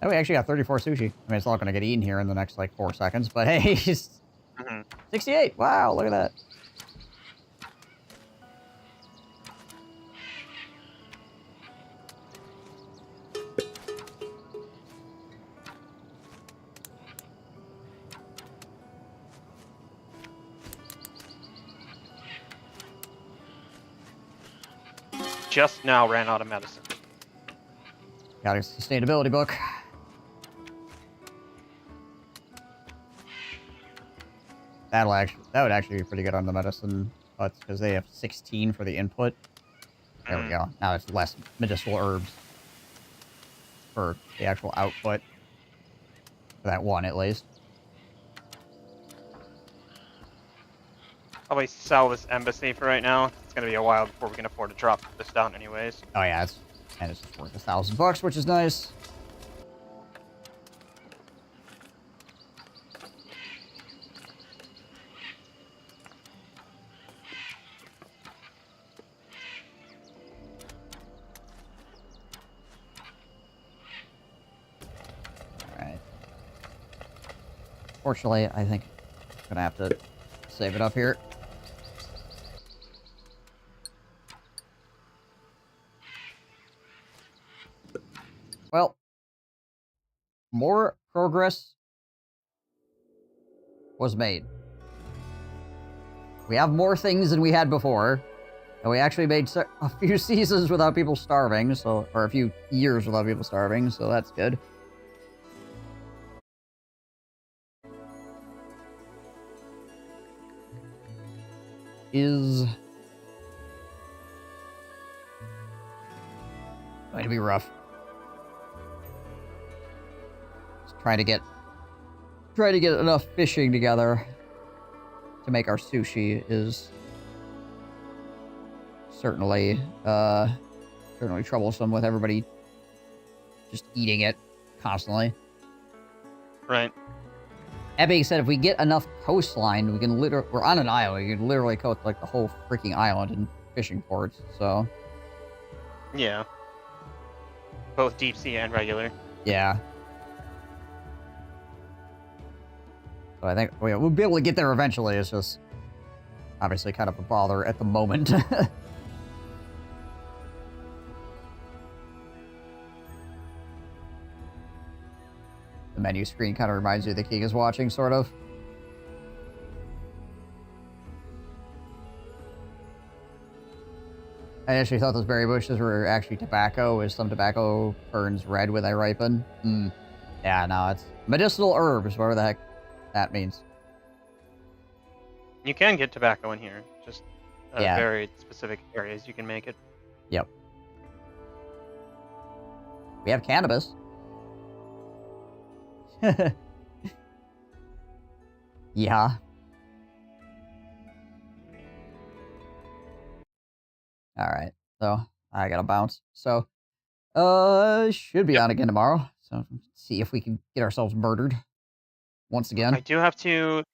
Oh, we actually got 34 sushi. I mean, it's not going to get eaten here in the next, like, 4 seconds, but hey, 68! Wow, look at that. Just now ran out of medicine. Got a sustainability book. That would actually be pretty good on the medicine huts, because they have 16 for the input. There we go. Now it's less medicinal herbs for the actual output. For that one, at least. Probably sell this embassy for right now. It's gonna be a while before we can afford to drop this down anyways. Oh yeah, it's just worth $1,000, which is nice. Alright. Fortunately, I think I'm gonna have to save it up here. Well, more progress was made. We have more things than we had before. And we actually made a few seasons without people starving, so, or a few years without people starving, so that's good. Is going to be rough. Just trying to get enough fishing together to make our sushi is certainly troublesome with everybody just eating it constantly. Right. That being said, if we get enough coastline, we can we're on an island. You can literally coast like the whole freaking island in fishing ports. So Yeah. Both deep sea and regular. yeah. So I think we'll be able to get there eventually. It's just obviously kind of a bother at the moment. The menu screen kind of reminds you of the king is watching, sort of. I actually thought those berry bushes were actually tobacco, as some tobacco turns red when they ripen. Yeah, no, it's medicinal herbs, whatever the heck that means. You can get tobacco in here, just Yeah. very specific areas you can make it. Yep. We have cannabis. Yeah. Alright, so I gotta bounce. So, should be on again tomorrow. So, see if we can get ourselves murdered once again. I do have to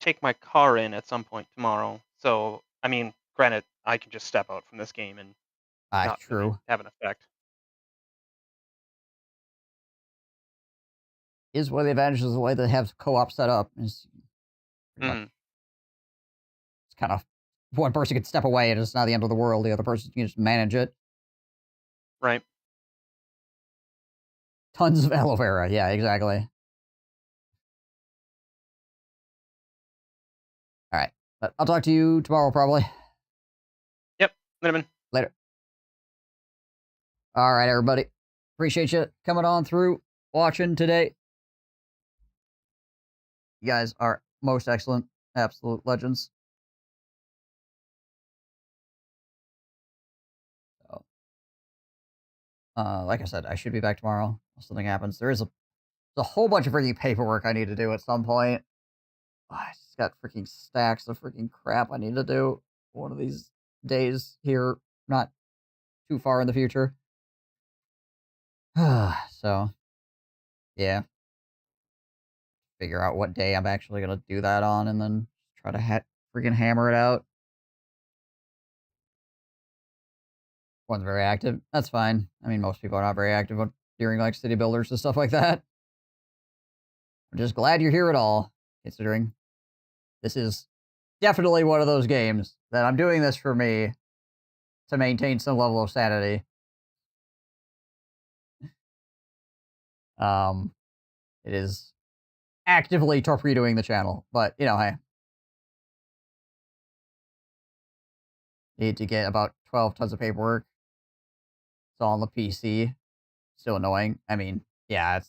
take my car in at some point tomorrow. So, I mean, granted, I can just step out from this game and not really True. have an effect. Is one of the advantages of the way they have co-op set up. Is Mm. it's kind of one person can step away and it's not the end of the world. The other person can just manage it. Right. Tons of aloe vera. Yeah, exactly. All right. But I'll talk to you tomorrow, probably. Yep. Later. Later. All right, everybody. Appreciate you coming on through, watching today. You guys are most excellent. Absolute legends. So, like I said, I should be back tomorrow if something happens. There's a whole bunch of freaking paperwork I need to do at some point. I just got freaking stacks of freaking crap I need to do one of these days here, not too far in the future. So, yeah. Figure out what day I'm actually going to do that on and then try to freaking hammer it out. One's very active. That's fine. I mean, most people are not very active during like city builders and stuff like that. I'm just glad you're here at all, considering this is definitely one of those games that I'm doing this for me to maintain some level of sanity. It is actively torpedoing the channel, but you know, hey. Need to get about 12 tons of paperwork. It's all on the PC. Still annoying. I mean, yeah, it's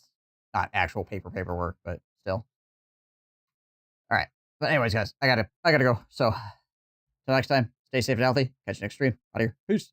not actual paperwork, but still. All right. But anyways, guys, I gotta go. So, till next time, stay safe and healthy. Catch you next stream. Out of here. Peace.